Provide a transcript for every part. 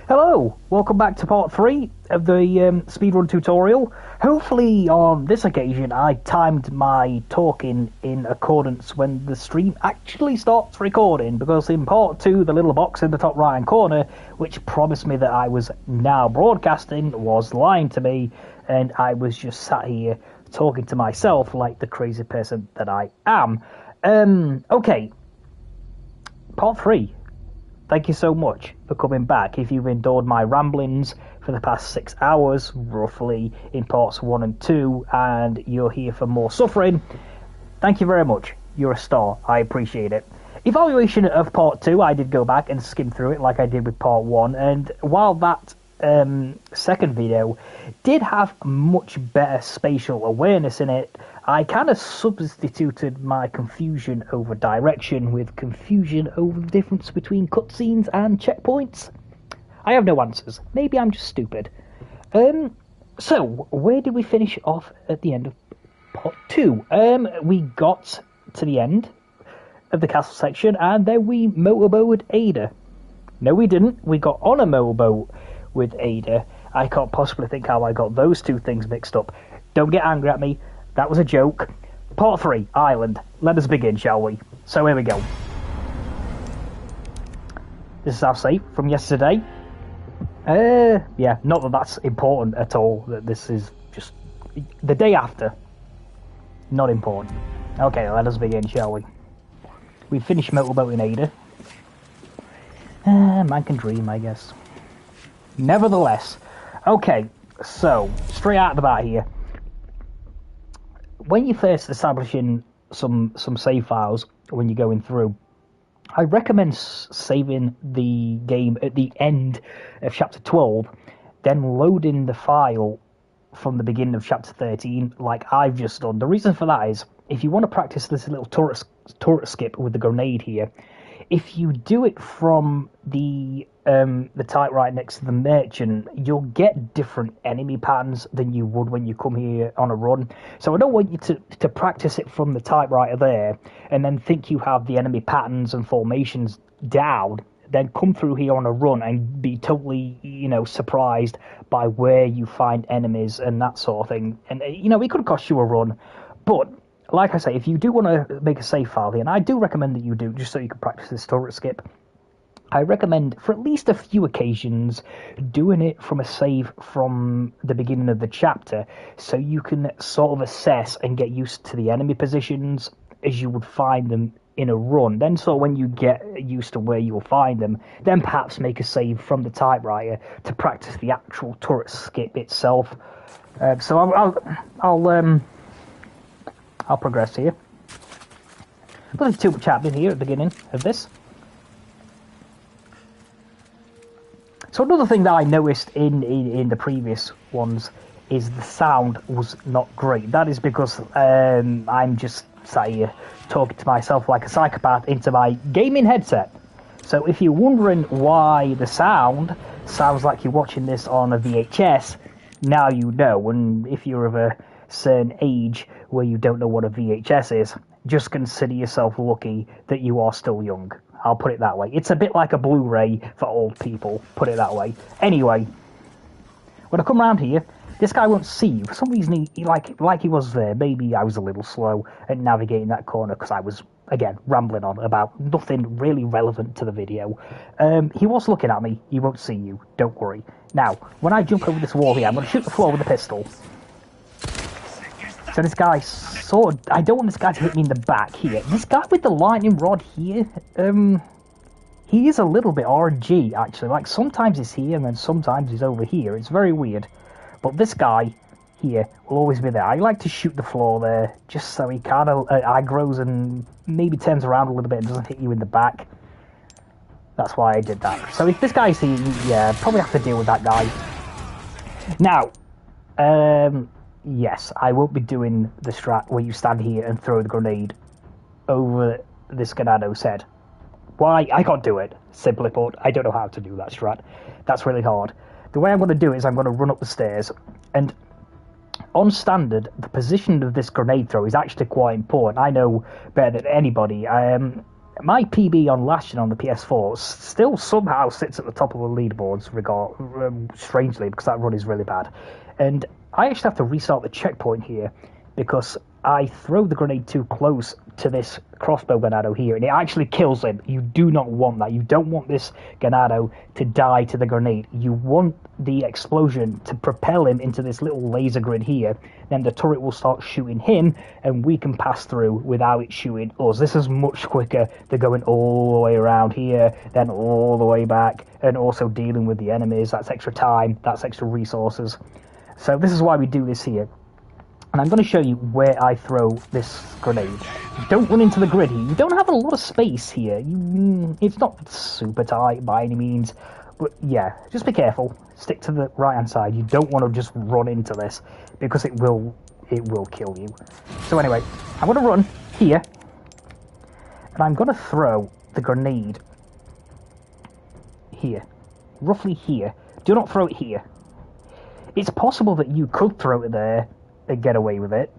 Hello, welcome back to part 3 of the speedrun tutorial. Hopefully on this occasion I timed my talking in accordance when the stream actually starts recording, because in part 2 the little box in the top right hand corner which promised me that I was now broadcasting was lying to me, and I was just sat here talking to myself like the crazy person that I am. Okay, part 3. Thank you so much for coming back. If you've endured my ramblings for the past 6 hours, roughly, in parts 1 and 2, and you're here for more suffering, thank you very much. You're a star. I appreciate it. Evaluation of part 2, I did go back and skim through it like I did with part 1, and while that second video did have much better spatial awareness in it, I kind of substituted my confusion over direction with confusion over the difference between cutscenes and checkpoints. I have no answers. Maybe I'm just stupid. So, where did we finish off at the end of part 2? We got to the end of the castle section, and then we motorboated Ada. No, we didn't. We got on a motorboat with Ada. I can't possibly think how I got those two things mixed up. Don't get angry at me. That was a joke. Part 3, Island. Let us begin, shall we? So here we go. This is our save from yesterday. Yeah, not that that's important at all. That this is just the day after. Not important. Okay, let us begin, shall we? We finished motorboating Ada. Man can dream, I guess. Nevertheless, okay, so straight out of the bat here. When you're first establishing some save files when you're going through, I recommend saving the game at the end of chapter 12, then loading the file from the beginning of chapter 13 like I've just done. The reason for that is, if you want to practice this little turret skip with the grenade here, if you do it from the type right next to the merchant, you'll get different enemy patterns than you would when you come here on a run. So I don't want you to practice it from the typewriter there and then think you have the enemy patterns and formations down, then come through here on a run and be totally, surprised by where you find enemies and that sort of thing. And, it could cost you a run, but like I say, if you do want to make a save file here, and I do recommend that you do, just so you can practice this turret skip, I recommend, for at least a few occasions, doing it from a save from the beginning of the chapter, so you can sort of assess and get used to the enemy positions as you would find them in a run. Then, so when you get used to where you will find them, then perhaps make a save from the typewriter to practice the actual turret skip itself. So I'll progress here. There's too much happening here at the beginning of this. So another thing that I noticed in the previous ones is the sound was not great. That is because I'm just sat here talking to myself like a psychopath into my gaming headset. So if you're wondering why the sound sounds like you're watching this on a VHS, now you know. And if you're of a certain age where you don't know what a VHS is, just consider yourself lucky that you are still young. I'll put it that way. It's a bit like a Blu-ray for old people, put it that way. Anyway, when I come around here, this guy won't see you. For some reason, he like he was there. Maybe I was a little slow at navigating that corner because I was, again, rambling on about nothing really relevant to the video. He was looking at me. He won't see you. Don't worry. Now, when I jump over this wall here, I'm going to shoot the floor with a pistol. So this guy I don't want this guy to hit me in the back here. This guy with the lightning rod here, he is a little bit RNG, actually. Like, sometimes he's here and then sometimes he's over here. It's very weird. But this guy here will always be there. I like to shoot the floor there, just so he kind of aggroes and maybe turns around a little bit and doesn't hit you in the back. That's why I did that. So if this guy's here, yeah, probably have to deal with that guy. Now, yes, I won't be doing the strat where you stand here and throw the grenade over this Ganado's head. Why? I can't do it. Simply put, I don't know how to do that strat. That's really hard. The way I'm going to do it is I'm going to run up the stairs, and on standard, the position of this grenade throw is actually quite important. I know better than anybody. my PB on last gen on the PS4 still somehow sits at the top of the leaderboards, strangely, because that run is really bad. And I actually have to restart the checkpoint here because I throw the grenade too close to this crossbow Ganado here, and it actually kills him. You do not want that. You don't want this Ganado to die to the grenade. You want the explosion to propel him into this little laser grid here. Then the turret will start shooting him, and we can pass through without it shooting us. This is much quicker than going all the way around here, then all the way back, and also dealing with the enemies. That's extra time, that's extra resources. So this is why we do this here. And I'm going to show you where I throw this grenade. Don't run into the grid here. You don't have a lot of space here. It's not super tight by any means. But yeah, just be careful. Stick to the right-hand side. You don't want to just run into this because it will kill you. So anyway, I'm going to run here. And I'm going to throw the grenade here. Roughly here. Do not throw it here. It's possible that you could throw it there and get away with it.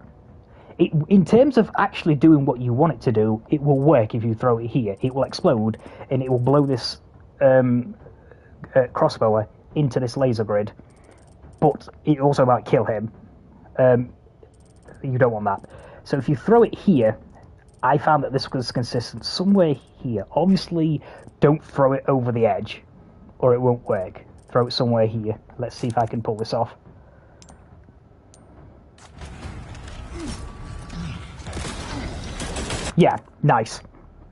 In terms of actually doing what you want it to do, it will work if you throw it here. It will explode, and it will blow this crossbower into this laser grid. But it also might kill him. You don't want that. So if you throw it here, I found that this was consistent somewhere here. Obviously, don't throw it over the edge, or it won't work. Throw it somewhere here. Let's see if I can pull this off. Yeah, nice.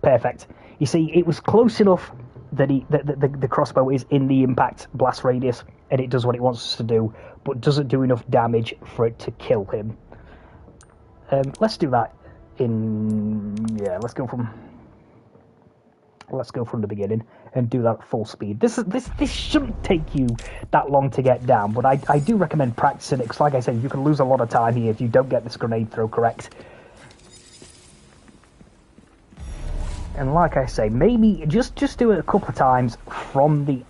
Perfect. You see, it was close enough that the crossbow is in the impact blast radius, and it does what it wants to do, but doesn't do enough damage for it to kill him. Let's do that in... yeah, let's go from the beginning and do that at full speed. This shouldn't take you that long to get down, but I do recommend practicing it, because like I said, you can lose a lot of time here if you don't get this grenade throw correct. And like I say, maybe just do it a couple of times from the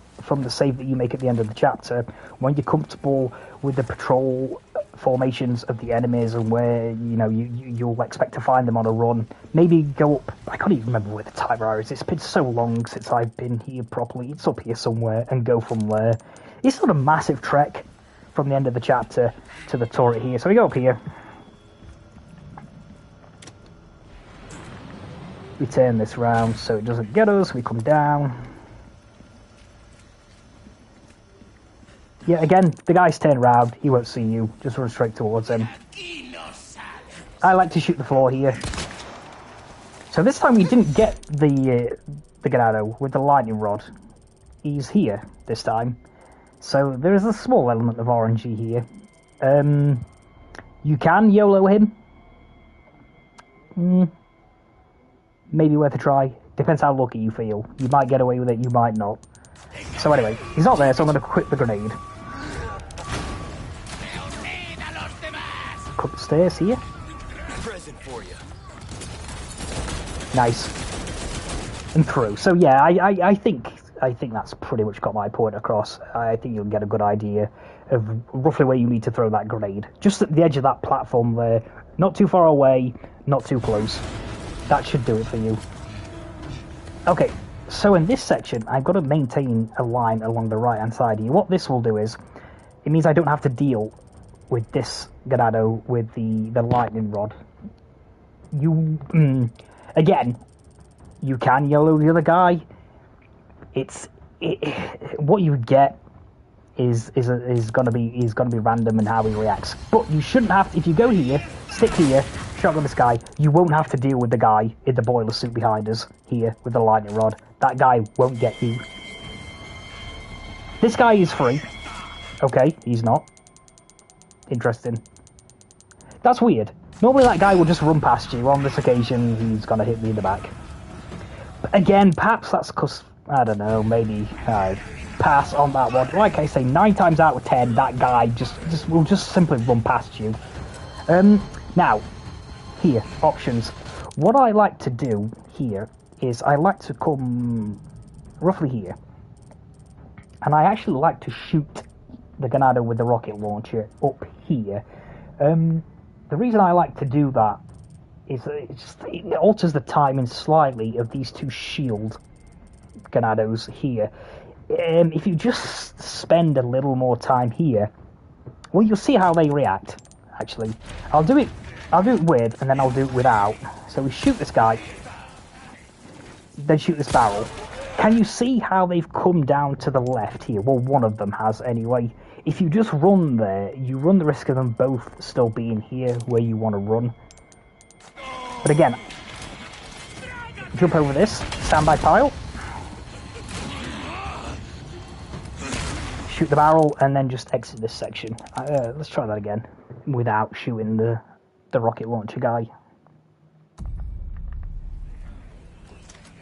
save that you make at the end of the chapter, when you're comfortable with the patrol formations of the enemies and where you'll expect to find them on a run. Maybe go up. I can't even remember where the timer is. It's been so long since I've been here properly. It's up here somewhere, and go from there. It's not a massive trek from the end of the chapter to the turret here. So we go up here. We turn this round so it doesn't get us. We come down. Yeah, again, the guy's turned around. He won't see you. Just run straight towards him. I like to shoot the floor here. So this time we didn't get the Ganado with the lightning rod. He's here this time. So there is a small element of RNG here. You can YOLO him. Maybe worth a try. Depends how lucky you feel. You might get away with it, you might not. So anyway, he's not there, so I'm going to quit the grenade. Up the stairs here. Present for you. Nice. And through. So yeah, I think that's pretty much got my point across. I think you'll get a good idea of roughly where you need to throw that grenade. Just at the edge of that platform there. Not too far away, not too close. That should do it for you. Okay, so in this section, I've got to maintain a line along the right-hand side here. What this will do is, it means I don't have to deal with this Ganado with the lightning rod. Again, you can YOLO the other guy. What you get is gonna be random in how he reacts. But you shouldn't have to, if you go here, stick here, shotgun this guy, you won't have to deal with the guy in the boiler suit behind us here with the lightning rod. That guy won't get you. This guy is free. Okay, he's not. Interesting. That's weird. Normally that guy will just run past you. On this occasion, he's gonna hit me in the back. But again, perhaps that's because, I don't know, maybe I pass on that one. Like I say, 9 times out of 10, that guy will just simply run past you. Now, here, options. What I like to do here is I like to come roughly here. And I actually like to shoot the Ganado with the rocket launcher up here. The reason I like to do that it alters the timing slightly of these two shield Ganados here. If you just spend a little more time here, well, you'll see how they react. Actually, I'll do it with, and then I'll do it without. So we shoot this guy, then shoot this barrel. Can you see how they've come down to the left here? Well, one of them has anyway. If you just run there, you run the risk of them both still being here where you want to run. But again, jump over this standby tile, shoot the barrel, and then just exit this section. Let's try that again without shooting the rocket launcher guy.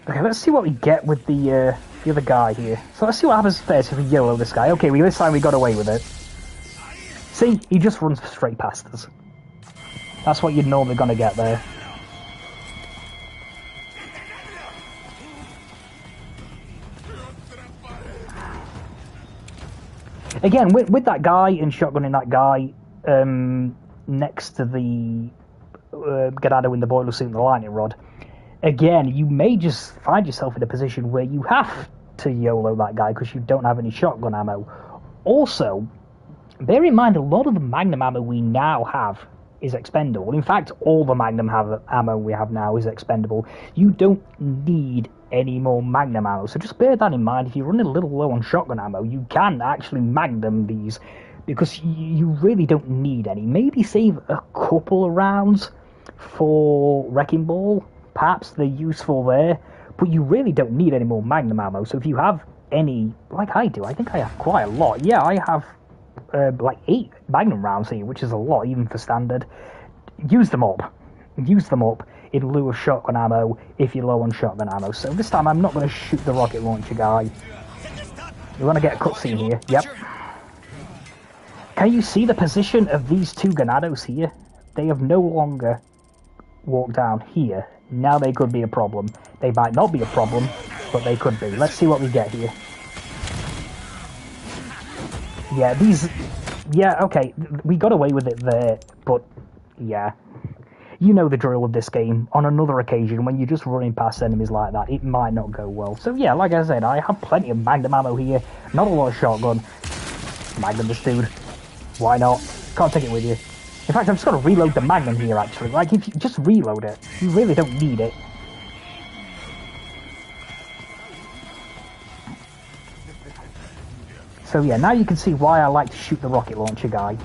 Okay, let's see what we get with the other guy here. So let's see what happens first if we yellow this guy. Okay, this time we got away with it. See, he just runs straight past us. That's what you're normally going to get there. Again, with that guy and shotgunning that guy next to the Ganado in the boiler suit and the lightning rod, again, you may just find yourself in a position where you have to YOLO that guy because you don't have any shotgun ammo. Also, bear in mind a lot of the Magnum ammo we now have is expendable. In fact, all the Magnum ammo we have now is expendable. You don't need any more Magnum ammo, so just bear that in mind. If you're running a little low on shotgun ammo, you can actually Magnum these because you really don't need any. Maybe save a couple of rounds for Wrecking Ball. Perhaps they're useful there, but you really don't need any more Magnum ammo. So if you have any, like I do, I think I have quite a lot. Yeah, I have like 8 Magnum rounds here, which is a lot even for standard. Use them up. Use them up in lieu of shotgun ammo if you're low on shotgun ammo. So this time I'm not going to shoot the rocket launcher guy. You want to get a cutscene here. Yep. Can you see the position of these two Ganados here? They have no longer walked down here. Now they could be a problem. They might not be a problem, but they could be. Let's see what we get here. Yeah, these... Yeah, okay, we got away with it there, but yeah. You know the drill with this game. On another occasion, when you're just running past enemies like that, it might not go well. So yeah, like I said, I have plenty of Magnum ammo here. Not a lot of shotgun. Magnum this dude. Why not? Can't take it with you. In fact, I've just got to reload the Magnum here, actually. Like, if you just reload it, you really don't need it. So yeah, now you can see why I like to shoot the rocket launcher guy.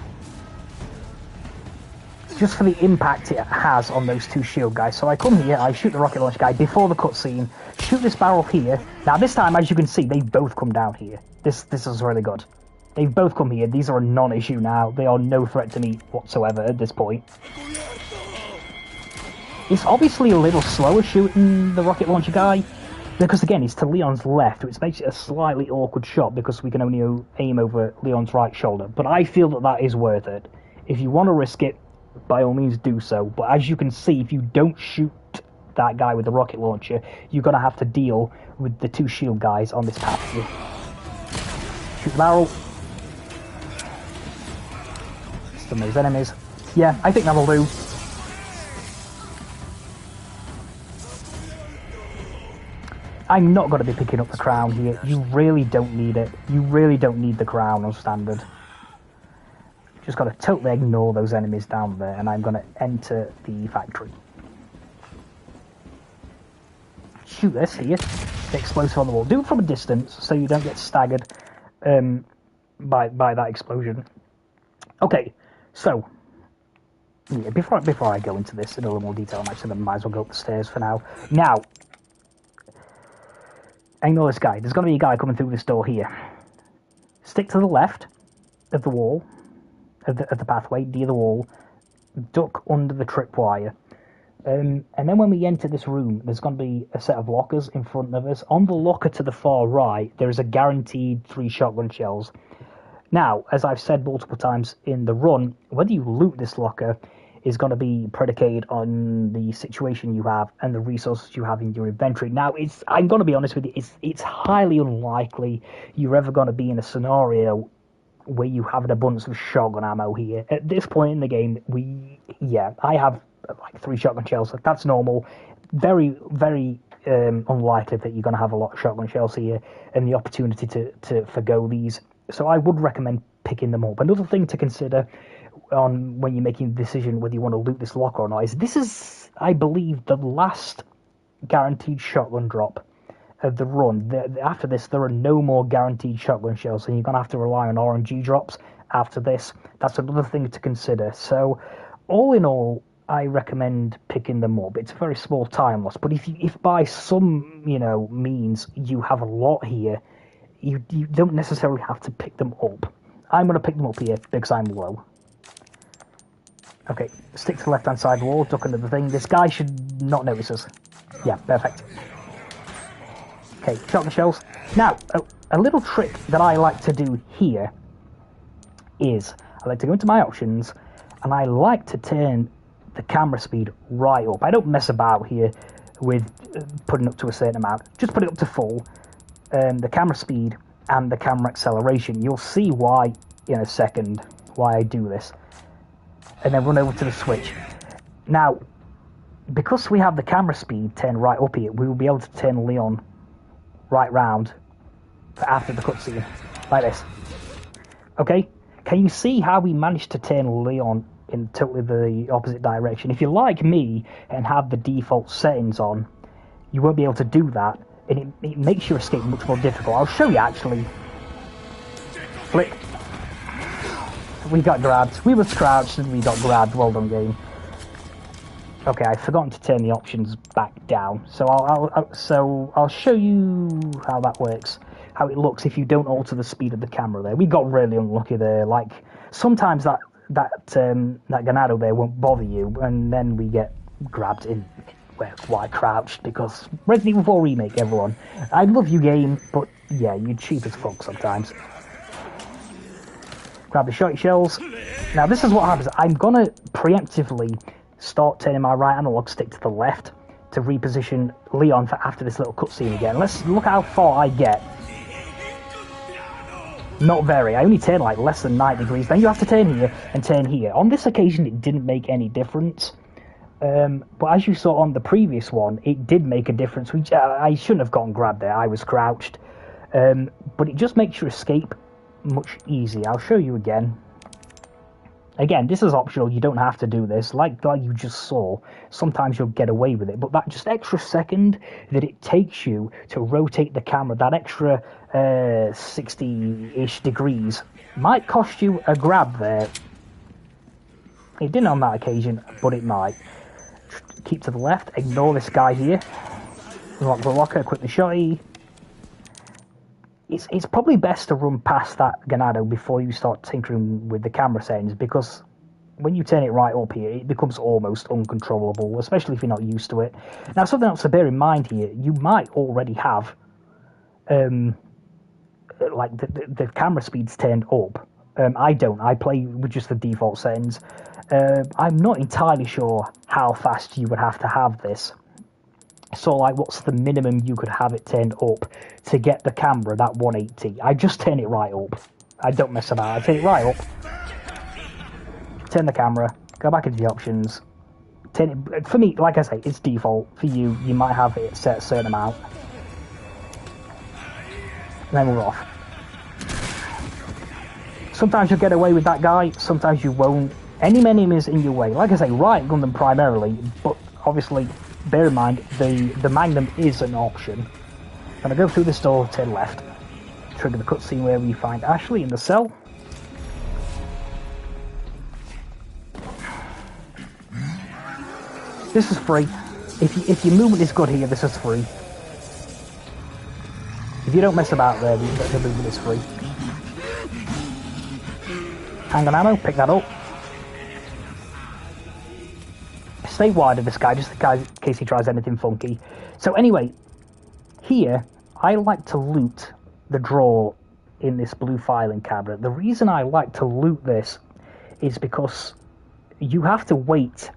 Just for the impact it has on those two shield guys. So I come here, I shoot the rocket launcher guy before the cutscene, shoot this barrel here. Now this time, as you can see, they both come down here. This is really good. They've both come here. These are a non-issue now. They are no threat to me whatsoever at this point. It's obviously a little slower shooting the rocket launcher guy, because again, it's to Leon's left, which makes it a slightly awkward shot because we can only aim over Leon's right shoulder. But I feel that that is worth it. If you want to risk it, by all means do so. But as you can see, if you don't shoot that guy with the rocket launcher, you're going to have to deal with the two shield guys on this path here. Shoot the barrel. Stun those enemies. Yeah, I think that'll do. I'm not going to be picking up the crown here. You really don't need it. You really don't need the crown on standard. Just got to totally ignore those enemies down there, and I'm going to enter the factory. Shoot this here. The explosive on the wall. Do it from a distance so you don't get staggered by that explosion. Okay, so yeah, before I go into this in a little more detail, I actually might as well go up the stairs for now. Now, ignore this guy. There's going to be a guy coming through this door here. Stick to the left of the wall, of the pathway, near the wall. Duck under the tripwire. And then when we enter this room, there's going to be a set of lockers in front of us. On the locker to the far right, there is a guaranteed 3 shotgun shells. Now, as I've said multiple times in the run, whether you loot this locker is going to be predicated on the situation you have and the resources you have in your inventory. Now, I'm going to be honest with you, it's highly unlikely you're ever going to be in a scenario where you have an abundance of shotgun ammo here. At this point in the game, I have like 3 shotgun shells. That's normal. Very, very unlikely that you're going to have a lot of shotgun shells here and the opportunity to forgo these. So I would recommend picking them up. Another thing to consider on when you're making the decision whether you want to loot this locker or not is this is, I believe, the last guaranteed shotgun drop of the run. After this, there are no more guaranteed shotgun shells, and you're going to have to rely on RNG drops after this. That's another thing to consider. So, all in all, I recommend picking them up. It's a very small time loss, but if by some means you have a lot here, you don't necessarily have to pick them up. I'm going to pick them up here because I'm low. Okay, stick to the left-hand side wall, duck under the thing. This guy should not notice us. Yeah, perfect. Okay, shotgun shells. Now, a little trick that I like to do here is I like to go into my options and I like to turn the camera speed right up. I don't mess about here with putting up to a certain amount. Just put it up to full. The camera speed and the camera acceleration. You'll see why in a second why I do this. And then run over to the switch. Now, because we have the camera speed turned right up here, we will be able to turn Leon right round after the cutscene, like this. Okay? Can you see how we managed to turn Leon in totally the opposite direction? If you're like me and have the default settings on, you won't be able to do that, and it makes your escape much more difficult. I'll show you actually. Flick. We got grabbed. We was crouched and we got grabbed. Well done, game. Okay, I've forgotten to turn the options back down, so I'll show you how that works, how it looks if you don't alter the speed of the camera. There, we got really unlucky there. Like sometimes that ganado there won't bother you, and then we get grabbed in why crouched, because Resident Evil 4 Remake, everyone. I love you, game, but yeah, you're cheap as fuck sometimes. Grab the shotty shells. Now this is what happens. I'm gonna preemptively start turning my right analog stick to the left to reposition Leon for after this little cutscene again. Let's look how far I get. Not very. I only turn like less than 90 degrees. Then you have to turn here and turn here. On this occasion, it didn't make any difference. But as you saw on the previous one, it did make a difference. Which I shouldn't have gotten grabbed there. I was crouched. But it just makes your escape much easier. I'll show you again. Again, this is optional. You don't have to do this. Like you just saw, sometimes you'll get away with it. But that just extra second that it takes you to rotate the camera, that extra 60-ish degrees, might cost you a grab there. It didn't on that occasion, but it might. Keep to the left. Ignore this guy here. Lock the locker, equip the shotty. It's probably best to run past that ganado before you start tinkering with the camera settings, because when you turn it right up here, it becomes almost uncontrollable, especially if you're not used to it. Now, something else to bear in mind here, you might already have like the camera speeds turned up. I don't. I play with just the default settings. I'm not entirely sure how fast you would have to have this. So, like, what's the minimum you could have it turned up to get the camera, that 180? I just turn it right up. I don't mess about. I turn it right up. Turn the camera. Go back into the options. Turn it. For me, like I say, it's default. For you, you might have it set a certain amount. And then we're off. Sometimes you'll get away with that guy. Sometimes you won't. Any enemies in your way. Like I say, right gun them primarily, but obviously, bear in mind, the Magnum is an option. Gonna go through this door, turn left. Trigger the cutscene where we find Ashley in the cell. This is free. If your movement is good here, this is free. If you don't mess about there, the movement is free. Handgun ammo, pick that up. Stay wide of this guy, just in case he tries anything funky. So anyway, here, I like to loot the drawer in this blue filing cabinet. The reason I like to loot this is because you have to wait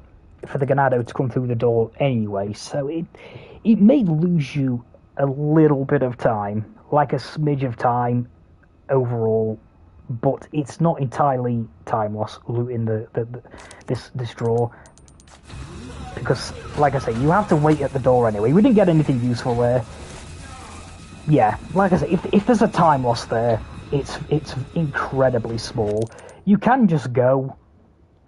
for the ganado to come through the door anyway, so it may lose you a little bit of time, like a smidge of time overall, but it's not entirely time loss looting this drawer. because, like I say, you have to wait at the door anyway. We didn't get anything useful there. Yeah, like I say, if there's a time loss there, it's incredibly small. You can just go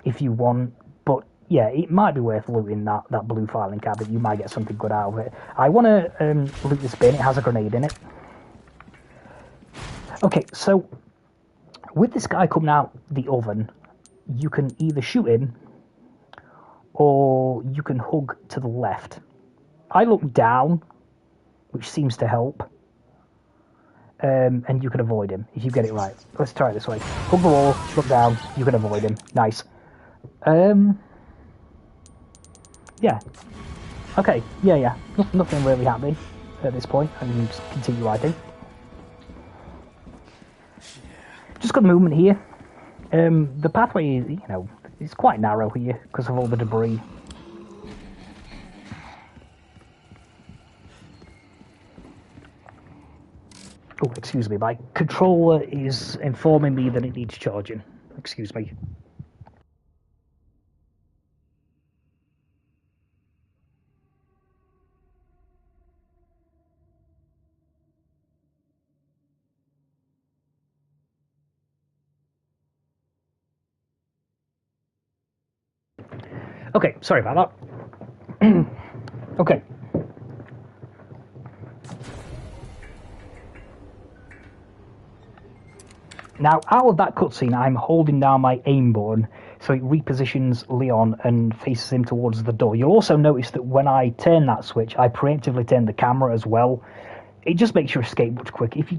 if you want, but yeah, it might be worth looting that blue filing cabinet. You might get something good out of it. I want to loot this bin. It has a grenade in it. Okay, so with this guy coming out the oven, you can either shoot him or you can hug to the left. I look down, which seems to help, and you can avoid him if you get it right. Let's try it this way. Hug the wall, look down, you can avoid him. Nice. Yeah. Okay, yeah. Nothing really happening at this point. I can just continue, I think. Just good movement here. The pathway is, it's quite narrow here because of all the debris. Oh, excuse me, my controller is informing me that it needs charging. Excuse me. Okay, sorry about that. Okay. Now, out of that cutscene, I'm holding down my aim button, so it repositions Leon and faces him towards the door. You'll also notice that when I turn that switch, I preemptively turn the camera as well. It just makes your escape much quicker. If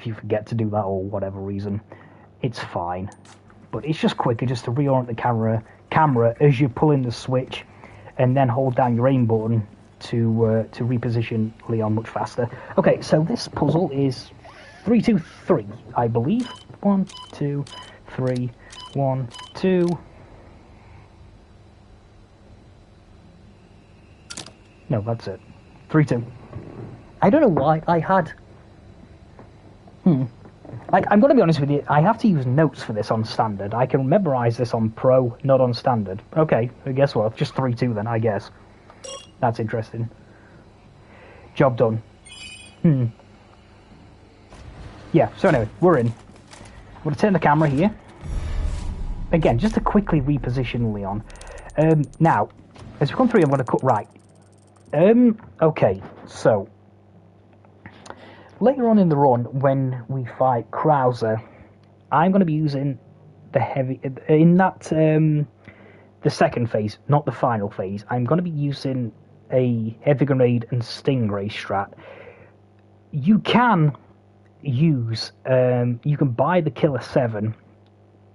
you forget to do that or whatever reason, it's fine. But it's just quicker just to reorient the camera as you pull in the switch, and then hold down your aim button to reposition Leon much faster. Okay, so this puzzle is 3, 2, 3, I believe. 1, 2, 3, 1, 2. No, that's it. 3, 2. I don't know why I had. Like, I'm going to be honest with you, I have to use notes for this on standard. I can memorize this on pro, not on standard. Okay, guess what? Just 3, 2 then, I guess. That's interesting. Job done. Yeah, so anyway, we're in. I'm going to turn the camera here. Again, just to quickly reposition Leon. Now, as we come through, I'm going to cut right. Okay, so later on in the run, when we fight Krauser, I'm going to be using the heavy... In that, the second phase, not the final phase, I'm going to be using a heavy grenade and stingray strat. You can use... you can buy the Killer 7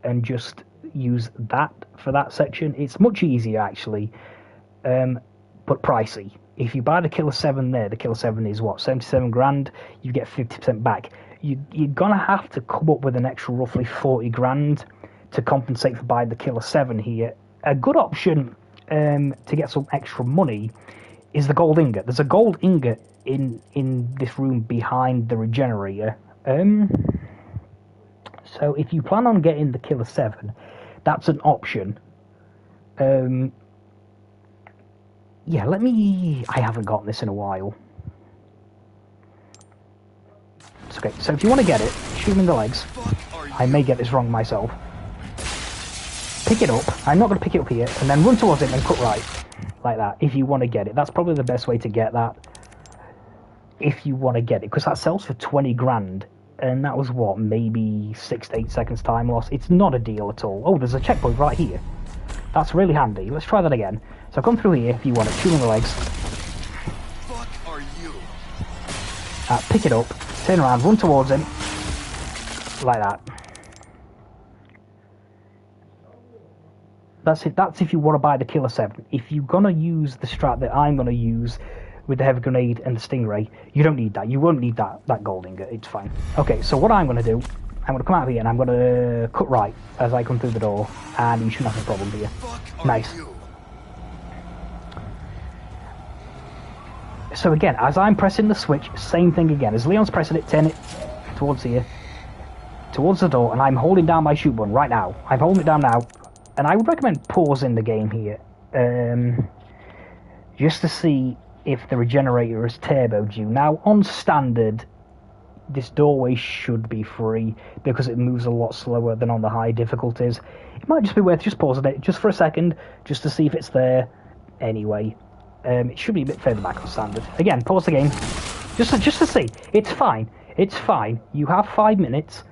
and just use that for that section. It's much easier, actually, but pricey. If you buy the Killer 7 there, the Killer 7 is what, 77 grand, you get 50% back. You're going to have to come up with an extra roughly 40 grand to compensate for buying the Killer 7 here. A good option to get some extra money is the gold ingot. There's a gold ingot in this room behind the regenerator. So if you plan on getting the Killer 7, that's an option. Yeah, I haven't gotten this in a while. It's okay, so if you want to get it, shoot him in the legs. I may get this wrong myself. Pick it up. I'm not going to pick it up here. And then run towards it and cut right. Like that, if you want to get it. That's probably the best way to get that. If you want to get it. Because that sells for 20 grand. And that was what, maybe 6 to 8 seconds time loss. It's not a deal at all. Oh, there's a checkpoint right here. That's really handy. Let's try that again. So come through here if you want it. Shoot in the legs. Fuck are you? Pick it up. Turn around. Run towards him. Like that. That's it. That's if you want to buy the Killer 7. If you're going to use the strat that I'm going to use with the heavy grenade and the stingray, you don't need that. You won't need that gold ingot. It's fine. Okay, so what I'm going to do, I'm going to come out here and I'm going to cut right as I come through the door, and you shouldn't have a problem here. Nice. So again, as I'm pressing the switch, same thing again. As Leon's pressing it, turn it towards here, towards the door, and I'm holding down my shoot button right now. I'm holding it down now, and I would recommend pausing the game here. just to see if the regenerator is turboed you. Now, on standard, this doorway should be free because it moves a lot slower than on the high difficulties. It might just be worth just pausing it just for a second, just to see if it's there. Anyway, it should be a bit further back on standard. Again, pause the game, just to see. It's fine. It's fine. You have 5 minutes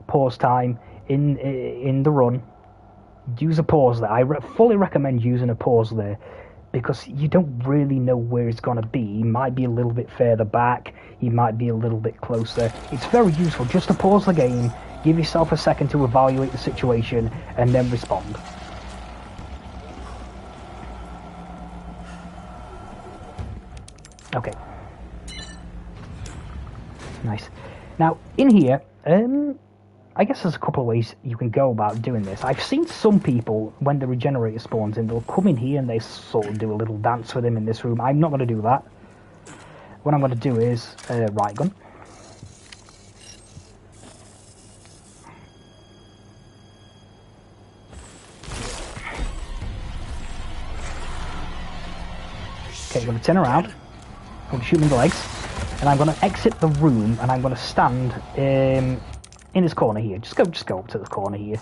pause time in the run. Use a pause there. I fully recommend using a pause there, because you don't really know where it's going to be. He might be a little bit further back, he might be a little bit closer. It's very useful just to pause the game, give yourself a second to evaluate the situation, and then respond. Okay. Nice. Now, in here, I guess there's a couple of ways you can go about doing this. I've seen some people, when the regenerator spawns in, they'll come in here and they sort of do a little dance with him in this room. I'm not going to do that. What I'm going to do is right gun. Okay, I'm going to turn around. I'm going to shoot him in the legs. And I'm going to exit the room and I'm going to stand in this corner here. Just go up to the corner here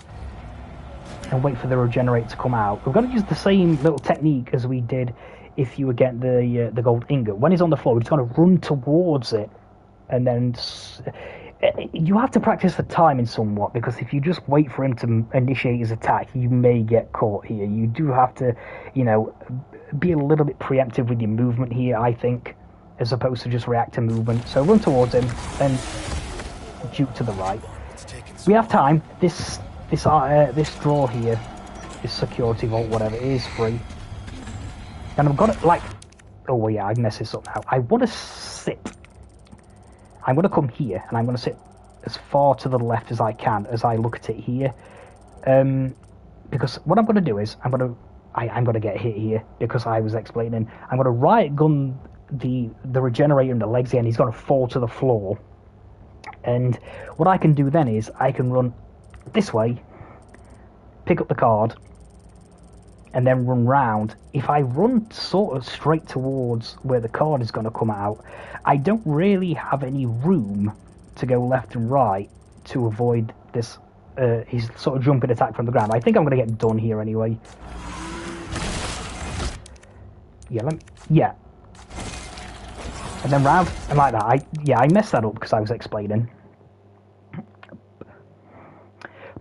and wait for the regenerator to come out. We're going to use the same little technique as we did if you were getting the gold ingot. When he's on the floor, we're just going to run towards it, and then you have to practice the timing somewhat, because if you just wait for him to initiate his attack, you may get caught here. You do have to, you know, be a little bit preemptive with your movement here, I think, as opposed to just react to movement. So run towards him and juke to the right. We have time. This drawer here, this security vault, whatever, is free. And I've got it like, oh yeah, I messed this up now. I want to sit. I'm going to come here and I'm going to sit as far to the left as I can as I look at it here. Because what I'm going to do is I'm going to get hit here, because I was explaining. I'm going to riot gun the regenerator in the legs here, and he's going to fall to the floor. And what I can do then is I can run this way, pick up the card, and then run round. If I run sort of straight towards where the card is going to come out, I don't really have any room to go left and right to avoid this his sort of jumping attack from the ground. I think I'm going to get done here anyway. Yeah, and then round, and like that. I messed that up because I was explaining.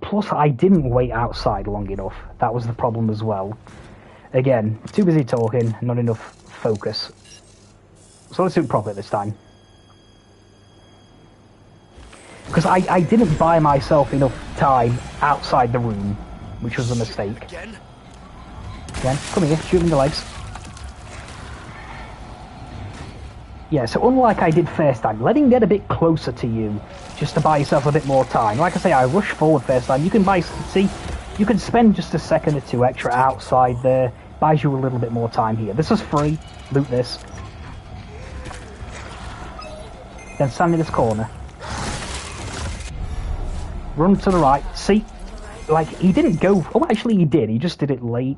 Plus, I didn't wait outside long enough. That was the problem as well. Again, too busy talking, not enough focus. So let's do it properly this time. Because I didn't buy myself enough time outside the room, which was a mistake. Again, come here, shoot him in the legs. Yeah, so unlike I did first time, let him get a bit closer to you, just to buy yourself a bit more time. Like I say, I rushed forward first time. You can you can spend just a second or two extra outside there. Buys you a little bit more time here. This is free. Loot this. Then stand in this corner. Run to the right. See, like, he didn't go... Oh, actually he did. He just did it late.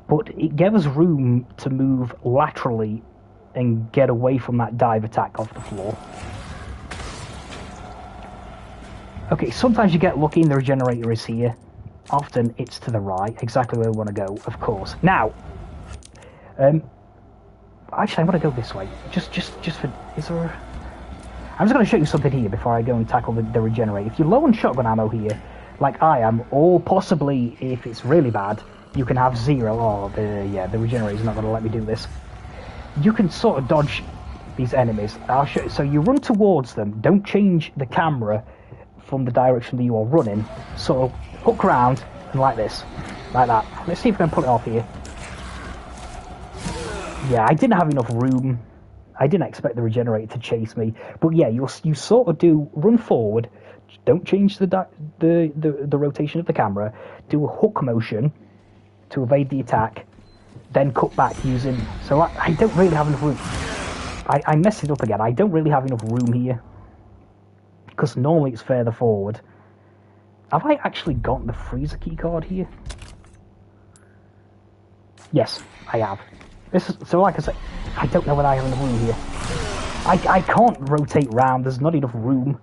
But it gave us room to move laterally and get away from that dive attack off the floor. Okay, sometimes you get lucky and the regenerator is here. Often it's to the right, exactly where we want to go, of course. Now, actually I want to go this way. Just for... Is there... I'm just going to show you something here before I go and tackle the regenerator. If you're low on shotgun ammo here, like I am, or possibly if it's really bad, you can have 0. Oh, the regenerator's not going to let me do this. You can sort of dodge these enemies. I'll show you. So you run towards them. Don't change the camera from the direction that you are running. Sort of hook around and like this, like that. Let's see if we can pull it off here. Yeah, I didn't have enough room. I didn't expect the regenerator to chase me. But yeah, you sort of do run forward. Don't change the rotation of the camera. Do a hook motion to evade the attack. Then cut back using... So I don't really have enough room. I messed it up again. I don't really have enough room here. Because normally it's further forward. Have I actually got the freezer key card here? Yes, I have. So like I said, I don't know whether I have enough room here. I can't rotate round, there's not enough room.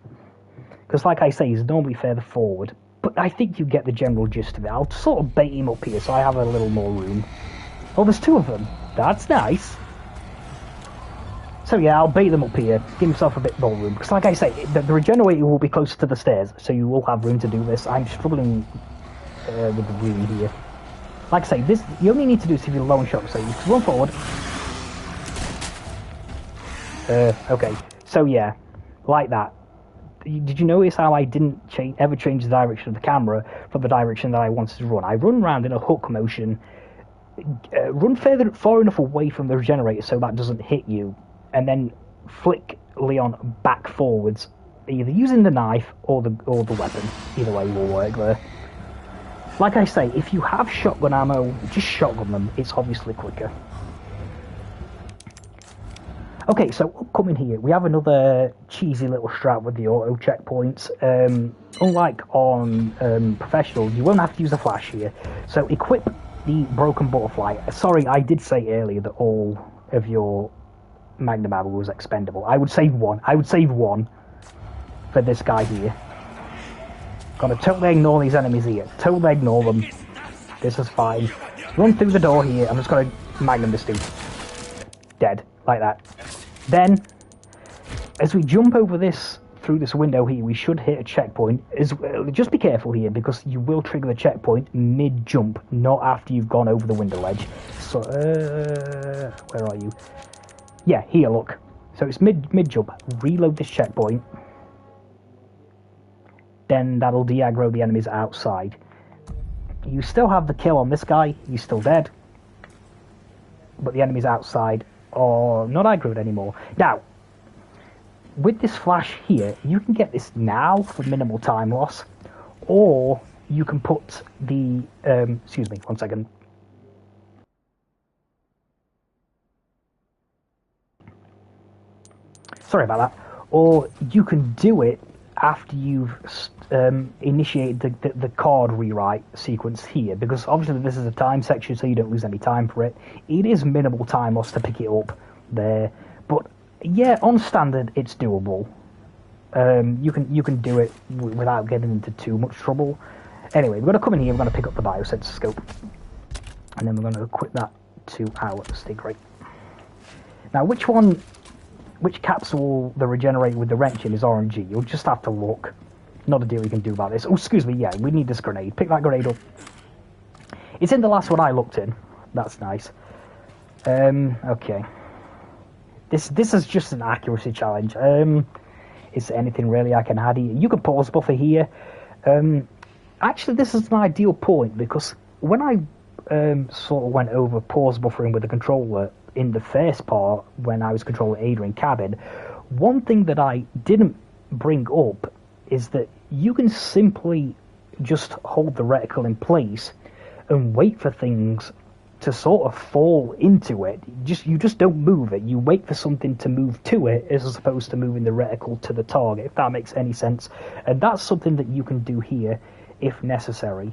Because like I say, he's normally further forward. But I think you get the general gist of it. I'll sort of bait him up here so I have a little more room. Oh, there's two of them. That's nice. So yeah, I'll bait them up here, give myself a bit more room. Because like I say, the regenerator will be closer to the stairs, so you will have room to do this. I'm struggling with the room here. Like I say, this you only need to do this if you're low on shot, so you can run forward. Okay, so yeah, like that. Did you notice how I didn't ever change the direction of the camera from the direction that I wanted to run? I run around in a hook motion, run far enough away from the regenerator so that doesn't hit you, and then flick Leon back forwards, either using the knife or the weapon. Either way will work there. Like I say, if you have shotgun ammo, just shotgun them. It's obviously quicker. Okay, so upcoming here, we have another cheesy little strat with the auto checkpoints. Unlike on Professional, you won't have to use a flash here. So equip the broken butterfly. Sorry, I did say earlier that all of your magnum ammo was expendable. I would save one. I would save one for this guy here. Gotta totally ignore these enemies here. Totally ignore them. This is fine. Run through the door here. I'm just gonna magnum this dude. Dead. Like that. Then, as we jump over this, through this window here, we should hit a checkpoint. Just be careful here, because you will trigger the checkpoint mid-jump, not after you've gone over the window ledge. So, where are you? Yeah, here, look. So it's mid-jump. Reload this checkpoint. Then that'll de-aggro the enemies outside. You still have the kill on this guy. He's still dead. But the enemies outside are not aggroed anymore. Now, with this flash here, you can get this now for minimal time loss, or you can put the, excuse me, 1 second. Sorry about that. Or you can do it after you've initiated the card rewrite sequence here, because obviously this is a time section, so you don't lose any time for it. It is minimal time loss to pick it up there, but yeah, on standard it's doable. You can do it without getting into too much trouble. Anyway, we're going to come in here, we're going to pick up the biosensor scope, and then we're going to equip that to our stick rate. Now, which capsule the regenerator with the wrench in is RNG? You'll just have to look. Not a deal you can do about this. Oh, excuse me, yeah, we need this grenade. Pick that grenade up. It's in the last one I looked in. That's nice. Okay. This is just an accuracy challenge. Is there anything really I can add here? You can pause buffer here. Actually, this is an ideal point, because when I sort of went over pause buffering with the controller in the first part, when I was controlling Ada in cabin, one thing that I didn't bring up is that you can simply just hold the reticle in place and wait for things to sort of fall into it. You just don't move it. You wait for something to move to it as opposed to moving the reticle to the target, if that makes any sense. And that's something that you can do here if necessary.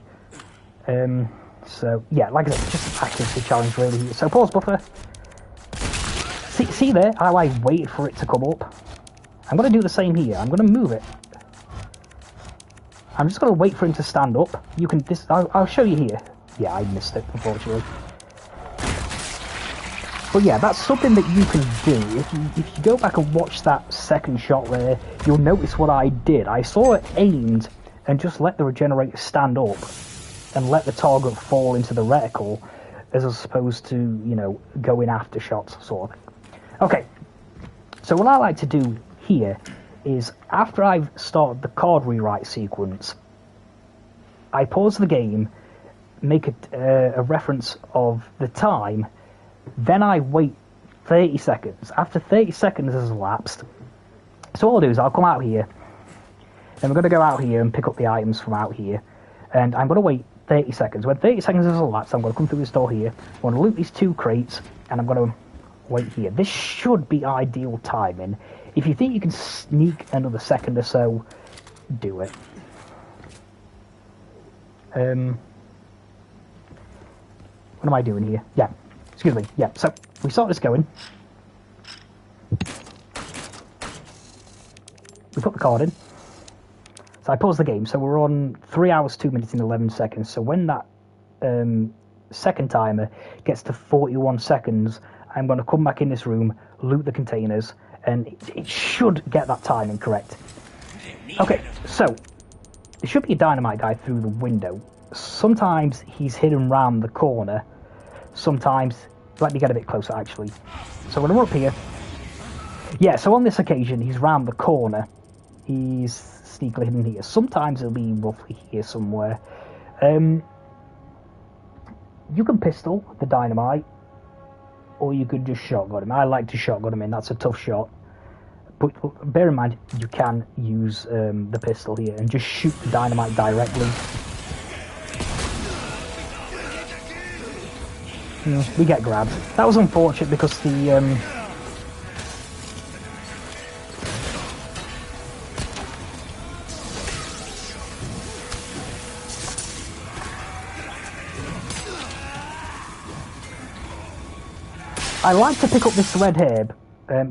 So yeah, like I said, just an accuracy challenge really. So pause buffer. See there how I waited for it to come up? I'm going to do the same here. I'm going to move it. I'm just going to wait for him to stand up. You can. I'll show you here. Yeah, I missed it, unfortunately. But yeah, that's something that you can do. If you go back and watch that second shot there, you'll notice what I did. I saw it aimed and just let the regenerator stand up and let the target fall into the reticle, as opposed to, you know, going after shots sort of thing. Okay, so what I like to do here is, after I've started the card rewrite sequence, I pause the game, make a reference of the time, then I wait 30 seconds. After 30 seconds has elapsed, so all I'll do is I'll come out here, then we're going to go out here and pick up the items from out here, and I'm going to wait 30 seconds. When 30 seconds has elapsed, I'm going to come through this door here, I'm going to loot these 2 crates, and I'm going to wait here. This should be ideal timing. If you think you can sneak another second or so, do it. What am I doing here? Yeah, excuse me. Yeah, so we start this going. We put the card in. So I pause the game. So we're on 3 hours, 2 minutes and 11 seconds. So when that second timer gets to 41 seconds, I'm going to come back in this room, loot the containers, and it should get that timing correct. Okay, so there should be a dynamite guy through the window. Sometimes he's hidden round the corner. Sometimes, let me get a bit closer actually. So when we're up here, yeah, so on this occasion he's round the corner. He's sneakily hidden here. Sometimes he'll be roughly here somewhere. You can pistol the dynamite, or you could just shotgun him. I like to shotgun him in, that's a tough shot. But bear in mind, you can use the pistol here and just shoot the dynamite directly. We get grabbed. That was unfortunate because the... I like to pick up this red herb.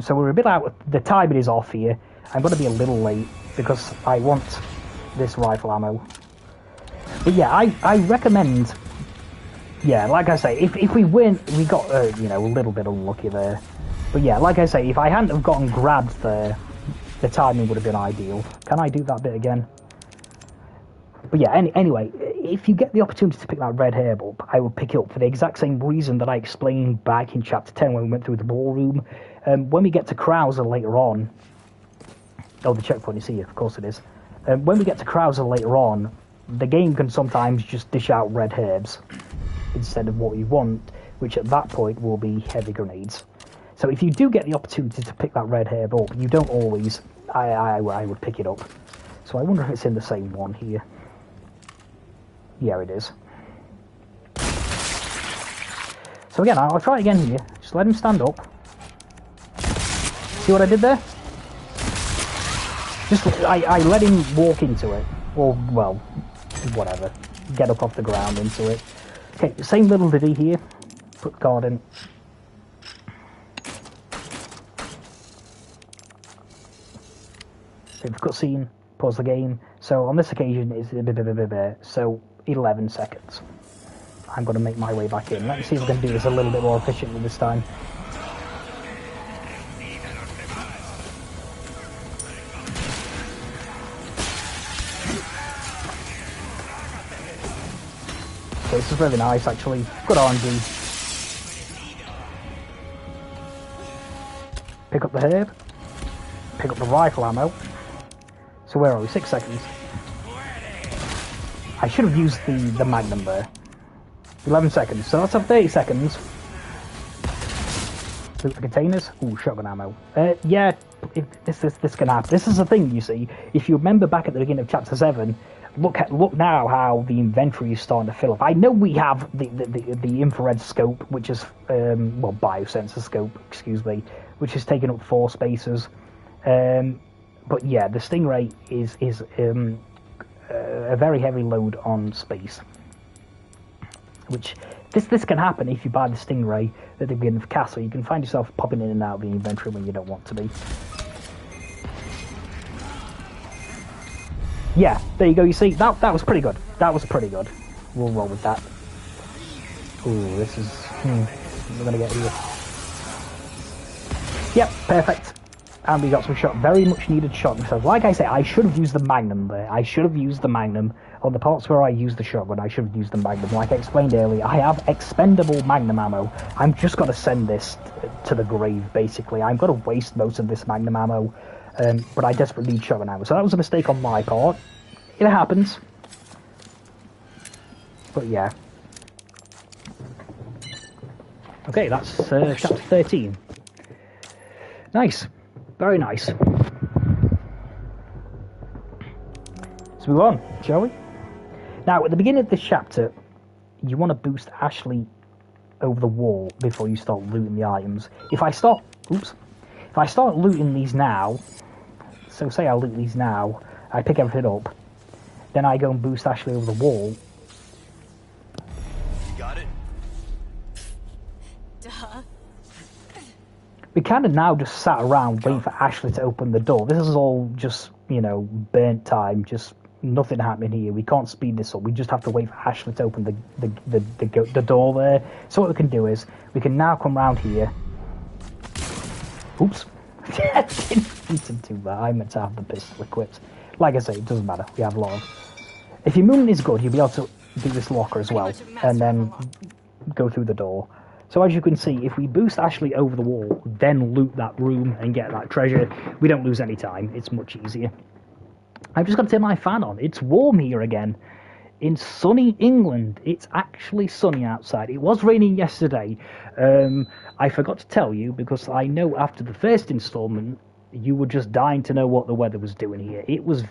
So we're a bit out, the timing is off here. I'm going to be a little late because I want this rifle ammo. But yeah, I recommend, yeah, like I say, if we win, we got, you know, a little bit unlucky there. But yeah, like I say, if I hadn't have gotten grabbed there, the timing would have been ideal. Can I do that bit again? But yeah, anyway, if you get the opportunity to pick that red herb up, I will pick it up for the exact same reason that I explained back in Chapter 10 when we went through the ballroom. When we get to Krauser later on... Oh, the checkpoint is here, of course it is. When we get to Krauser later on, the game can sometimes just dish out red herbs instead of what you want, which at that point will be heavy grenades. So if you do get the opportunity to pick that red herb up, you don't always... I would pick it up. So I wonder if it's in the same one here. Yeah, it is. So again, I'll try it again here. Just let him stand up. See what I did there? Just, I let him walk into it. Or, well, whatever. Get up off the ground into it. Okay, same little ditty here. Put the card in. Save the cutscene. Pause the game. So on this occasion, it's so 11 seconds. I'm going to make my way back in. Let's see if we can do this a little bit more efficiently this time. Okay, this is really nice actually. Good RNG. Pick up the herb. Pick up the rifle ammo. So where are we? 6 seconds. I should have used the magnum there. 11 seconds. So let's have 30 seconds. Loot the containers. Ooh, shotgun ammo. Yeah, this can happen. This is the thing, you see. If you remember back at the beginning of Chapter 7, look now how the inventory is starting to fill up. I know we have the infrared scope, which is well, biosensor scope, excuse me, which is taking up 4 spaces. But yeah, the Stingray is a very heavy load on space. Which this can happen if you buy the Stingray at the beginning of the castle. You can find yourself popping in and out of the inventory when you don't want to be. Yeah, there you go. You see, that was pretty good. That was pretty good. We'll roll with that. Ooh, this is... we're gonna get here. Yep, perfect. And we got some shot, very much needed shotgun. So, like I say, I should have used the Magnum there. I should have used the Magnum. On the parts where I used the shotgun, I should have used the Magnum. Like I explained earlier, I have expendable Magnum ammo. I'm just going to send this to the grave, basically. I'm going to waste most of this Magnum ammo, but I desperately need shotgun ammo. So that was a mistake on my part. It happens. But yeah. Okay, that's chapter 13. Nice. Very nice. Let's move on, shall we? Now, at the beginning of this chapter, you want to boost Ashley over the wall before you start looting the items. If I start looting these now, so say I loot these now, I pick everything up, then I go and boost Ashley over the wall. You got it? Duh. we kind of now just sat around waiting for Ashley to open the door. This is all just, you know, burnt time, just nothing happening here. We can't speed this up. We just have to wait for Ashley to open the door there. So what we can do is, we can now come round here. Oops. I didn't mean to do that. I meant to have the pistol equipped. Like I say, it doesn't matter. We have a lot of... If your movement is good, you'll be able to do this locker as well. And then go through the door. So as you can see, if we boost Ashley over the wall, then loot that room and get that treasure, we don't lose any time. It's much easier. I've just got to turn my fan on. It's warm here again. In sunny England. It's actually sunny outside. It was raining yesterday. I forgot to tell you, because I know after the first installment, you were just dying to know what the weather was doing here. It was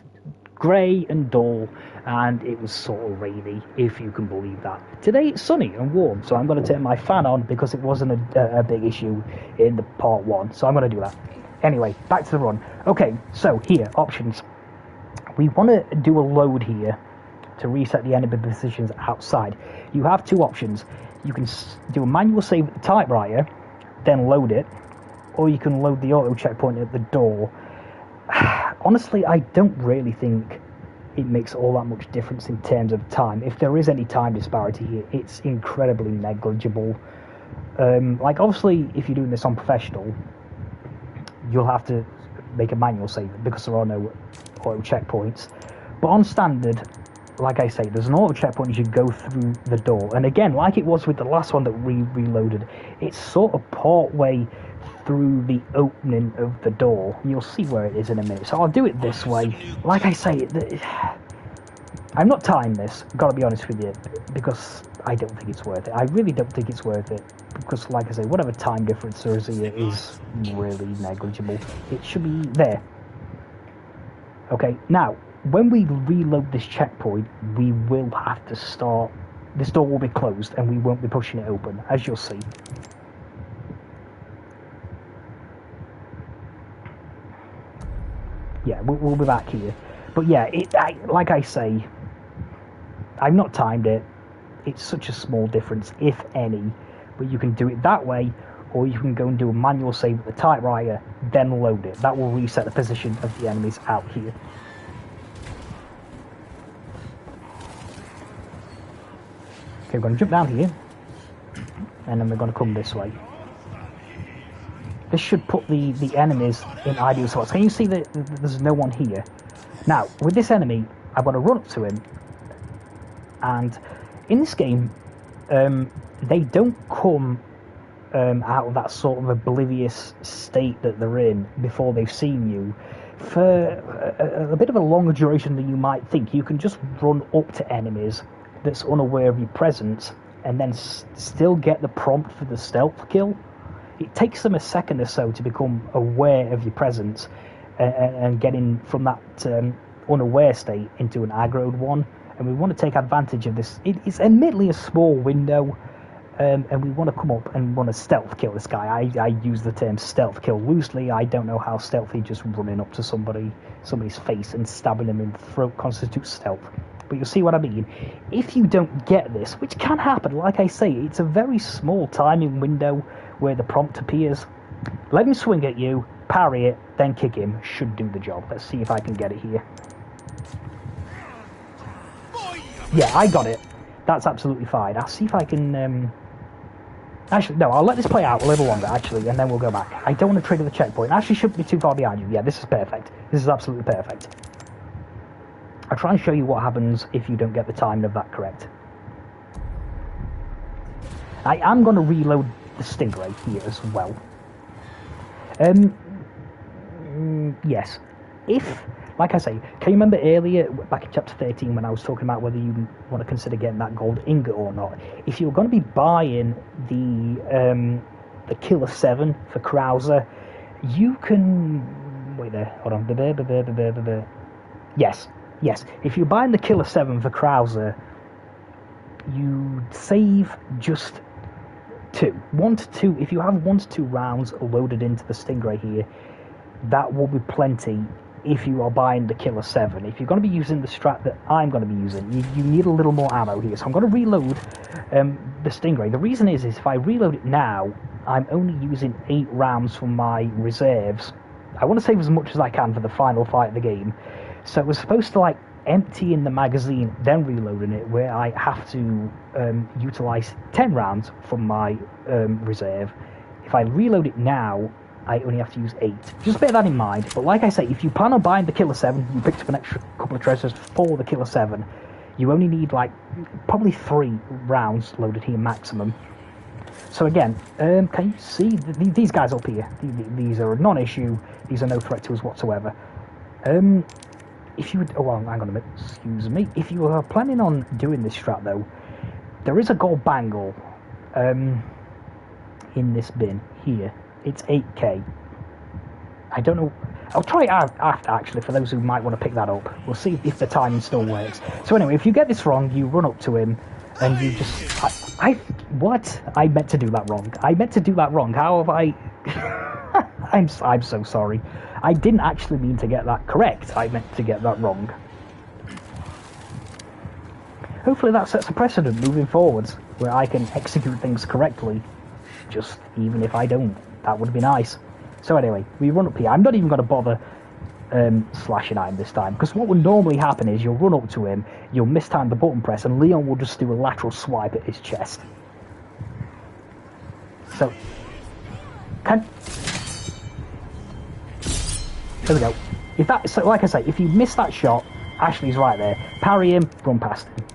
grey and dull, and it was sort of rainy, if you can believe that. Today it's sunny and warm, so I'm going to turn my fan on because it wasn't a big issue in the part 1, so I'm going to do that. Anyway, back to the run. Okay, so here, options. We want to do a load here to reset the enemy positions outside. You have two options. You can do a manual save at the typewriter, then load it, or you can load the auto checkpoint at the door. Honestly, I don't really think it makes all that much difference in terms of time. If there is any time disparity here, it's incredibly negligible. Like, obviously, if you're doing this on professional, you'll have to make a manual save because there are no auto checkpoints. But on standard, like I say, there's an auto checkpoint as you go through the door. And again, like it was with the last one that we reloaded, it's sort of part way through the opening of the door. You'll see where it is in a minute. So I'll do it this way. Like I say, I'm not timed this, gotta be honest with you, because I don't think it's worth it. I really don't think it's worth it, because like I say, whatever time difference there is here is really negligible. It should be there. Okay, now, when we reload this checkpoint, we will have to start... This door will be closed, and we won't be pushing it open, as you'll see. Yeah, we'll be back here. But yeah, like I say, I've not timed it. It's such a small difference, if any. But you can do it that way, or you can go and do a manual save at the typewriter, then load it. That will reset the position of the enemies out here. Okay, we're going to jump down here, and then we're going to come this way. This should put the enemies in ideal spots. Can you see that there's no one here? Now, with this enemy, I want to run up to him, and in this game, they don't come out of that sort of oblivious state that they're in before they've seen you. For a bit of a longer duration than you might think, you can just run up to enemies that's unaware of your presence, and then still get the prompt for the stealth kill. It takes them a second or so to become aware of your presence and getting from that unaware state into an aggroed one. And we want to take advantage of this. It's admittedly a small window, and we want to come up and want to stealth kill this guy. I use the term stealth kill loosely. I don't know how stealthy just running up to somebody's face and stabbing them in the throat constitutes stealth. But you'll see what I mean. If you don't get this, which can happen, like I say, it's a very small timing window where the prompt appears. Let him swing at you, parry it, then kick him. Should do the job. Let's see if I can get it here. Yeah, I got it. That's absolutely fine. I'll see if I can... Actually, no, I'll let this play out a little longer, actually, and then we'll go back. I don't want to trigger the checkpoint. Actually, shouldn't be too far behind you. Yeah, this is perfect. This is absolutely perfect. I'll try and show you what happens if you don't get the timing of that correct. I am going to reload the Stingray here as well. Yes. If, like I say, can you remember earlier, back in chapter 13, when I was talking about whether you want to consider getting that gold ingot or not? If you're going to be buying the Killer 7 for Krauser, you can... Wait there, hold on. Yes. If you're buying the Killer 7 for Krauser, you save just 1 to 2. If you have 1 to 2 rounds loaded into the Stingray here, that will be plenty if you are buying the Killer 7. If you're going to be using the strat that I'm going to be using, you need a little more ammo here. So I'm going to reload the Stingray. The reason is if I reload it now, I'm only using 8 rounds from my reserves. I want to save as much as I can for the final fight of the game. So we're supposed to, like, empty in the magazine, then reloading it, where I have to utilize 10 rounds from my reserve. If I reload it now, I only have to use 8. Just bear that in mind. But like I say, if you plan on buying the Killer 7, you picked up an extra couple of treasures for the Killer 7, you only need, like, probably 3 rounds loaded here maximum. So again, can you see these guys up here? These are a non-issue. These are no threat to us whatsoever. If you would, oh well, hang on a minute, excuse me. If you are planning on doing this strat though, there is a gold bangle in this bin here. It's 8k. I don't know. I'll try it out after, actually, for those who might want to pick that up. We'll see if the timing still works. So anyway, if you get this wrong, you run up to him and you just... What? I meant to do that wrong. I meant to do that wrong. How have I... I'm so sorry. I didn't actually mean to get that correct. I meant to get that wrong. Hopefully that sets a precedent moving forwards, where I can execute things correctly. Just even if I don't. That would be nice. So anyway, we run up here. I'm not even going to bother slashing at him this time, because what would normally happen is you'll run up to him, you'll mistime the button press, and Leon will just do a lateral swipe at his chest. So, there we go. If that, so like I say, if you miss that shot, Ashley's right there. Parry him, run past him.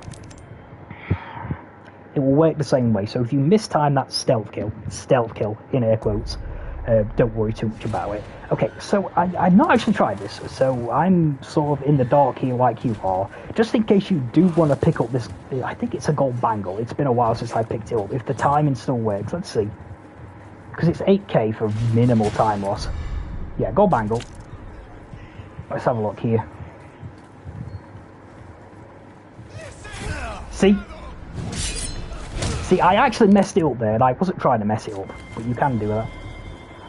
It will work the same way. So if you mistime that stealth kill in air quotes, don't worry too much about it. Okay, so I've not actually tried this, so I'm sort of in the dark here like you are. Just in case you do want to pick up this, I think it's a gold bangle. It's been a while since I picked it up. If the timing still works, let's see. Because it's 8k for minimal time loss. Yeah, gold bangle. Let's have a look here. See? See, I actually messed it up there, and I wasn't trying to mess it up, but you can do that.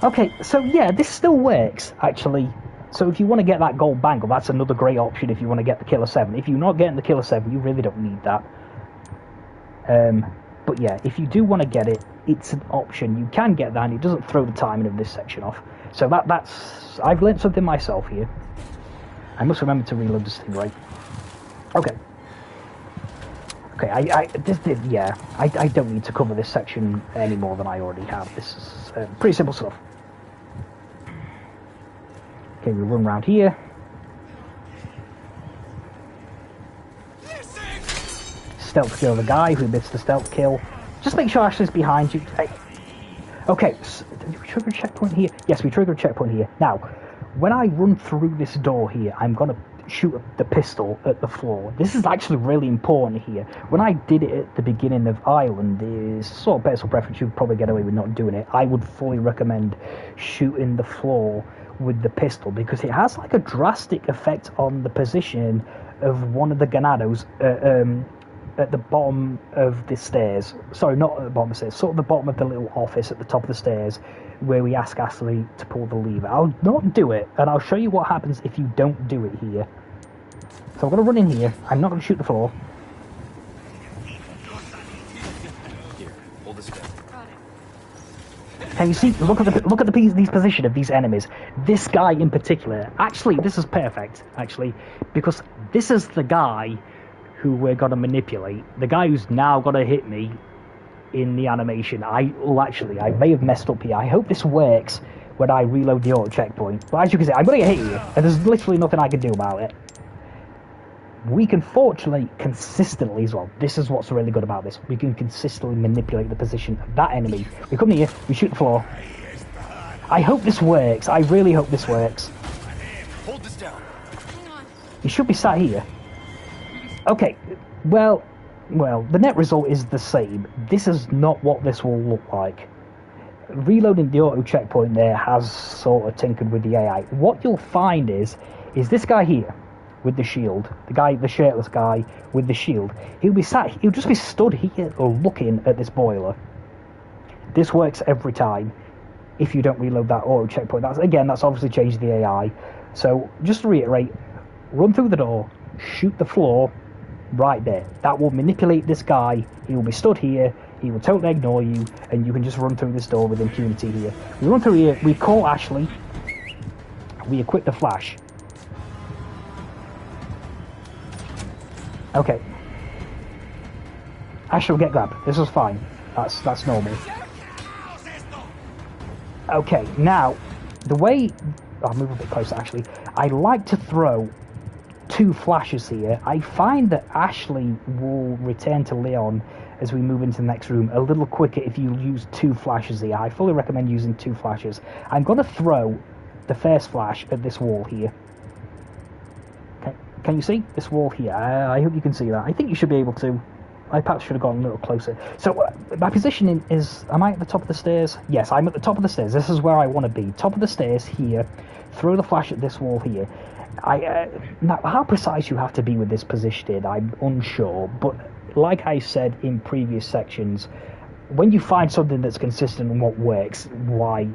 Okay, so yeah, this still works, actually. So if you want to get that gold bangle, that's another great option if you want to get the Killer 7. If you're not getting the Killer 7, you really don't need that. But yeah, if you do want to get it, it's an option. You can get that, and it doesn't throw the timing of this section off. So that's... I've learnt something myself here. I must remember to reload this thing, right? Okay. Okay, I don't need to cover this section any more than I already have. This is pretty simple stuff. Okay, we run around here. Stealth kill the guy who missed the stealth kill. Just make sure Ashley's behind you. Hey. Okay, so did we trigger a checkpoint here? Yes, we triggered a checkpoint here. Now, when I run through this door here, I'm going to shoot the pistol at the floor. This is actually really important here. When I did it at the beginning of Island, is sort of personal preference, you'd probably get away with not doing it. I would fully recommend shooting the floor with the pistol, because it has like a drastic effect on the position of one of the ganados at the bottom of the stairs. Sorry, not at the bottom of the stairs, sort of the bottom of the little office at the top of the stairs, where we ask Ashley to pull the lever. I'll not do it, and I'll show you what happens if you don't do it here. So I'm going to run in here. I'm not going to shoot the floor. Here, hold this down. Can you see? Look at these position of these enemies. This guy in particular. Actually, this is perfect. Actually, because this is the guy who we're going to manipulate. The guy who's now going to hit me in the animation. I may have messed up here. I hope this works when I reload the auto checkpoint. But as you can see, I'm going to get hit here, and there's literally nothing I can do about it. We can fortunately consistently as well. This is what's really good about this. We can consistently manipulate the position of that enemy. We come here, we shoot the floor. I hope this works. I really hope this works. Hold this down. He should be sat here. Okay, well, the net result is the same. This is not what this will look like. Reloading the auto checkpoint there has sort of tinkered with the AI. What you'll find is this guy here with the shield, the shirtless guy with the shield, he'll just be stood here or looking at this boiler. This works every time if you don't reload that auto checkpoint. That's obviously changed the AI. So, just to reiterate, run through the door, shoot the floor, right there. That will manipulate this guy. He will be stood here. He will totally ignore you, and you can just run through this door with impunity here. We run through here. We call Ashley. We equip the flash. Okay. Ashley will get grabbed. This is fine. That's normal. Okay, now the way I'll move a bit closer. Actually, I like to throw 2 flashes here. I find that Ashley will return to Leon as we move into the next room a little quicker if you use 2 flashes here. I fully recommend using 2 flashes. I'm going to throw the first flash at this wall here. Can you see this wall here? I hope you can see that. I think you should be able to. I perhaps should have gone a little closer. So my positioning is, am I at the top of the stairs? Yes, I'm at the top of the stairs. This is where I want to be. Top of the stairs here. Throw the flash at this wall here. Now, how precise you have to be with this positioning, I'm unsure. But like I said in previous sections, when you find something that's consistent and what works, why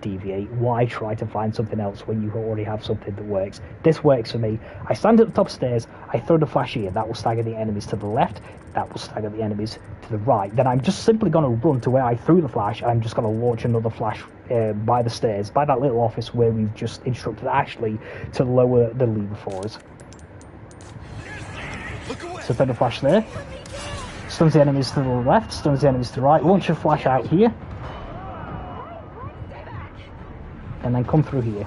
deviate? Why try to find something else when you already have something that works? This works for me. I stand at the top stairs, I throw the flash here. That will stagger the enemies to the left. That will stagger the enemies to the right. Then I'm just simply going to run to where I threw the flash. I'm just going to launch another flash by the stairs, by that little office where we've just instructed Ashley to lower the lever for us. So throw the flash there. Stuns the enemies to the left, stuns the enemies to the right. Launch a flash out here. And then come through here.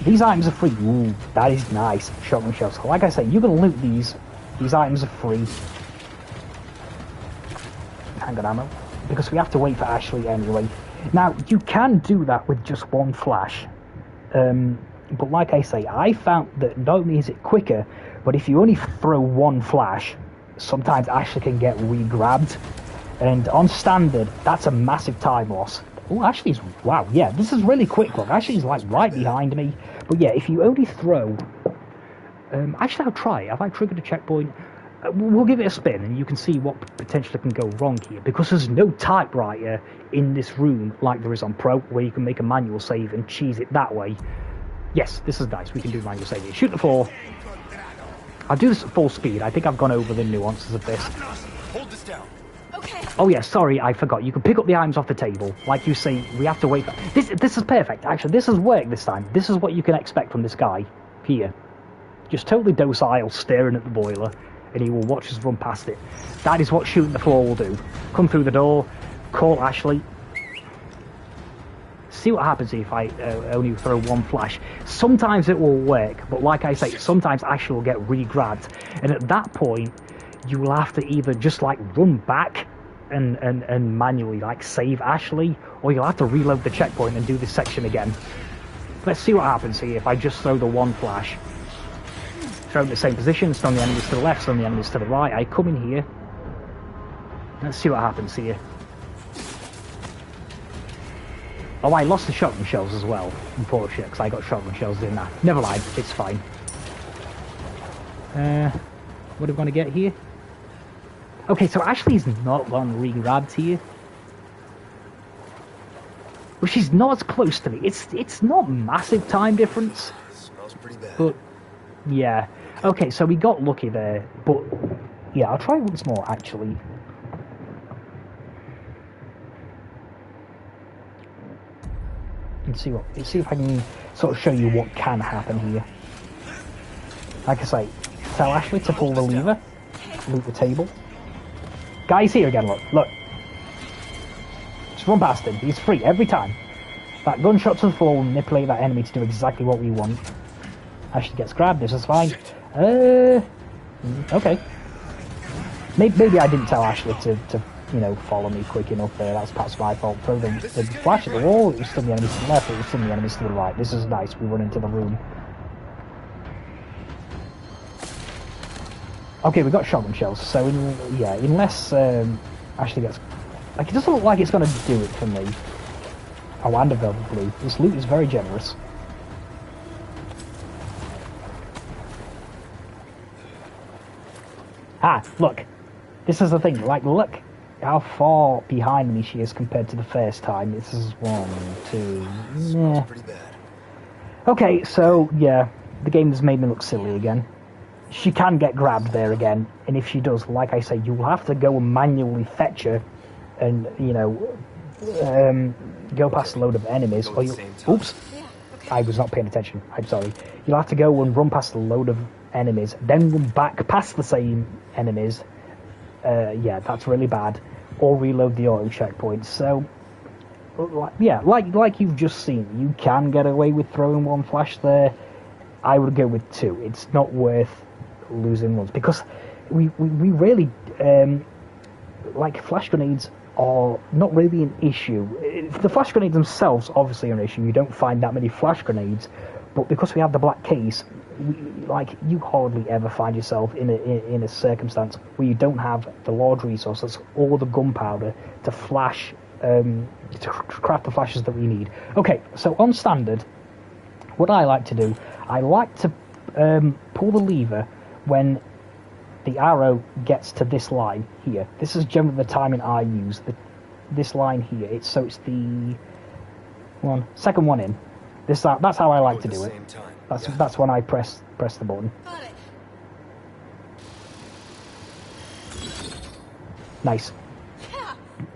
These items are free. Ooh, that is nice. Shotgun shells. Like I say, you can loot these. These items are free. Handgun ammo. Because we have to wait for Ashley anyway. Now, you can do that with just 1 flash. But like I say, I found that not only is it quicker, but if you only throw 1 flash, sometimes Ashley can get re-grabbed. And on standard, that's a massive time loss. Oh, Ashley's... Wow, yeah, this is really quick, look. Ashley's, like, right behind me. But yeah, if you only throw... actually, I'll try. Have I triggered a checkpoint? We'll give it a spin, and you can see what potentially can go wrong here. Because there's no typewriter in this room like there is on Pro, where you can make a manual save and cheese it that way. Yes, this is nice. We can do manual saving. Shoot the 4. I'll do this at full speed. I think I've gone over the nuances of this. Hold this down. Okay. Oh yeah, sorry, I forgot. You can pick up the items off the table. Like you say, we have to wait for... This is perfect, actually. This has worked this time. This is what you can expect from this guy. Here. Just totally docile, staring at the boiler. And he will watch us run past it. That is what shooting the floor will do. Come through the door. Call Ashley. See what happens if I only throw 1 flash. Sometimes it will work, but like I say, sometimes Ashley will get re-grabbed. And at that point, you will have to either just like run back and manually like save Ashley, or you'll have to reload the checkpoint and do this section again. Let's see what happens here if I just throw the 1 flash. Throw in the same position, stun the enemies to the left, stun the enemies to the right. I come in here. Let's see what happens here. Oh, I lost the shotgun shells as well, unfortunately, because I got shotgun shells in that. Never mind, it's fine. What are we going to get here? Okay, so Ashley's not gone re-grabbed here. Well, she's not as close to me. It's not massive time difference. Smells pretty bad. But, yeah. Okay, so we got lucky there. But, yeah, I'll try once more, actually. And see if I can sort of show you what can happen here. Like I say, tell Ashley to pull the lever, loot the table. Guy's here again, look. Just run past him, he's free every time. That gunshot to the floor will manipulate that enemy to do exactly what we want. Ashley gets grabbed, this is fine. Okay. Maybe I didn't tell Ashley to you know, follow me quick enough there. That's perhaps my fault. Throw the flash at the wall, it was stun the enemies to the left, it was stun the enemies to the right. This is nice, we run into the room. Okay, we got shotgun shells, so yeah, unless Ashley gets... Like, it doesn't look like it's going to do it for me. Oh, and a velvet blue. This loot is very generous. Ah, look. This is the thing, like, look how far behind me she is compared to the first time. This is 1, 2... Smells pretty bad. Okay, so, yeah, the game has made me look silly again. She can get grabbed there again, and if she does, like I say, you'll have to go and manually fetch her and, you know, go past a load of enemies, or you... Oops! I was not paying attention, I'm sorry. You'll have to go and run past a load of enemies, then run back past the same enemies. Yeah, that's really bad. Or reload the auto checkpoints, so... Yeah, like you've just seen, you can get away with throwing one flash there. I would go with two. It's not worth losing ones, because we really... like, flash grenades are not really an issue. The flash grenades themselves obviously are an issue. You don't find that many flash grenades, but because we have the black case, you hardly ever find yourself in a circumstance where you don't have the large resources or the gunpowder to flash, to craft the flashes that we need. Okay, so on standard, what I like to do, I like to pull the lever when the arrow gets to this line here. This is generally the timing I use. This line here. It's the second one in. That's how I like to do it. That's when I press the button. Nice.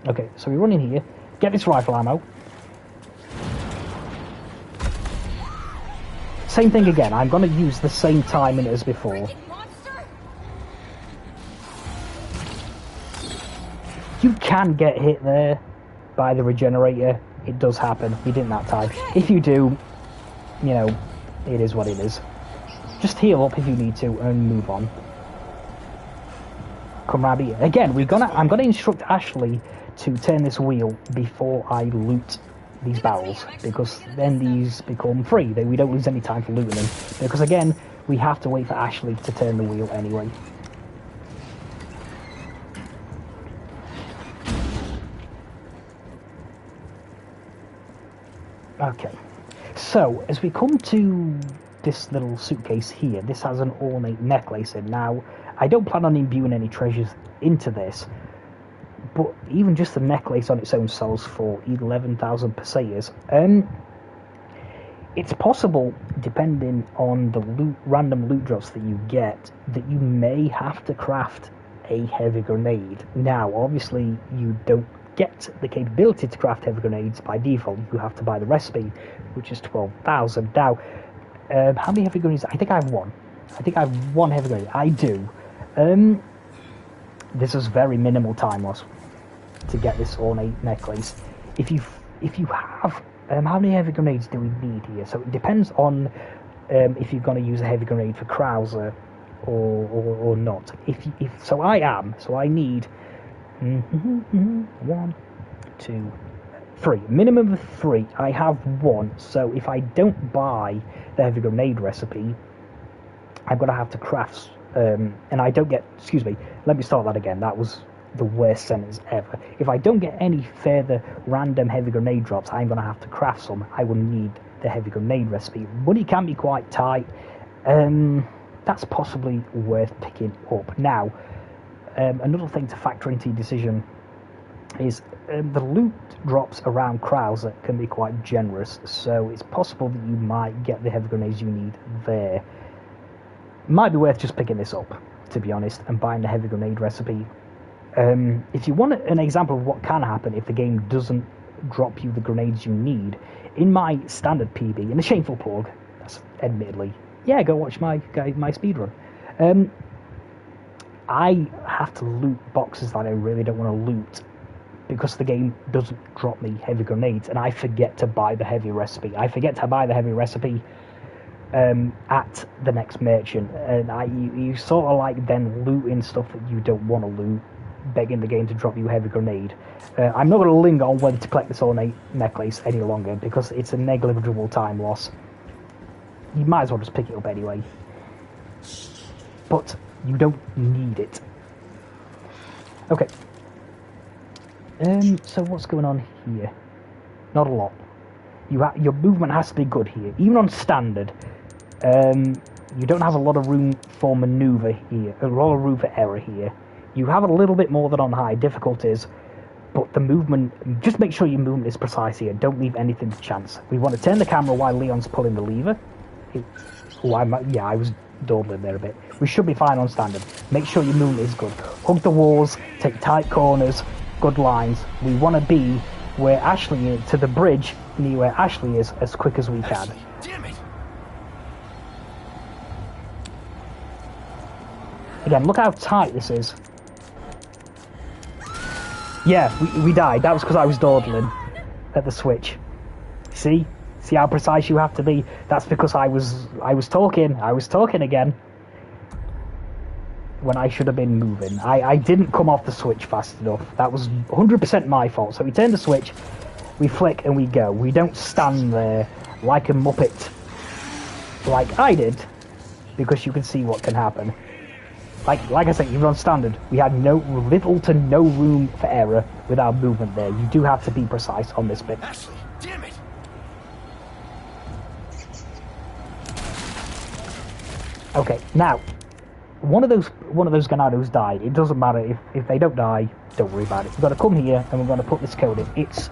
Okay, so we run in here, get this rifle ammo. Same thing again. I'm going to use the same timing as before. You can get hit there by the regenerator. It does happen. You didn't that time. If you do, you know, it is what it is. Just heal up if you need to and move on. Come round here. Again, I'm gonna instruct Ashley to turn this wheel before I loot these barrels, because then these become free. We don't lose any time for looting them. Because again, we have to wait for Ashley to turn the wheel anyway. Okay, so as we come to this little suitcase here, this has an ornate necklace in. Now, I don't plan on imbuing any treasures into this, but even just the necklace on its own sells for 11,000 pesetas. It's possible, depending on the random loot drops that you get, that you may have to craft a heavy grenade. Now, obviously, you don't get the capability to craft heavy grenades by default. You have to buy the recipe, which is 12,000. Now, how many heavy grenades? I think I have one. I think I have one heavy grenade. I do. This is very minimal time loss to get this ornate necklace. If you have, how many heavy grenades do we need here? So it depends on if you're going to use a heavy grenade for Krauser or not. So I need 1, 2, 3. Minimum of 3. I have 1. So if I don't buy the heavy grenade recipe, I'm going to have to craft. And I don't get. Excuse me. Let me start that again. That was the worst sentence ever. If I don't get any further random heavy grenade drops, I'm going to have to craft some. I will need the heavy grenade recipe. Money can be quite tight. That's possibly worth picking up. Now, another thing to factor into your decision is the loot drops around Krauser can be quite generous, so it's possible that you might get the heavy grenades you need there. Might be worth just picking this up, to be honest, and buying the heavy grenade recipe. If you want an example of what can happen if the game doesn't drop you the grenades you need, in my standard PB, in the shameful plug, that's admittedly, yeah, go watch my speedrun. I have to loot boxes that I really don't want to loot because the game doesn't drop me heavy grenades, and I forget to buy the heavy recipe. I forget to buy the heavy recipe at the next merchant, and you sort of like then looting stuff that you don't want to loot, begging the game to drop you a heavy grenade. I'm not going to linger on whether to collect this ornate necklace any longer because it's a negligible time loss. You might as well just pick it up anyway. But you don't need it. Okay. So what's going on here? Not a lot. Your movement has to be good here. Even on standard, you don't have a lot of room for maneuver here, a lot of room for error here. You have a little bit more than on high difficulties, but the movement, just make sure your movement is precise here. Don't leave anything to chance. We want to turn the camera while Leon's pulling the lever. Yeah, I was dawdling there a bit. We should be fine on standard. Make sure your movement is good. Hug the walls, take tight corners, good lines. We want to be where Ashley is, to the bridge near where Ashley is, as quick as we can. Ashley, damn it! Again, look how tight this is. Yeah, we died. That was because I was dawdling at the switch. See? See how precise you have to be? That's because I was talking. I was talking again. When I should have been moving. I didn't come off the switch fast enough. That was 100% my fault. So we turn the switch, we flick and we go. We don't stand there like a muppet like I did, because you can see what can happen. Like I said, even on standard, we had little to no room for error with our movement there. You do have to be precise on this bit. Ashley, damn it! Okay, now one of those Ganados died. It doesn't matter if they don't die. Don't worry about it. We've got to come here and we're going to put this code in. It's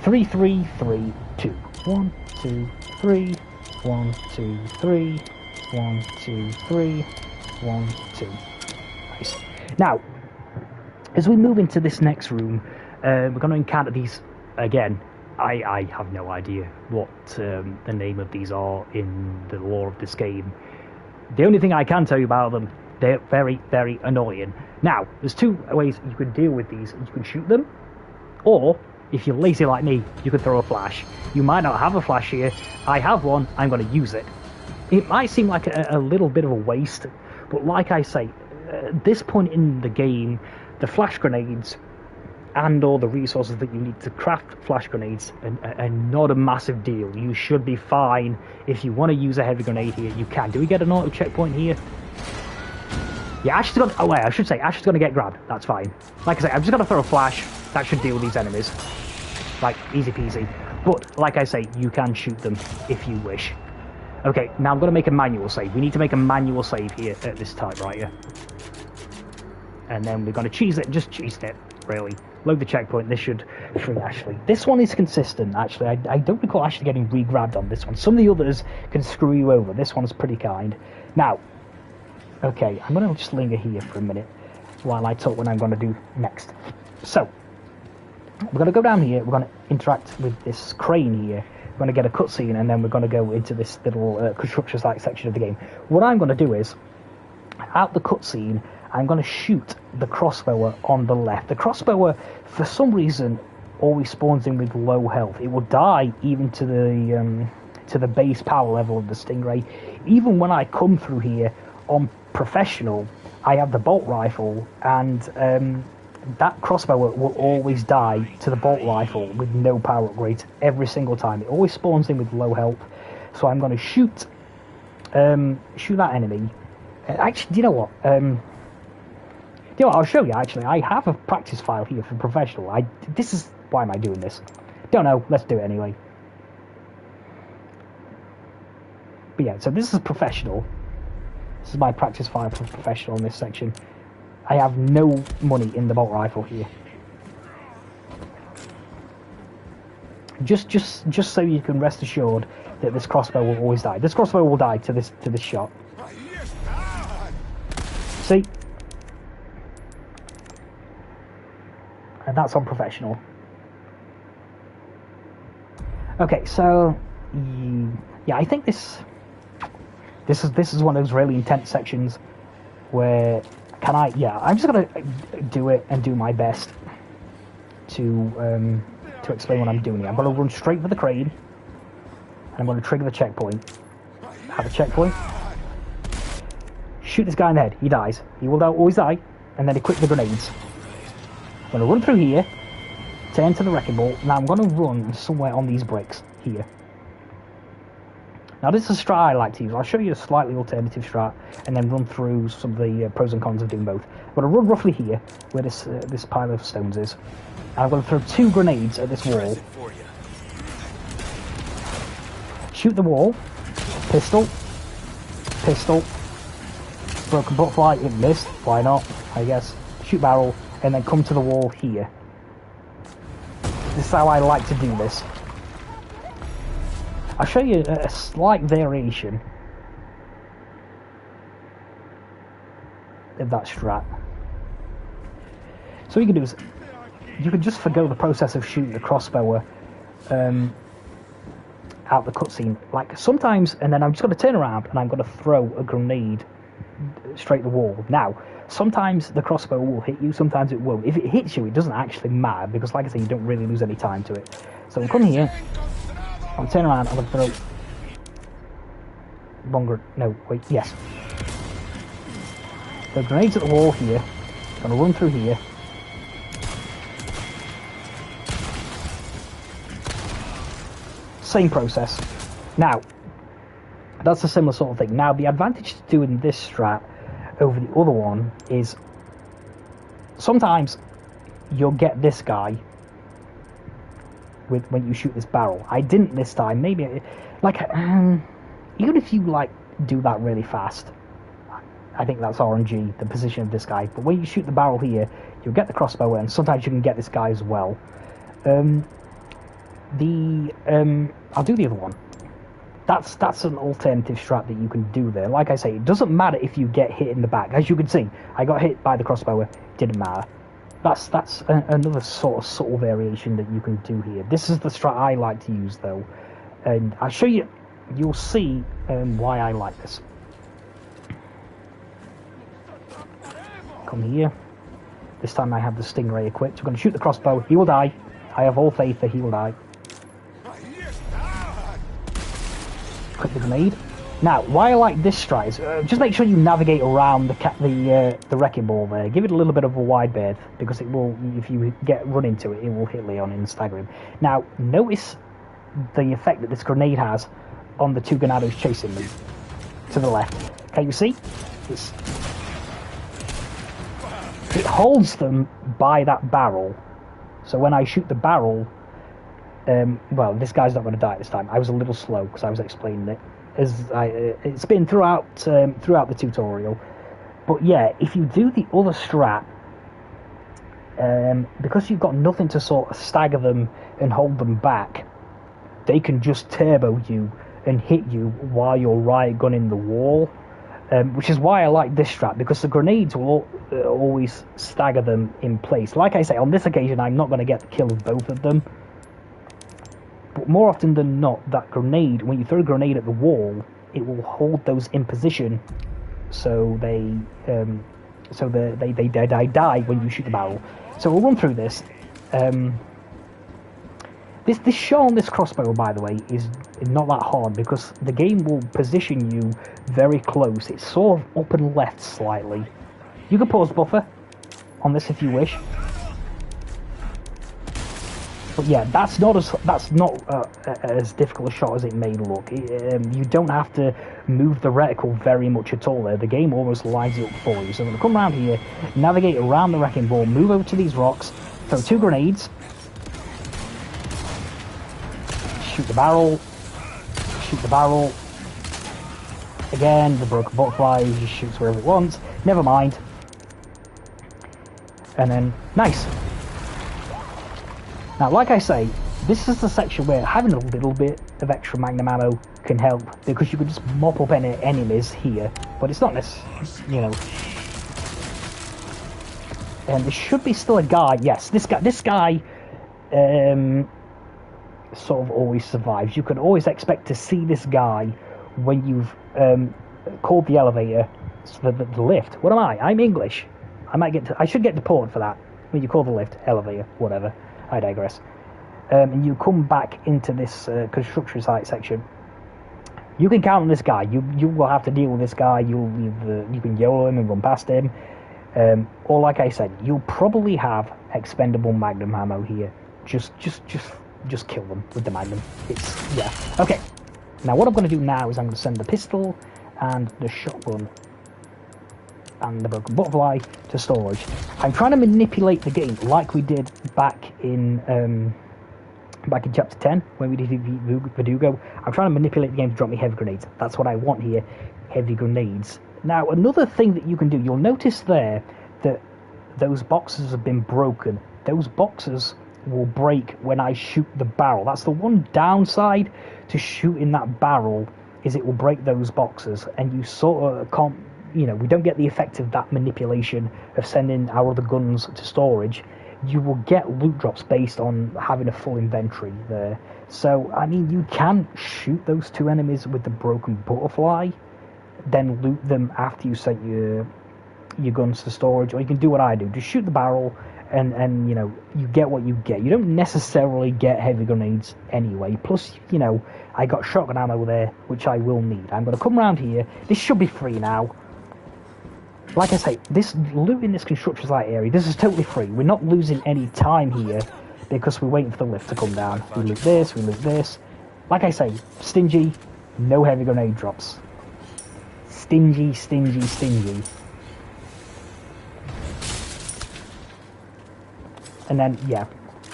3332. 1 2 3 1 2 3 1 2 3 1 2. Nice. Now, as we move into this next room, we're going to encounter these again. I have no idea what the name of these are in the lore of this game. The only thing I can tell you about them, they're very, very annoying. Now, there's two ways you can deal with these. You can shoot them, or, if you're lazy like me, you can throw a flash. You might not have a flash here. I have one. I'm going to use it. It might seem like a little bit of a waste, but like I say, at this point in the game, the flash grenades and all the resources that you need to craft flash grenades are not a massive deal. You should be fine. If you want to use a heavy grenade here, you can. Do we get an auto checkpoint here? Yeah, Ash is going to... Oh, wait, I should say Ash is going to get grabbed. That's fine. Like I say, I'm just going to throw a flash. That should deal with these enemies. Like, easy peasy. But, like I say, you can shoot them if you wish. Okay, now I'm going to make a manual save. We need to make a manual save here at this typewriter. And then we're going to cheese it. Just cheese it, really. Load the checkpoint. This should free Ashley. This one is consistent, actually. I don't recall Ashley getting re-grabbed on this one. Some of the others can screw you over. This one's pretty kind. Now, okay, I'm going to just linger here for a minute while I talk what I'm going to do next. So, we're going to go down here. We're going to interact with this crane here. We're going to get a cutscene, and then we're going to go into this little construction-like section of the game. What I'm going to do is, out the cutscene, I'm going to shoot the crossbower on the left. The crossbower, for some reason, always spawns in with low health. It will die even to the base power level of the Stingray. Even when I come through here on professional, I have the bolt rifle, and that crossbower will always die to the bolt rifle with no power upgrades every single time. It always spawns in with low health. So I'm going to shoot that enemy. Actually, do you know what? I'll show you, actually. I have a practice file here for professional. Why am I doing this? Don't know. Let's do it anyway. But yeah, so this is professional. This is my practice file for professional in this section. I have no money in the bolt rifle here. Just so you can rest assured that this crossbow will always die. This crossbow will die to this shot. See? And that's on professional. Okay, so yeah, I think this is one of those really intense sections where I'm just gonna do it and do my best to explain what I'm doing here. I'm gonna run straight for the crane, and I'm gonna trigger the checkpoint. Have a checkpoint. Shoot this guy in the head. He dies. He will always die, and then equip the grenades. I'm going to run through here, turn to the wrecking ball. Now I'm going to run somewhere on these bricks here. Now this is a strat I like to use. I'll show you a slightly alternative strat, and then run through some of the pros and cons of doing both. I'm going to run roughly here, where this pile of stones is. And I'm going to throw 2 grenades at this wall. Shoot the wall. Pistol. Pistol. Broken butterfly. It missed. Why not? I guess. Shoot barrel. And then come to the wall here. This is how I like to do this. I'll show you a slight variation of that strat. So what you can do is, you can just forgo the process of shooting the crossbow out the cutscene. Like sometimes, and then I'm just going to turn around and I'm going to throw a grenade straight at the wall. Now, sometimes the crossbow will hit you, sometimes it won't. If it hits you, it doesn't actually matter, because like I say, you don't really lose any time to it. So I'll come here, I'll turn around, I'm going to throw yes. The grenades at the wall here, I'm going to run through here. Same process. Now, that's a similar sort of thing. Now, the advantage to doing this strat over the other one is sometimes you'll get this guy when you shoot this barrel. I didn't this time. Maybe like even if you like do that really fast, I think that's RNG, the position of this guy. But when you shoot the barrel here, you'll get the crossbow, and sometimes you can get this guy as well. I'll do the other one. That's an alternative strat that you can do there. Like I say, it doesn't matter if you get hit in the back. As you can see, I got hit by the crossbow. Didn't matter. That's another sort of subtle variation that you can do here. This is the strat I like to use though, and I'll show you. You'll see why I like this. Come here. This time I have the stingray equipped. We're going to shoot the crossbow. He will die. I have all faith that he will die. Click the grenade. Now, why I like this strat is just make sure you navigate around the wrecking ball there. Give it a little bit of a wide berth, because it will, if you run into it, it will hit Leon and stagger him. Now, notice the effect that this grenade has on the two Ganados chasing me to the left. Can you see? It holds them by that barrel. So when I shoot the barrel, well, this guy's not going to die this time. I was a little slow because I was explaining it. It's been throughout the tutorial. But yeah, if you do the other strat, because you've got nothing to sort of stagger them and hold them back, they can just turbo you and hit you while you're riot gunning the wall. Which is why I like this strat, because the grenades will always stagger them in place. Like I say, on this occasion, I'm not going to get the kill of both of them. But more often than not, that grenade, when you throw a grenade at the wall, it will hold those in position, so they die when you shoot the barrel. So we'll run through this. This shot on this crossbow, by the way, is not that hard, because the game will position you very close. It's sort of up and left slightly. You can pause buffer on this if you wish. But yeah, that's not as difficult a shot as it may look. You don't have to move the reticle very much at all there. The game almost lines it up for you. So I'm going to come around here, navigate around the wrecking ball, move over to these rocks, throw two grenades, shoot the barrel, again, the broken butterfly just shoots wherever it wants, never mind, and then, nice. Now, like I say, this is the section where having a little bit of extra magnum ammo can help, because you can just mop up any enemies here, but it's not necessary, you know. And there should be still a guy. Yes, this guy sort of always survives. You can always expect to see this guy when you've called the elevator, the lift. What am I? I'm English. I should get deported for that. When you call the lift, elevator, whatever. I digress. And you come back into this construction site section. You can count on this guy. You will have to deal with this guy. You can YOLO him and run past him. Or like I said, you'll probably have expendable magnum ammo here. Just kill them with the magnum. Yeah. Okay. Now what I'm going to do now is I'm going to send the pistol and the shotgun and the broken butterfly to storage. I'm trying to manipulate the game like we did back in chapter 10 when we did Verdugo. I'm trying to manipulate the game to drop me heavy grenades. That's what I want here, heavy grenades. Now another thing that you can do, you'll notice there that those boxes have been broken. Those boxes will break when I shoot the barrel. That's the one downside to shooting that barrel, is it will break those boxes, and you sort of can't, you know, we don't get the effect of that manipulation of sending our other guns to storage. You will get loot drops based on having a full inventory there. So, I mean, you can shoot those two enemies with the broken butterfly, then loot them after you set your guns to storage, or you can do what I do, just shoot the barrel, and you know, you get what you get. You don't necessarily get heavy grenades anyway. Plus, you know, I got shotgun ammo there, which I will need. I'm going to come around here. This should be free now. Like I say, this loot in this construction site area, this is totally free. We're not losing any time here because we're waiting for the lift to come down. We loot this, we loot this. Like I say, stingy, no heavy grenade drops. Stingy, stingy, stingy. And then, yeah,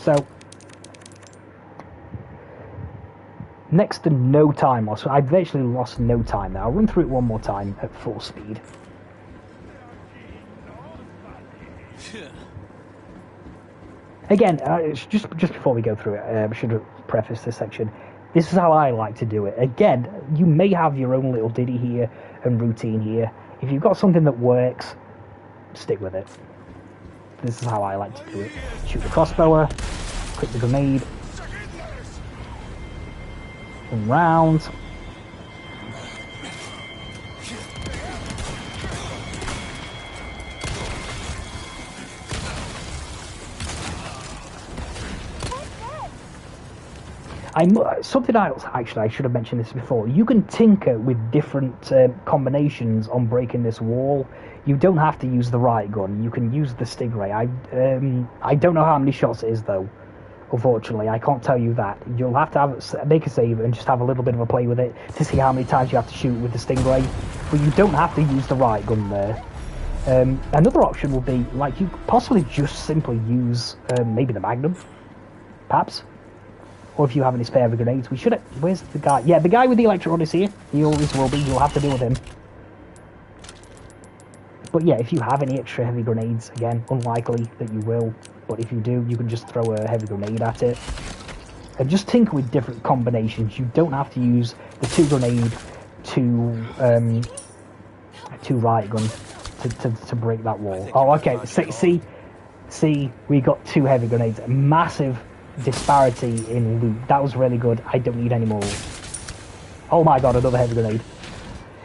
so next to no time loss. I've virtually lost no time now. I'll run through it one more time at full speed. Again, just before we go through it, I should have prefaced this section. This is how I like to do it. Again, you may have your own little ditty here and routine here. If you've got something that works, stick with it. This is how I like to do it. Shoot the crossbower, click the grenade, one round. Something else, actually, I should have mentioned this before. You can tinker with different combinations on breaking this wall. You don't have to use the right gun. You can use the Stingray. I don't know how many shots it is, though. Unfortunately, I can't tell you that. You'll have to make a save and just have a little bit of a play with it to see how many times you have to shoot with the Stingray. But you don't have to use the right gun there. Another option would be, like, you possibly just simply use maybe the Magnum, perhaps. Or if you have any spare grenades, we should have... Where's the guy? Yeah, the guy with the electric rod is here. He always will be. You'll have to deal with him. But yeah, if you have any extra heavy grenades, again, unlikely that you will. But if you do, you can just throw a heavy grenade at it. And just tinker with different combinations. You don't have to use the two grenade two right gun to break that wall. Oh, okay. See, we got two heavy grenades. Massive disparity in loot. That was really good. I don't need any more. Oh my god, another heavy grenade.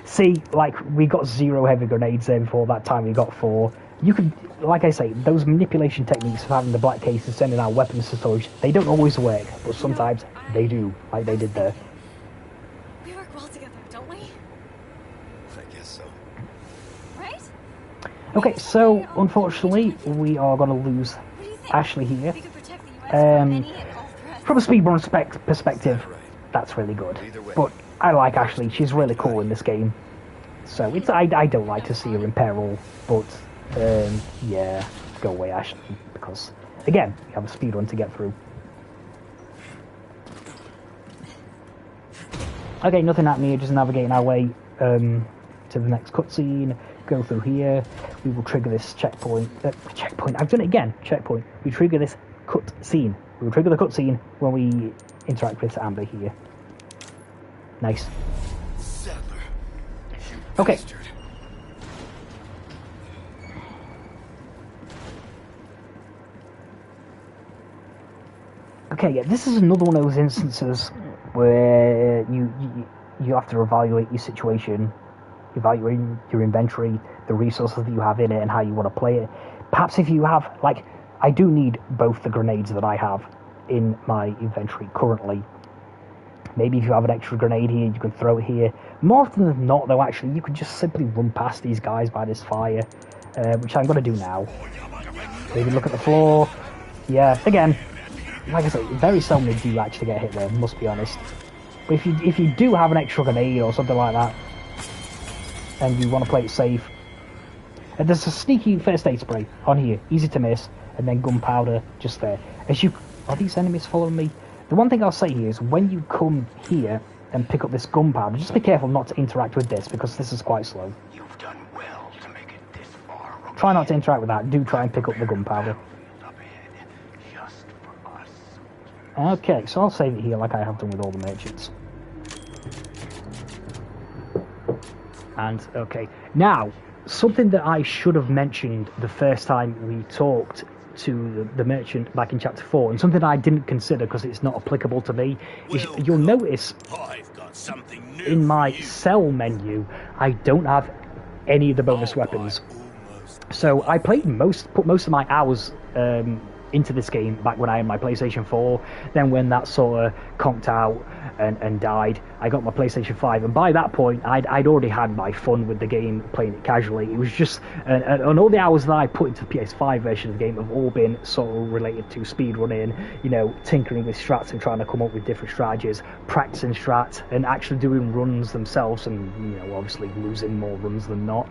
See, like, we got 0 heavy grenades there before. That time we got 4. You can, like I say, those manipulation techniques of having the black cases sending out weapons to storage, they don't always work, but sometimes they do, like they did there. We work well together, don't we? I guess so. Right? Okay, so unfortunately we are going to lose Ashley here. From a speedrun perspective, that's really good. But I like Ashley. She's really cool in this game. So it's I don't like to see her in peril. But yeah, go away, Ashley, because again, we have a speedrun to get through. Okay, nothing happening here. Just navigating our way to the next cutscene. Go through here. We will trigger this checkpoint. I've done it again. Checkpoint. We trigger this cutscene. We will trigger the cutscene when we interact with Amber here. Nice. Sadler, okay. bastard. Okay, yeah, this is another one of those instances where you have to evaluate your situation, evaluate your inventory, the resources that you have in it, and how you want to play it. Perhaps if you have, like, I do need both the grenades that I have in my inventory currently. Maybe if you have an extra grenade here, you can throw it here. More often than not, though, actually, you can just simply run past these guys by this fire, which I'm going to do now. Maybe look at the floor. Yeah, again, like I say, very seldom do you actually get hit there, must be honest. But if you do have an extra grenade or something like that, and you want to play it safe, and there's a sneaky first aid spray on here, easy to miss, and then gunpowder just there. Are these enemies following me? The one thing I'll say here is when you come here and pick up this gunpowder, just be careful not to interact with this, because this is quite slow. You've done well to make it this far. Try not to interact with that. Do try and pick up the gunpowder. Up ahead, just for us. Okay, so I'll save it here like I have done with all the merchants. And, okay. Now, something that I should have mentioned the first time we talked to the merchant back in chapter 4, and something I didn't consider because it's not applicable to me, is you'll notice I've got something new in my for you. sell menu, I don't have any of the bonus weapons. So I put most of my hours into this game back when I had my PlayStation 4. Then when that sort of conked out and died, I got my PlayStation 5, and by that point I'd already had my fun with the game, playing it casually. It was just and all the hours that I put into the PS5 version of the game have all been sort of related to speedrunning, you know, tinkering with strats and trying to come up with different strategies, practicing strats, and actually doing runs themselves, and you know, obviously losing more runs than not.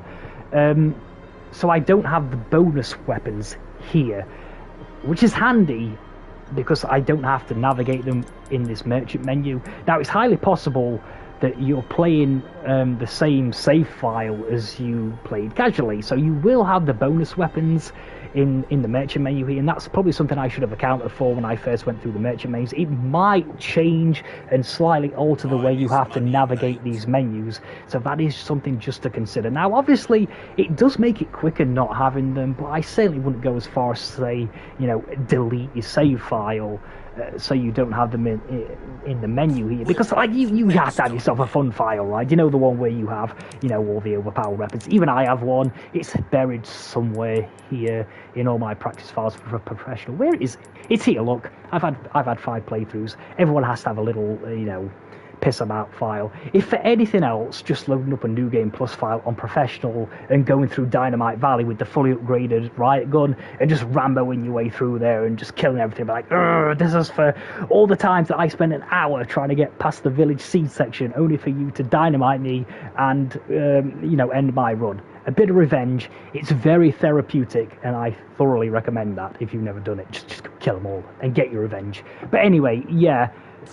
So I don't have the bonus weapons here, which is handy because I don't have to navigate them in this merchant menu. Now, it's highly possible that you're playing the same save file as you played casually, so you will have the bonus weapons in the merchant menu here, and that's probably something I should have accounted for when I first went through the merchant menus. It might change and slightly alter the way you have to navigate these menus, so that is something just to consider. Now, obviously, it does make it quicker not having them, but I certainly wouldn't go as far as to say, you know, delete your save file so you don't have them in the menu here, because like you have to have yourself a fun file, right? You know, the one where you have, you know, all the overpowered weapons. Even I have one. It's buried somewhere here in all my practice files for professional. Where is it? It's here. Look, I've had 5 playthroughs. Everyone has to have a little, you know, piss about file. If for anything else, just loading up a New Game Plus file on professional and going through Dynamite Valley with the fully upgraded riot gun and just ramboing your way through there and just killing everything, like, this is for all the times that I spent an hour trying to get past the village seed section only for you to dynamite me and you know, end my run. A bit of revenge. It's very therapeutic, and I thoroughly recommend that if you've never done it. Just kill them all and get your revenge. But anyway, yeah,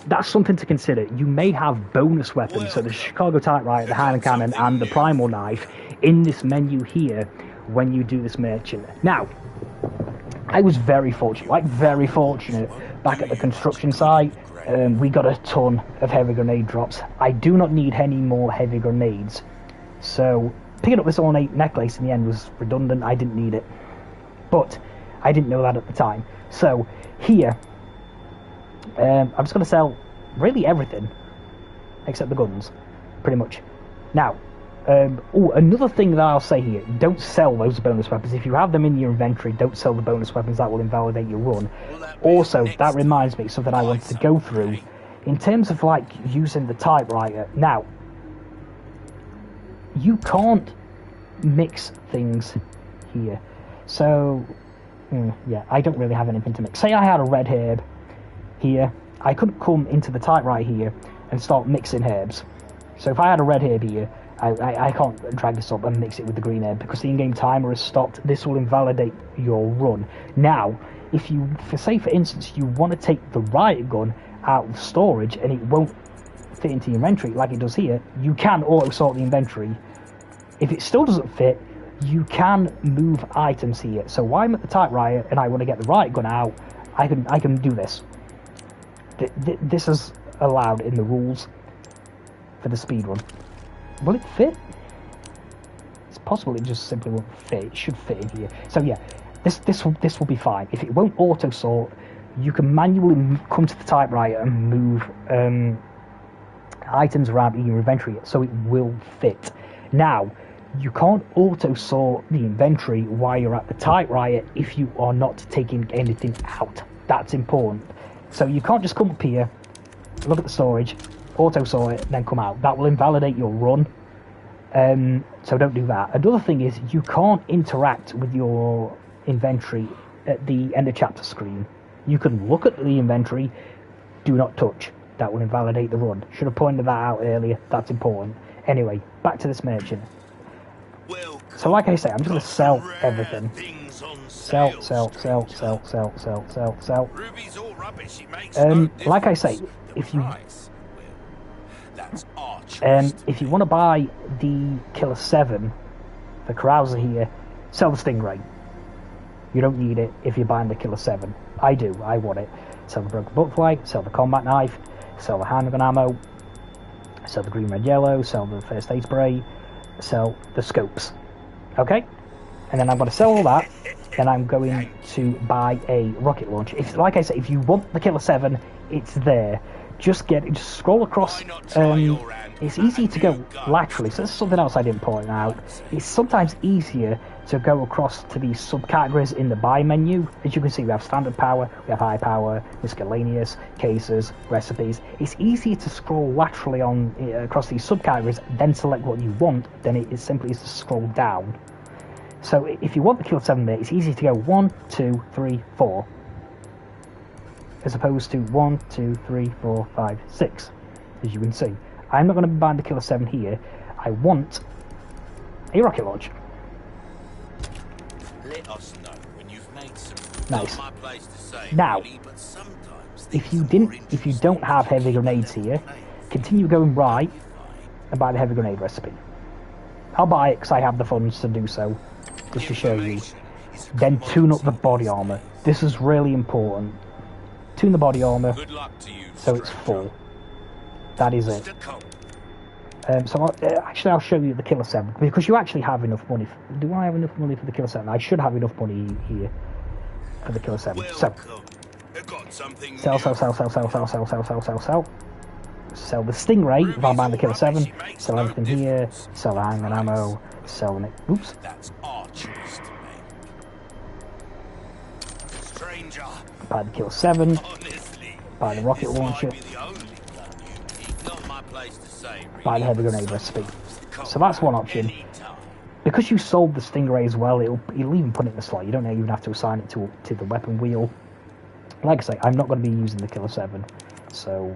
that's something to consider. You may have bonus weapons, so the Chicago Typewriter, the hand cannon, and the primal knife in this menu here when you do this merchant. Now, I was very fortunate, back at the construction site. We got a ton of heavy grenade drops. I do not need any more heavy grenades, so picking up this ornate necklace in the end was redundant. I didn't need it, but I didn't know that at the time. So here, I'm just going to sell really everything except the guns, pretty much. Now, another thing that I'll say here, don't sell those bonus weapons. If you have them in your inventory, don't sell the bonus weapons. That will invalidate your run. Also, that reminds me of something I wanted to go through in terms of like using the typewriter. Now, you can't mix things here. So, yeah, I don't really have anything to mix. Say I had a red herb here, I couldn't come into the typewriter here and start mixing herbs. So if I had a red herb here, I can't drag this up and mix it with the green herb because the in-game timer has stopped. This will invalidate your run. Now, if you, say for instance, you want to take the riot gun out of storage and it won't fit into your inventory like it does here, you can auto-sort the inventory. If it still doesn't fit, you can move items here. So while I'm at the typewriter and I want to get the riot gun out, I can do this. This is allowed in the rules for the speedrun. Will it fit? It's possible it just simply won't fit. It should fit in here. So yeah, this will be fine. If it won't auto sort, you can manually come to the typewriter and move items around in your inventory so it will fit. Now, you can't auto sort the inventory while you're at the typewriter if you are not taking anything out. That's important. So you can't just come up here, look at the storage, auto sort it, then come out. That will invalidate your run. So don't do that. Another thing is you can't interact with your inventory at the end of chapter screen. You can look at the inventory, do not touch. That will invalidate the run. Should have pointed that out earlier. That's important. Anyway, back to this merchant. So like I say, I'm just going to sell everything. Sell. Like I say, if you want to buy the Killer 7, the Carouser here, sell the Stingray. You don't need it if you're buying the Killer 7. I do. I want it. Sell the broken butterfly, sell the combat knife, sell the handgun ammo, sell the green, red, yellow, sell the first aid spray, sell the scopes. Okay? And then I'm going to sell all that, then I'm going to buy a rocket launcher. If, like I say, if you want the Killer 7, it's there. Just scroll across. It's easy to go laterally, so that's something else I didn't point out. It's sometimes easier to go across to these subcategories in the buy menu. As you can see, we have standard power, we have high power, miscellaneous, cases, recipes. It's easier to scroll laterally on across these subcategories, then select what you want, than it is simply to scroll down. So if you want the Killer 7 there, it's easy to go 1, 2, 3, 4. As opposed to 1, 2, 3, 4, 5, 6. As you can see. I'm not going to be buying the Killer 7 here. I want a rocket launcher. Let us know when you've made some. Nice. Not my place to say, Now, really, but sometimes if you don't have heavy grenades here, continue going right and buy the heavy grenade recipe. I'll buy it because I have the funds to do so, just to show you. Then tune up the body armor. This is really important. Tune the body armor Good luck to you, so it's full. That is it. So actually I'll show you the Killer 7, because you actually have enough money. Do I have enough money for the Killer 7? I should have enough money here for the Killer 7. So, sell. Sell the Stingray if I'm buying the Killer 7. Sell everything here. Sell the handgun ammo. Sell the... Oops. Buy the Killer 7. Buy the rocket launcher. Buy the heavy grenade recipe. So that's one option. Because you sold the Stingray as well, it'll even put it in the slot. You don't even have to assign it to the weapon wheel. Like I say, I'm not going to be using the Killer 7. So,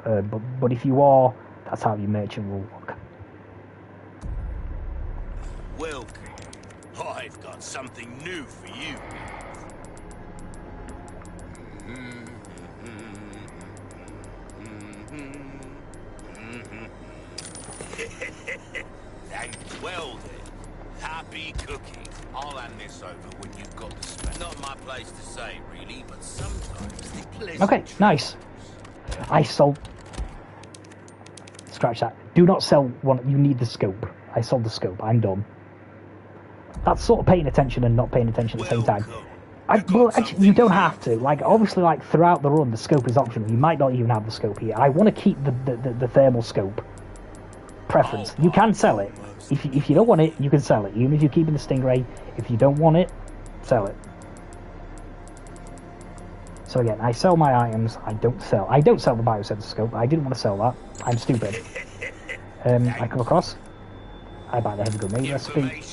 but if you are, that's how your merchant will look. Welcome. I've got something new for you. Well then, happy cooking. I'll hand this over when you've got the space. Not my place to say, really, but sometimes the pleasant. Okay, nice. I sold... Scratch that. Do not sell one. You need the scope. I sold the scope. I'm done. That's sort of paying attention and not paying attention at the same time. Well, actually, you don't have to. Like, obviously, like, throughout the run, the scope is optional. You might not even have the scope here. I want to keep the thermal scope preference. You can sell it. If you don't want it, you can sell it. Even if you're keeping the Stingray, if you don't want it, sell it. So again, I sell my items. I don't sell the biosensor scope. I didn't want to sell that. I'm stupid. I come across. I buy the heavy grenade recipe.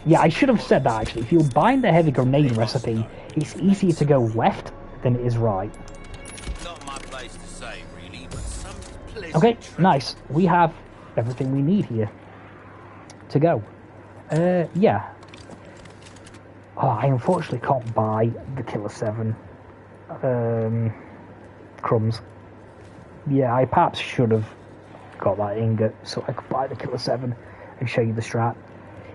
Yeah, I should have said that actually. If you're buying the heavy grenade recipe, it's easier to go left than it is right. Not my place to say, really, but some pleasant. Okay, nice. We have everything we need here to go. Yeah. Oh, I unfortunately can't buy the Killer 7 crumbs. Yeah, I perhaps should have got that ingot so I could buy the Killer 7 and show you the strat.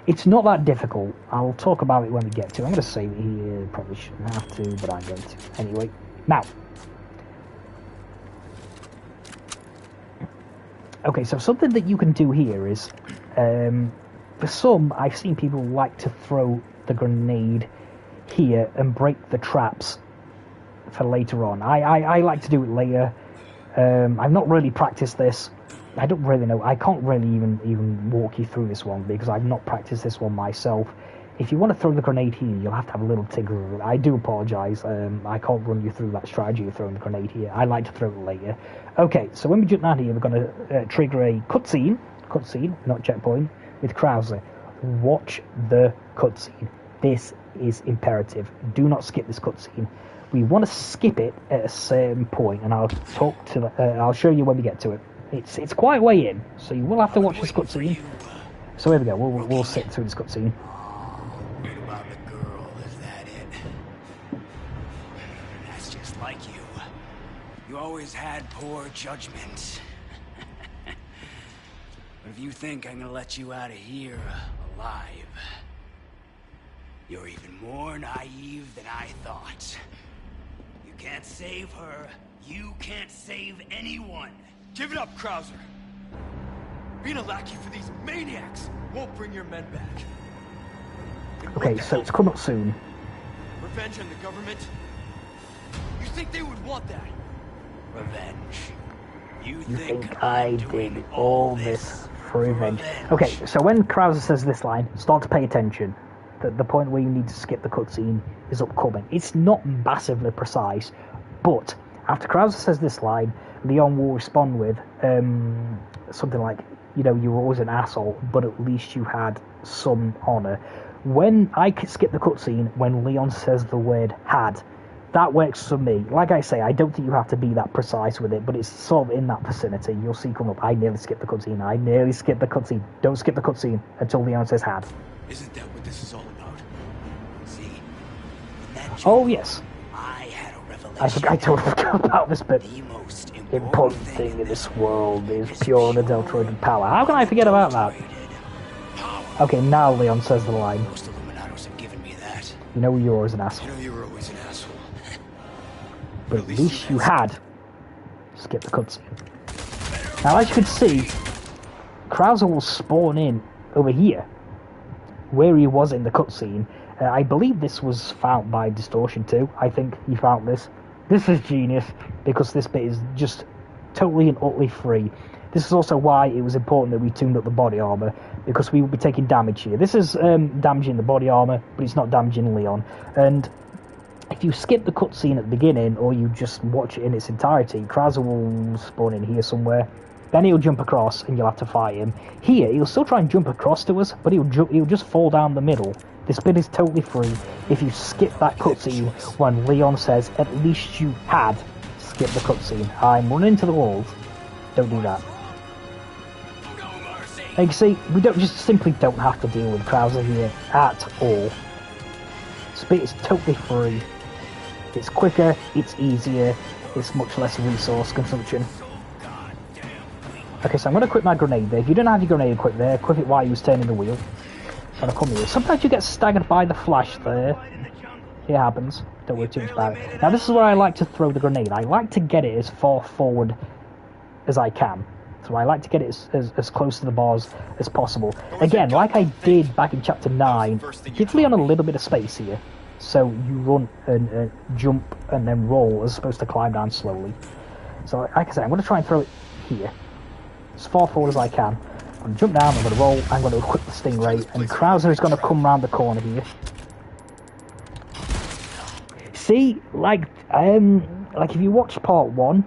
It's not that difficult. I'll talk about it when we get to it. I'm going to save it here. Probably shouldn't have to, but I'm going to. Anyway, now. Okay, so something that you can do here is, for some, I've seen people like to throw the grenade here and break the traps for later on. I like to do it later. I've not really practiced this. I don't really know. I can't really even walk you through this one because I've not practiced this one myself. If you want to throw the grenade here, you'll have to have a little tinker with it. I do apologise. I can't run you through that strategy of throwing the grenade here. I like to throw it later. Okay, so when we jump down here, we're going to trigger a cutscene, not checkpoint, with Krauser. Watch the cutscene. This is imperative. Do not skip this cutscene. We want to skip it at a certain point, and I'll talk to. I'll show you when we get to it. It's quite a way in, so you will have to watch this cutscene. So here we go. We'll sit through this cutscene. What about the girl? Is that it? That's just like you. You always had poor judgment. But if you think I'm gonna let you out of here alive, You're even more naive than I thought. You can't save her. You can't save anyone. Give it up, Krauser. Being a lackey for these maniacs won't bring your men back. And what Okay, the so hell? it's coming up soon. Revenge on the government? You think they would want that? Revenge. You think I did all this for revenge? Okay, so when Krauser says this line, start to pay attention. The point where you need to skip the cutscene is upcoming. It's not massively precise, but after Krauser says this line, Leon will respond with something like, you know, you were always an asshole, but at least you had some honor. When I skip the cutscene, when Leon says the word had, that works for me. Like I say, I don't think you have to be that precise with it, but it's sort of in that vicinity. You'll see come up, I nearly skipped the cutscene, I nearly skipped the cutscene. Don't skip the cutscene until Leon says had. Isn't that what this is all about? See? In that Oh, jungle, yes. I had a revelation. I totally forgot about this bit. The most Important thing in this world is pure unadulterated power. How can I forget about that? Power. Okay, now Leon says the line. Most Illuminados have given me that. You know you're always an I asshole. know you were always an asshole. But at least you had. Skip the cutscene. Now, as you can see, Krauser will spawn in over here, where he was in the cutscene. I believe this was found by Distortion too. I think he found this. This is genius, because this bit is just totally and utterly free. This is also why it was important that we tuned up the body armor, because we will be taking damage here. This is damaging the body armor, but it's not damaging Leon. And if you skip the cutscene at the beginning, or you just watch it in its entirety, Krauser will spawn in here somewhere. Then he'll jump across, and you'll have to fight him. Here, he'll still try and jump across to us, but he'll just fall down the middle. This bit is totally free. If you skip that cutscene when Leon says, at least you had, skip the cutscene. I'm running into the walls. Don't do that. And you can see, we simply don't have to deal with Krauser here at all. This bit is totally free. It's quicker, it's easier, it's much less resource consumption. Okay, so I'm going to equip my grenade there. If you don't have your grenade equipped there, equip it while you was turning the wheel. And I'll come here. Sometimes you get staggered by the flash there. It happens. Don't worry too much about it. Now this is where I like to throw the grenade. I like to get it as far forward as I can. So I like to get it as close to the bars as possible. Again, like I did back in Chapter 9, give Leon a little bit of space here. So you run and jump and then roll as opposed to climb down slowly. So like I said, I'm going to try and throw it here. As far forward as I can. I'm going to jump down, I'm going to roll, I'm going to equip the Stingray, and Krauser is going to come round the corner here. See, like if you watch part 1,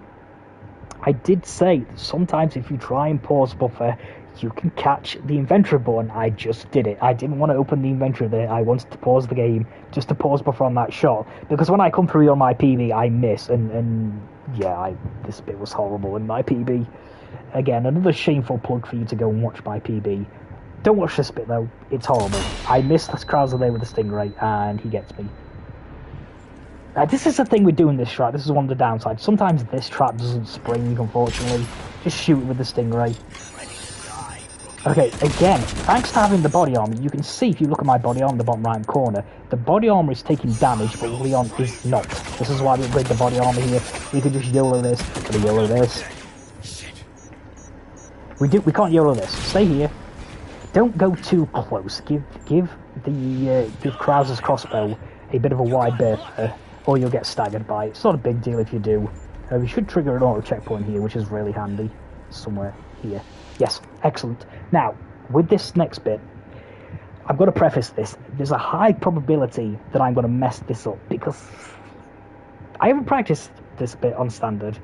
I did say that sometimes if you try and pause buffer, you can catch the inventory button. I just did it. I didn't want to open the inventory there. I wanted to pause the game just to pause buffer on that shot, because when I come through on my PB, I miss, and yeah, this bit was horrible in my PB. Again, another shameful plug for you to go and watch my PB. Don't watch this bit though, it's horrible. I missed this Krauser there with the Stingray, and he gets me. This is the thing with doing this trap, this is one of the downsides. Sometimes this trap doesn't spring, unfortunately. Just shoot it with the Stingray. Okay, again, thanks to having the body armor, you can see if you look at my body armor in the bottom right corner, the body armor is taking damage, but Leon is not. This is why we upgrade the body armor here. We can just YOLO this, YOLO this. We can't YOLO this. Stay here. Don't go too close. Give Krauser's crossbow a bit of a wide berth, or you'll get staggered by it. It's not a big deal if you do. We should trigger an auto checkpoint here, which is really handy. Somewhere here. Yes, excellent. Now, with this next bit, I've got to preface this. There's a high probability that I'm going to mess this up, because I haven't practiced this bit on standard.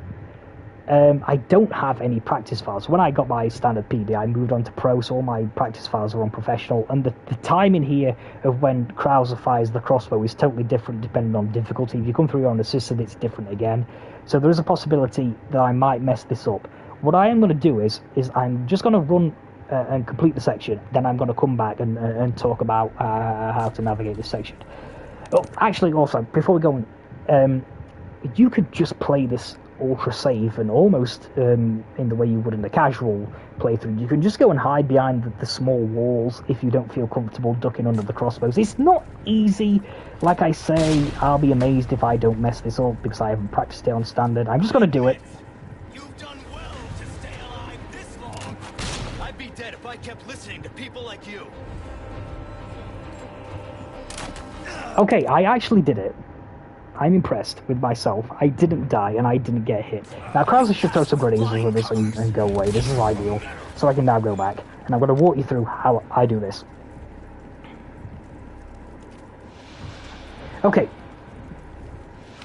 I don't have any practice files. When I got my standard PB, I moved on to Pro, so all my practice files are on Professional, and the timing here of when Krauser fires the crossbow is totally different depending on difficulty. If you come through on Assisted, it's different again. So there is a possibility that I might mess this up. What I am going to do is I'm just going to run and complete the section, then I'm going to come back and talk about how to navigate this section. Oh, actually, also, before we go on, you could just play this ultra safe and almost in the way you would in a casual playthrough. You can just go and hide behind the small walls if you don't feel comfortable ducking under the crossbows. It's not easy. Like I say, I'll be amazed if I don't mess this up because I haven't practiced it on standard. I'm just going to do it. You've done well to stay alive this long. I'd be dead if I kept listening to people like you. Okay, I actually did it. I'm impressed with myself. I didn't die and I didn't get hit. Now, Krauser should throw some grenades at this and go away. This is ideal. So I can now go back. And I'm going to walk you through how I do this. Okay.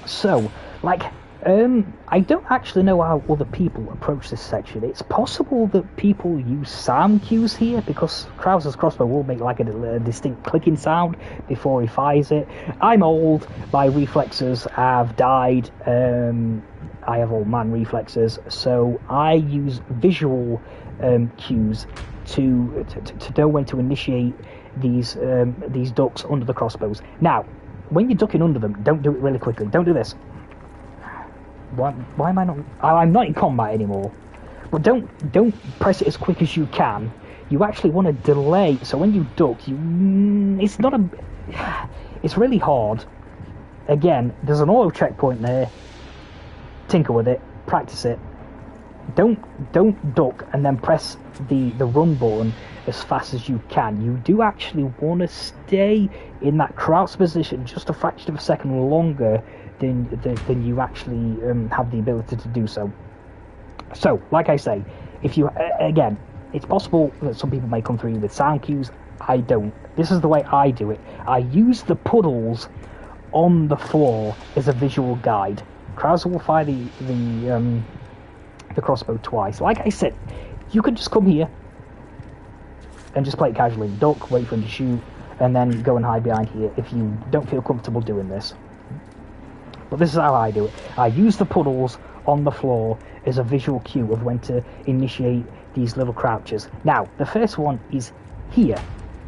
So, like, I don't actually know how other people approach this section. It's possible that people use sound cues here, because Krauser's crossbow will make like a distinct clicking sound before he fires it. I'm old, my reflexes have died, I have old man reflexes, so I use visual cues to know when to initiate these ducks under the crossbows. Now, when you're ducking under them, don't do it really quickly. Don't do this. Why am I not? I'm not in combat anymore. But don't press it as quick as you can. You actually want to delay. So when you duck, it's not a. It's really hard. Again, there's an auto checkpoint there. Tinker with it. Practice it. Don't duck and then press the run button as fast as you can. You do actually want to stay in that crouch position just a fraction of a second longer than you actually have the ability to do so. So, like I say, if you again, it's possible that some people may come through with sound cues. I don't. This is the way I do it. I use the puddles on the floor as a visual guide. Krauser will fire the crossbow twice. Like I said, you can just come here and just play it casually. Duck, wait for him to shoot, and then go and hide behind here if you don't feel comfortable doing this. But this is how I do it. I use the puddles on the floor as a visual cue of when to initiate these little crouches. Now, the first one is here,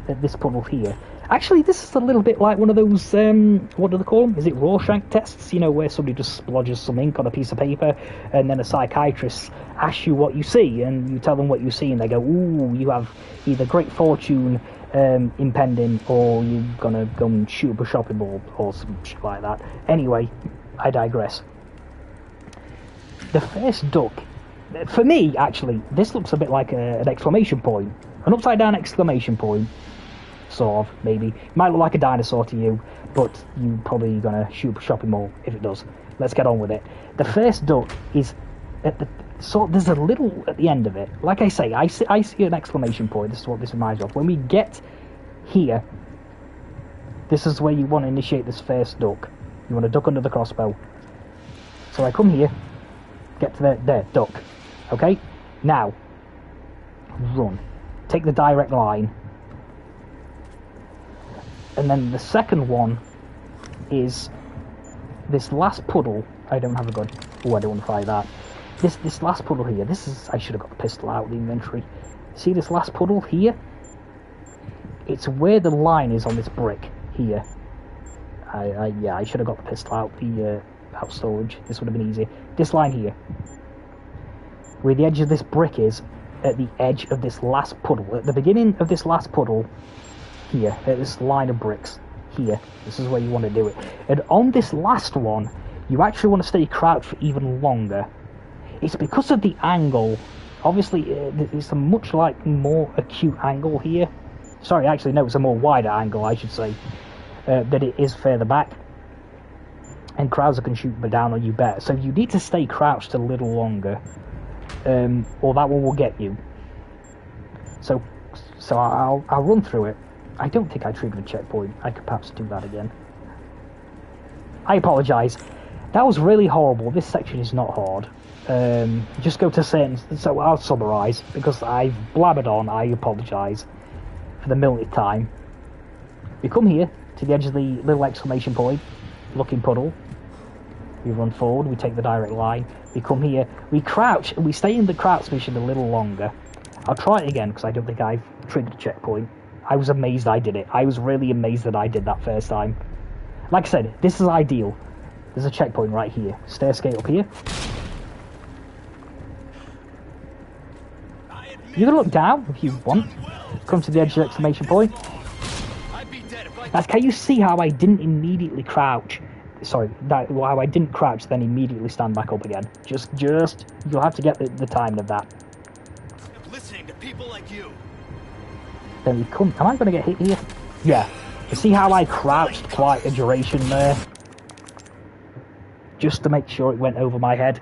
at this puddle here. Actually, this is a little bit like one of those, what do they call them? Is it Rorschach tests? You know, where somebody just splodges some ink on a piece of paper, and then a psychiatrist asks you what you see, and you tell them what you see, and they go, ooh, you have either great fortune impending, or you're gonna go and shoot up a shopping mall, or some shit like that. Anyway, I digress. The first duck, for me, actually, this looks a bit like an exclamation point. An upside down exclamation point. Sort of, maybe. Might look like a dinosaur to you, but you're probably gonna shoot up a shopping mall if it does. Let's get on with it. The first duck is at the there's a little at the end of it. Like I say, I see an exclamation point. This is what this reminds me of. When we get here, this is where you want to initiate this first duck. You want to duck under the crossbow. So I come here, get to there, duck. Okay? Now, run. Take the direct line. And then the second one is this last puddle. I don't have a gun. Oh, I don't want to fire that. This last puddle here. This is. I should have got the pistol out of the inventory. See this last puddle here? It's where the line is on this brick here. Yeah, I should have got the pistol out the out storage. This would have been easier. This line here, where the edge of this brick is, at the edge of this last puddle, at the beginning of this last puddle. Here, at this line of bricks, here, this is where you want to do it. And on this last one, you actually want to stay crouched for even longer. It's because of the angle. Obviously, it's a much more acute angle here. Sorry, actually, no, it's a more wider angle, I should say, that it is further back. And Krauser can shoot down on you better. So you need to stay crouched a little longer, or that one will get you. So I'll run through it. I don't think I triggered a checkpoint. I could perhaps do that again. I apologise. That was really horrible. This section is not hard. Just go to certain... So I'll summarise, because I've blabbered on. I apologise for the millionth time. We come here to the edge of the little exclamation point, looking puddle. We run forward. We take the direct line. We come here. We crouch, and we stay in the crouch position a little longer. I'll try it again, because I don't think I've triggered a checkpoint. I was amazed I did it. I was really amazed that I did that first time. Like I said, this is ideal. There's a checkpoint right here. Stair skate up here. You can look down if you want. Come to the edge of the exclamation point. I'd be dead if I That's, can you see how I didn't immediately crouch? Sorry, how I didn't crouch, then immediately stand back up again. Just, you'll have to get the timing of that. kept listening to people like you. Then we come. Am I going to get hit here? Yeah. You see how I crouched quite a duration there? Just to make sure it went over my head.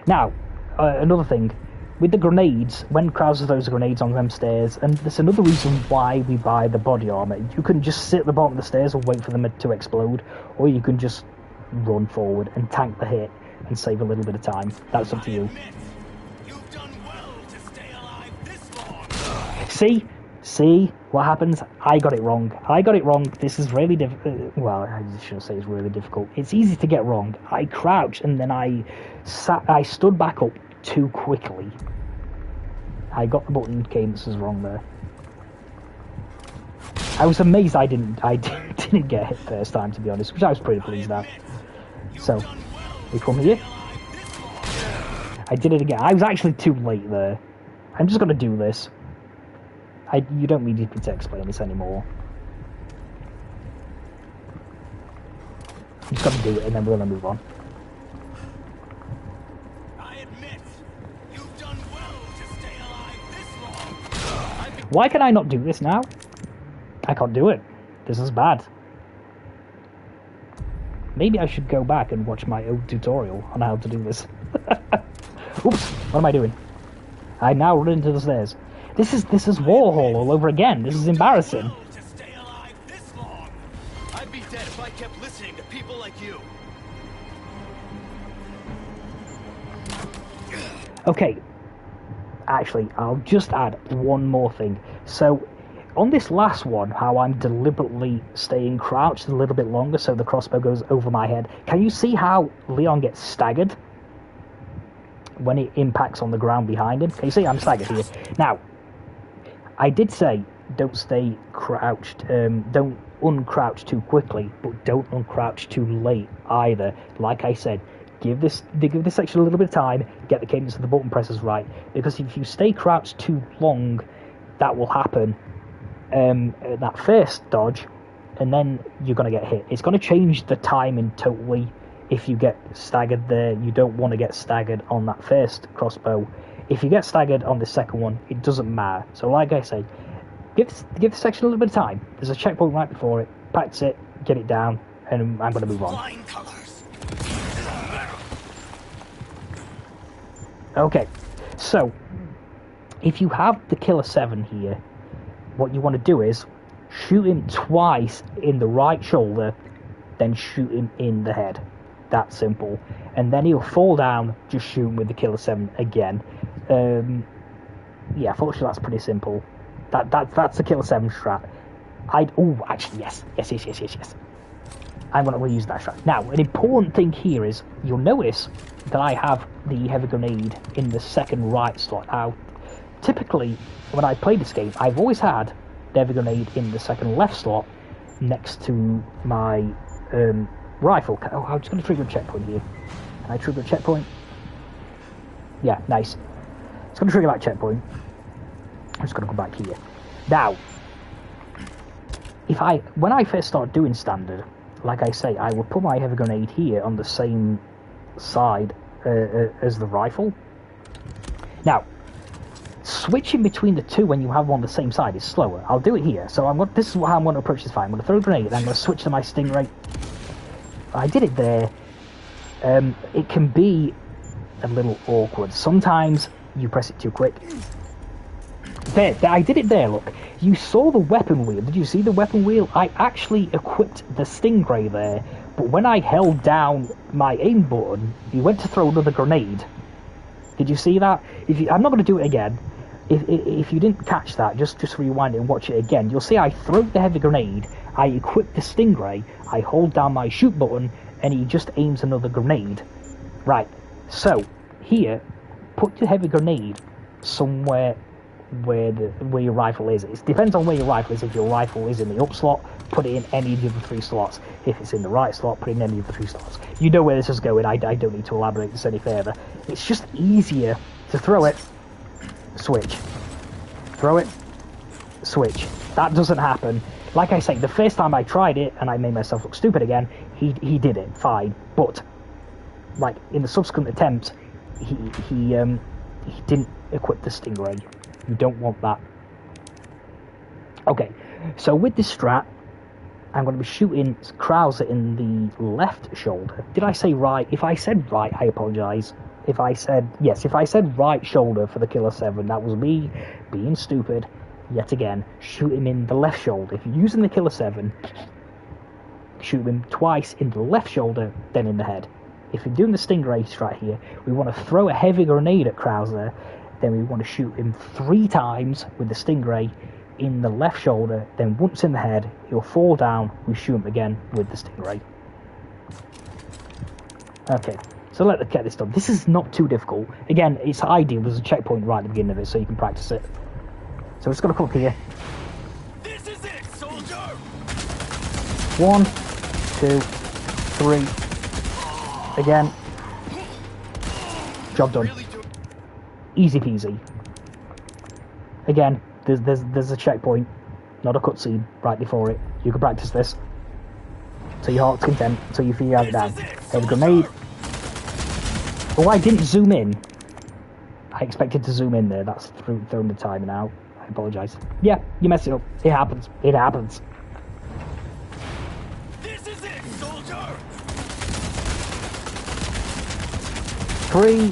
Now, another thing. With the grenades, when Krauser throws the grenades on them stairs, and there's another reason why we buy the body armor. You can just sit at the bottom of the stairs and wait for them to explode, or you can just run forward and tank the hit and save a little bit of time. That's up to you. You've done well to stay alive this long. See what happens? I got it wrong. This is really difficult. Well, I shouldn't say it's really difficult. It's easy to get wrong. I crouched and then I stood back up too quickly. I got the button cadence was wrong there. I was amazed I didn't get hit first time, to be honest, which I was pretty pleased at. So we come here. I did it again. I was actually too late there. I'm just gonna do this. You don't need me to explain this anymore. I'm just gonna do it and then we're gonna move on. Why can I not do this now? I can't do it. This is bad. Maybe I should go back and watch my own tutorial on how to do this. Oops, what am I doing? I now run into the stairs. This is Warhol all over again. This is embarrassing. I'd be dead if I kept listening to people like you. Okay. Actually, I'll just add one more thing. So, on this last one, how I'm deliberately staying crouched a little bit longer so the crossbow goes over my head. Can you see how Leon gets staggered when it impacts on the ground behind him? Can you see I'm staggered here? Now, I did say don't stay crouched, don't uncrouch too quickly, but don't uncrouch too late either. Like I said, give this section a little bit of time, get the cadence of the button presses right, because if you stay crouched too long, that will happen that first dodge, and then you're going to get hit. It's going to change the timing totally if you get staggered there. You don't want to get staggered on that first crossbow. If you get staggered on the second one, it doesn't matter. So like I say, give this section a little bit of time. There's a checkpoint right before it. Practice it, get it down, and I'm going to move on. Okay, so if you have the Killer 7 here, what you want to do is shoot him twice in the right shoulder, then shoot him in the head. That simple. And then he'll fall down, just shoot him with the Killer 7 again. Yeah, fortunately that's pretty simple. That's the Killer 7 strat. Actually, yes. I'm going to use that strat. Now, an important thing here is, you'll notice that I have the heavy grenade in the second right slot. Now, typically, when I play this game, I've always had the heavy grenade in the second left slot next to my rifle. Oh, I'm just going to trigger a checkpoint here. Can I trigger a checkpoint? Yeah, nice. It's going to trigger that checkpoint. I'm just going to go back here. Now, when I first start doing standard, like I say, I will put my heavy grenade here on the same side as the rifle. Now, switching between the two when you have them on the same side is slower. I'll do it here. So this is how I'm going to approach this fight. I'm going to throw a grenade, and I'm going to switch to my Stingray. I did it there. It can be a little awkward. Sometimes you press it too quick. There, I did it there, look. You saw the weapon wheel. Did you see the weapon wheel? I actually equipped the Stingray there, but when I held down my aim button, he went to throw another grenade. Did you see that? I'm not going to do it again. If you didn't catch that, just rewind it and watch it again. You'll see I throw the heavy grenade, I equip the Stingray, I hold down my shoot button, and he just aims another grenade. Right, so, here, put your heavy grenade somewhere where your rifle is. It depends on where your rifle is. If your rifle is in the up slot, put it in any of the other 3 slots. If it's in the right slot, put it in any of the 3 slots. You know where this is going. I don't need to elaborate this any further. It's just easier to throw it switch. Throw it, switch. That doesn't happen. Like I say, the first time I tried it and I made myself look stupid again, he did it fine. But like in the subsequent attempts, he didn't equip the Stingray. You don't want that. Okay, so with this strat, I'm going to be shooting Krauser in the left shoulder. Did I say right? If I said right, I apologise. If I said right shoulder for the Killer 7, that was me being stupid. Yet again, shoot him in the left shoulder. If you're using the Killer 7, shoot him twice in the left shoulder, then in the head. If you're doing the Stingray strat here, we want to throw a heavy grenade at Krauser, then we want to shoot him 3 times with the Stingray in the left shoulder, then once in the head, he'll fall down, we shoot him again with the Stingray. Okay, so let's get this done. This is not too difficult. Again, it's ideal, there's a checkpoint right at the beginning of it, so you can practice it. So we're just going to come up here. This is it, soldier! 1, 2, 3. Again. Job done. Easy peasy. Again, there's a checkpoint, not a cutscene, right before it. You can practice this to your heart's content, until you feel you have it down. Heavy grenade. Oh, I didn't zoom in. I expected to zoom in there. That's throwing the timer out. I apologise. Yeah, you messed it up. It happens. It happens. This is it, soldier! 3.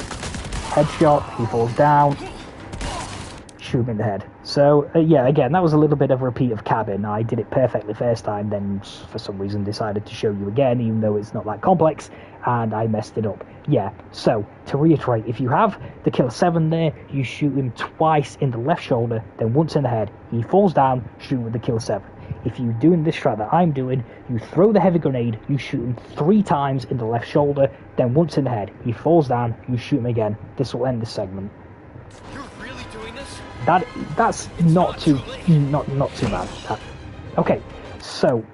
Headshot. He falls down. Shoot him in the head. So, yeah, again, that was a little bit of a repeat of Cabin. I did it perfectly first time, then for some reason decided to show you again, even though it's not that complex, and I messed it up. Yeah, so, to reiterate, if you have the Killer 7 there, you shoot him twice in the left shoulder, then once in the head. He falls down, shoot with the Killer 7. If you're doing this strat that I'm doing, you throw the heavy grenade, you shoot him 3 times in the left shoulder, then once in the head. He falls down, you shoot him again. This will end this segment. You're really doing this? That's not too bad. Okay, so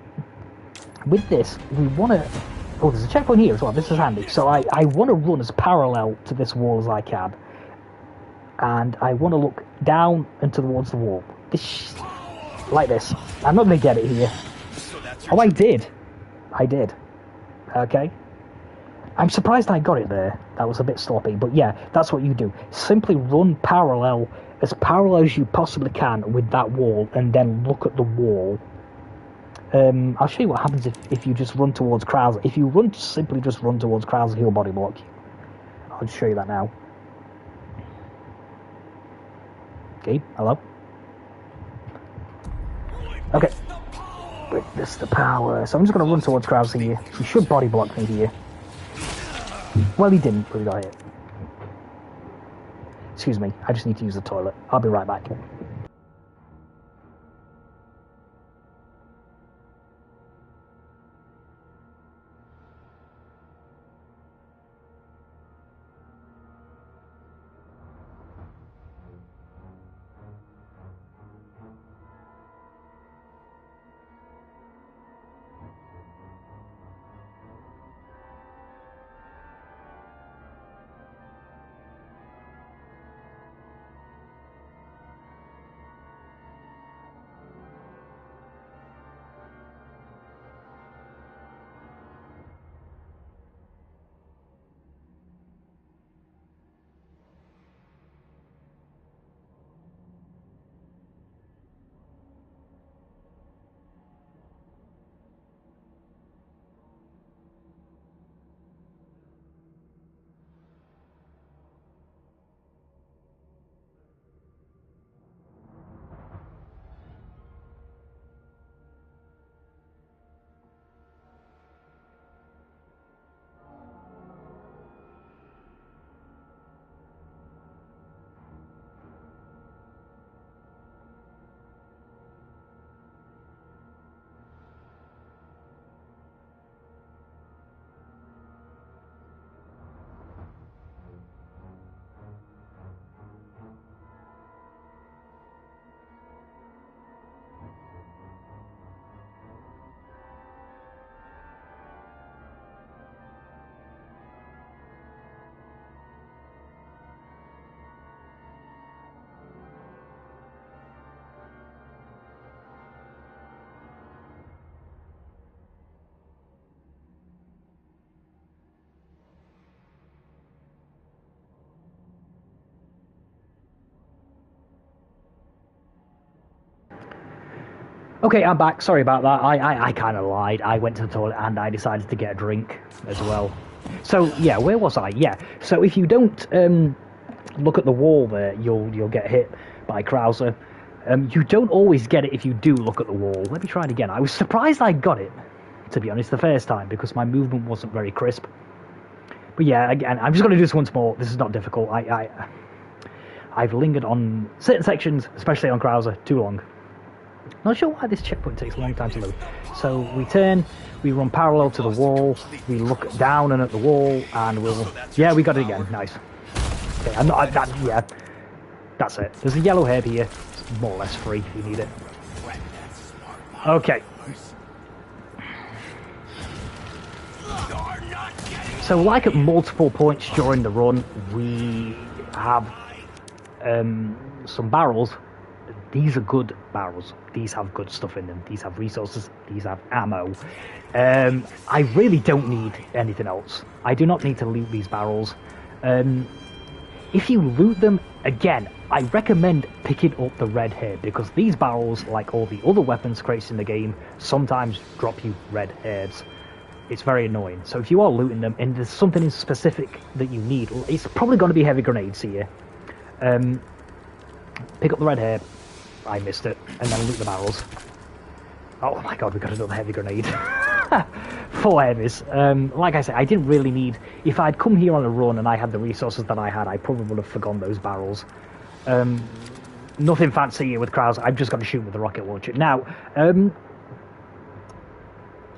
with this we want to. Oh, there's a checkpoint here as well. This is handy. So I want to run as parallel to this wall as I can, and I want to look down and towards the wall. This, like this. I'm not going to get it here. Oh, I did. Okay. I'm surprised I got it there. That was a bit sloppy, but yeah, that's what you do. Simply run parallel as you possibly can with that wall, and then look at the wall. I'll show you what happens if you just run towards Krauser. If you simply just run towards Krauser, he'll body block you. I'll just show you that now. Okay, hello? Okay. Witness the power. So I'm just going to run towards Krauser here. He should body block me here. Well, he didn't, but he got hit. Excuse me, I just need to use the toilet. I'll be right back. Okay, I'm back. Sorry about that. I kind of lied. I went to the toilet and I decided to get a drink as well. So, yeah, where was I? Yeah, so if you don't look at the wall there, you'll get hit by Krauser. You don't always get it if you do look at the wall. Let me try it again. I was surprised I got it, to be honest, the first time, because my movement wasn't very crisp. But yeah, again, I'm just going to do this once more. This is not difficult. I've lingered on certain sections, especially on Krauser, too long. Not sure why this checkpoint takes a long time to load. So we turn, we run parallel to the wall, we look down and at the wall, and we'll... Yeah, we got it again. Nice. Okay, yeah, that's it. There's a yellow herb here. It's more or less free if you need it. Okay. So like at multiple points during the run, we have some barrels. These are good barrels. These have good stuff in them. These have resources. These have ammo. I really don't need anything else. I do not need to loot these barrels. If you loot them, again, I recommend picking up the red herb, because these barrels, like all the other weapons crates in the game, sometimes drop you red herbs. It's very annoying. So if you are looting them and there's something in specific that you need, it's probably going to be heavy grenades here. Pick up the red herb. I missed it, and then loot the barrels. Oh my god, we got another heavy grenade. 4 heavies. Like I said, I didn't really need... If I'd come here on a run and I had the resources that I had, I probably would have forgone those barrels. Nothing fancy here with Krauser. I've just got to shoot with the rocket launcher. Now,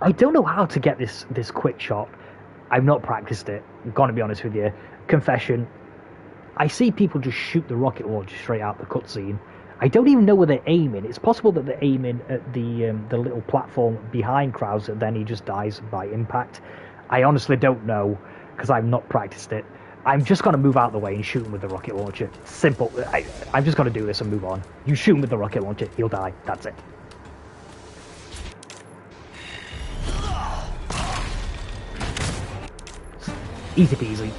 I don't know how to get this quick shot. I've not practiced it. I'm going to be honest with you. Confession. I see people just shoot the rocket launcher straight out the cutscene. I don't even know where they're aiming. It's possible that they're aiming at the little platform behind Krauser, then he just dies by impact. I honestly don't know, because I've not practiced it. I'm just going to move out of the way and shoot him with the rocket launcher. Simple. I'm just going to do this and move on. You shoot him with the rocket launcher, he'll die. That's it. Easy peasy.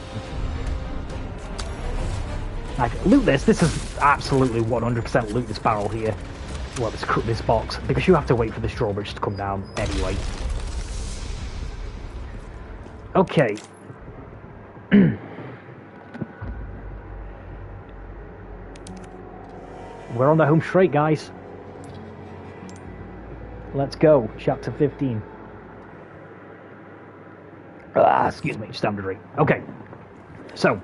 Like, loot this. This is absolutely 100% loot this barrel here. Well, this box, because you have to wait for this drawbridge to come down anyway. Okay. We're on the home straight, guys. Let's go. Chapter 15. Excuse me, just having a drink. Okay. So.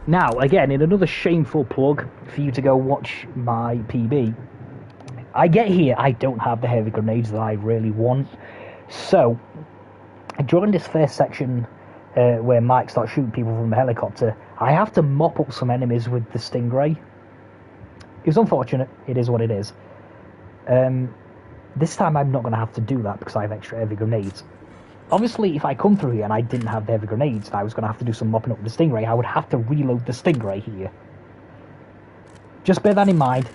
Now, again, in another shameful plug for you to go watch my PB, I get here, I don't have the heavy grenades that I really want. So, during this first section where Mike starts shooting people from the helicopter, I have to mop up some enemies with the Stingray. It was unfortunate, it is what it is. This time I'm not going to have to do that because I have extra heavy grenades. Obviously, if I come through here and I didn't have the heavy grenades and I was going to have to do some mopping up with the Stingray, I would have to reload the Stingray here. Just bear that in mind.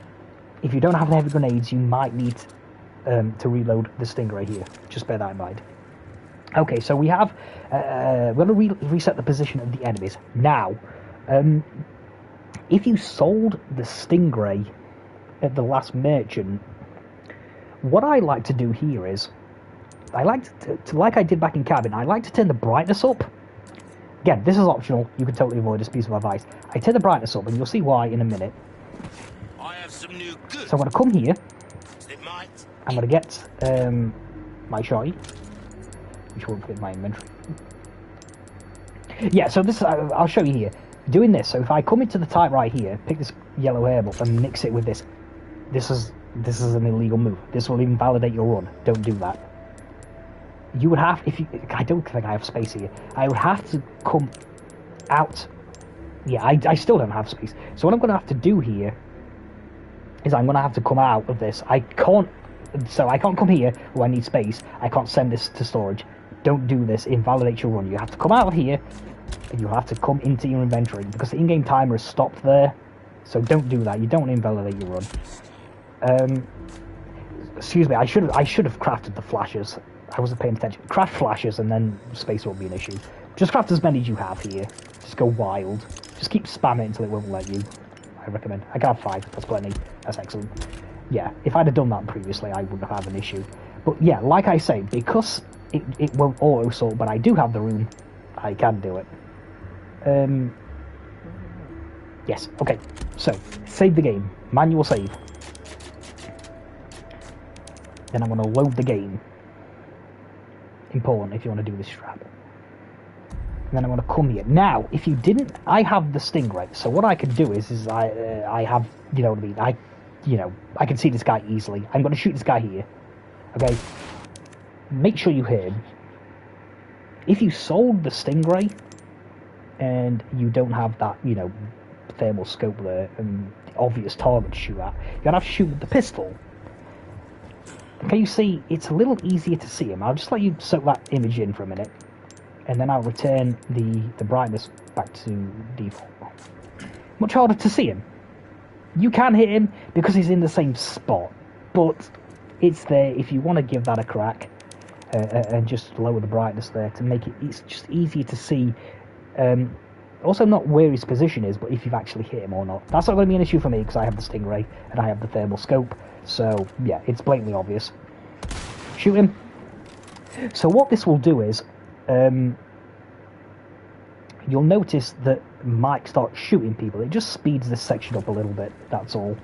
If you don't have the heavy grenades, you might need to reload the Stingray here. Just bear that in mind. Okay, so we have... we're going to reset the position of the enemies. Now, if you sold the Stingray at the last merchant, what I like to do here is... I like to, like I did back in Cabin, I like to turn the brightness up. Again, this is optional. You can totally avoid this piece of advice. I turn the brightness up, and you'll see why in a minute. I have some new goods. So I'm going to come here. It might. I'm going to get my shotty, which won't fit my inventory. Yeah, so this I'll show you here. Doing this, so if I come into the type right here, pick this yellow herb up and mix it with this. This is an illegal move. This will invalidate your run. Don't do that. You would have, if you, I don't think I have space here. I would have to come out. Yeah, I still don't have space. So what I'm going to have to do here is I'm going to have to come out of this. I can't come here where I need space. I can't send this to storage. Don't do this. Invalidate your run. You have to come out of here and you have to come into your inventory because the in-game timer is stopped there. So don't do that. You don't invalidate your run. Excuse me. I should have crafted the flashes. I wasn't paying attention. Craft flashes and then space won't be an issue. Just craft as many as you have here. Just go wild. Just keep spamming it until it won't let you. I recommend. I can have 5. That's plenty. That's excellent. Yeah, if I'd have done that previously, I wouldn't have had an issue. But yeah, like I say, because it won't auto-sort, but I do have the room, I can do it. Yes, okay. So, save the game. Manual save. Then I'm going to load the game. Important if you want to do this strap. And then I'm going to come here. Now, if you didn't, I have the Stingray. So what I can do is I have, you know what I mean, I can see this guy easily. I'm going to shoot this guy here. Okay? Make sure you hit him. If you sold the Stingray, and you don't have that, thermal scope there, and obvious target to shoot at, you're going to have to shoot with the pistol. Can you see, it's a little easier to see him. I'll just let you soak that image in for a minute, and then I'll return the brightness back to default. Much harder to see him. You can hit him because he's in the same spot, but it's there if you want to give that a crack, and just lower the brightness there to make it's just easier to see. Also not where his position is, but if you've actually hit him or not. That's not going to be an issue for me because I have the Stingray and I have the thermal scope. So yeah, it's blatantly obvious. Shoot him. So what this will do is, you'll notice that Mike starts shooting people. It just speeds this section up a little bit, that's all.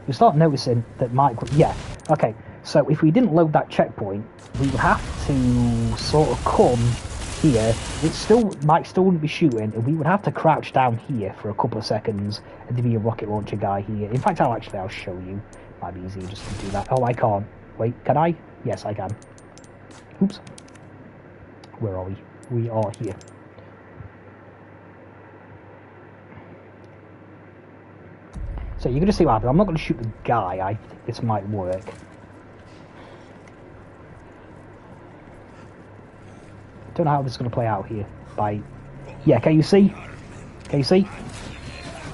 You start noticing that Mike... Yeah, okay. So if we didn't load that checkpoint, we would have to sort of come here. Mike still wouldn't be shooting, and we would have to crouch down here for a couple of seconds, and there'd be a rocket launcher guy here. In fact, I'll show you. Might be easier just to do that. Oh, I can't. Wait, can I? Yes, I can. Oops. Where are we? We are here. So you're going to see what happens. I'm not going to shoot the guy. I think this might work. Don't know how this is going to play out here. Yeah, can you see? Can you see?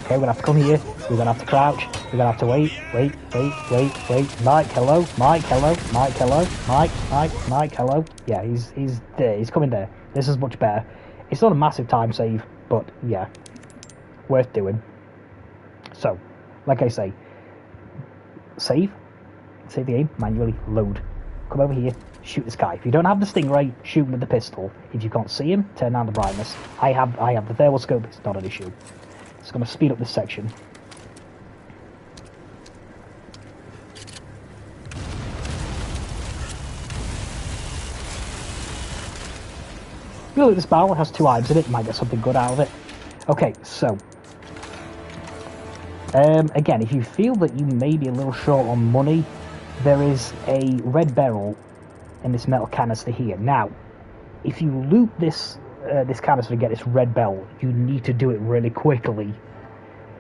Okay, we're going to have to come here. We're going to have to crouch. We're going to have to wait. Mike, hello. Mike, hello. Mike, hello. Mike, hello. Yeah, he's there. He's coming there. This is much better. It's not a massive time save, but yeah, worth doing. So, like I say, save the game, manually load. Come over here, shoot this guy. If you don't have the Stingray, shoot him with the pistol. If you can't see him, turn down the brightness. I have the thermal scope. It's not an issue. It's going to speed up this section. Look at this barrel. It has 2 items in it. You might get something good out of it. Okay, so again, if you feel that you may be a little short on money, there is a red barrel in this metal canister here. Now, if you loot this canister to get this red barrel, you need to do it really quickly.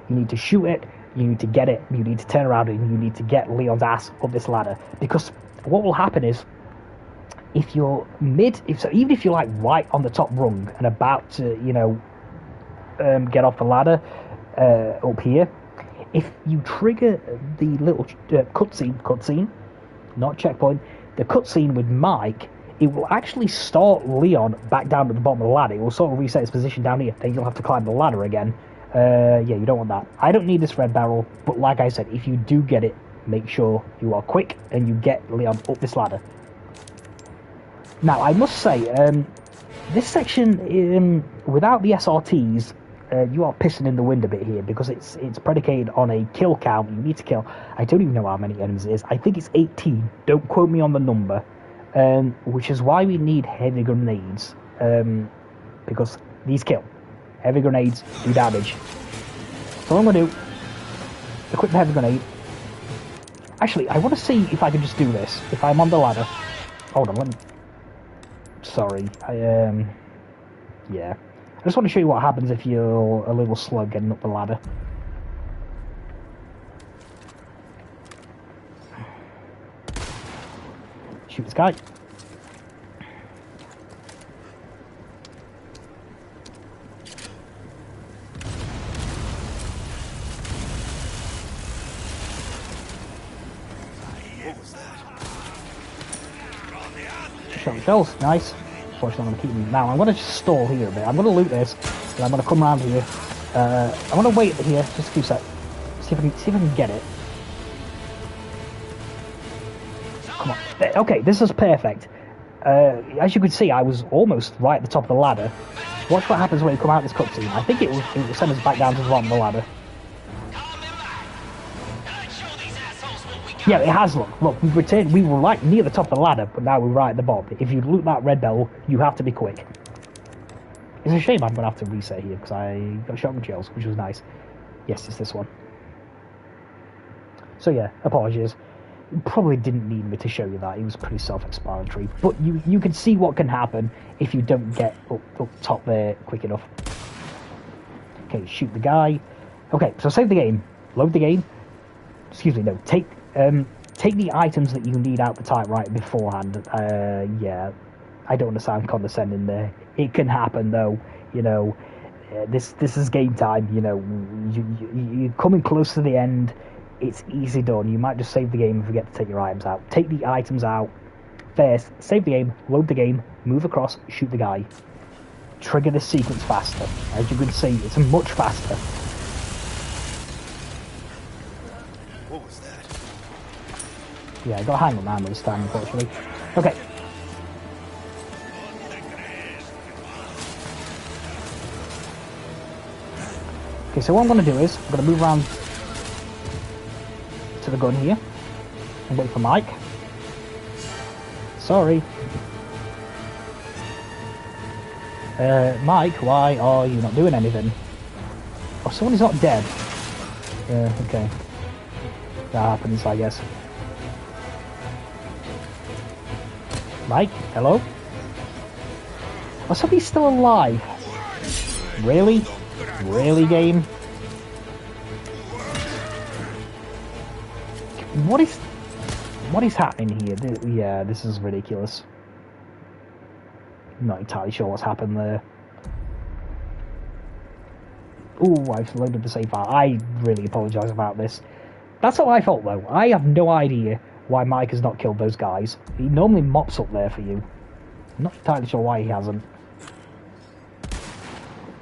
You need to shoot it, you need to get it, you need to turn around, and you need to get Leon's ass up this ladder. Because what will happen is, if you're even if you're like right on the top rung and about to, get off the ladder up here, if you trigger the little cutscene, not checkpoint, the cutscene with Mike, it will actually start Leon back down at the bottom of the ladder. It will sort of reset his position down here. Then you'll have to climb the ladder again. Yeah, you don't want that. I don't need this red barrel, but like I said, if you do get it, make sure you are quick and you get Leon up this ladder. Now, I must say, this section, without the SRTs, you are pissing in the wind a bit here, because it's predicated on a kill count. You need to kill, I don't even know how many enemies it is. I think it's 18. Don't quote me on the number. Which is why we need heavy grenades, because these kill. Heavy grenades do damage. So what I'm going to do, equip the heavy grenade. Actually, I want to see if I can just do this. If I'm on the ladder. Hold on, let me... Sorry, yeah. I just want to show you what happens if you're a little slow getting up the ladder. Shoot this guy. Shot the shells, nice. unfortunately I'm going to keep moving. Now, I'm going to just stall here a bit. I'm going to loot this, and I'm going to come around here. I'm going to wait here, just a few seconds. See if I can get it. Come on. Okay, this is perfect. As you can see, I was almost right at the top of the ladder. Watch what happens when you come out of this cutscene. I think it will send us back down to the bottom of the ladder. Yeah, it has. Look, we returned. We were right near the top of the ladder, but now we're right at the bottom. If you loot that red bell, you have to be quick. It's a shame I'm going to have to reset here because I got shotgun shells, which was nice. Yes, it's this one. So yeah, apologies. You probably didn't need me to show you that. It was pretty self-explanatory. But you can see what can happen if you don't get up top there quick enough. Okay, shoot the guy. Okay, so save the game. Load the game. Excuse me, no. Take the items that you need out the typewriter beforehand. Yeah, I don't want to sound condescending there. It can happen though. You know, this is game time. You know, you're coming close to the end. It's easy done. You might just save the game and forget to take your items out. Take the items out first. Save the game. Load the game. Move across. Shoot the guy. Trigger this sequence faster. As you can see, it's much faster. What was that? Yeah, I got a hang on ammo this time, unfortunately. Okay. Okay, so what I'm going to do is, I'm going to move around to the gun here, and wait for Mike. Sorry. Mike, why are you not doing anything? Oh, someone is not dead. Okay. That happens, I guess. Mike, hello? Oh, somebody's still alive. Really? Really, game? What is happening here? Yeah, this is ridiculous. I'm not entirely sure what's happened there. Ooh, I've loaded the save file. I really apologise about this. That's not my fault, though. I have no idea why Mike has not killed those guys. He normally mops up there for you. I'm not entirely sure why he hasn't.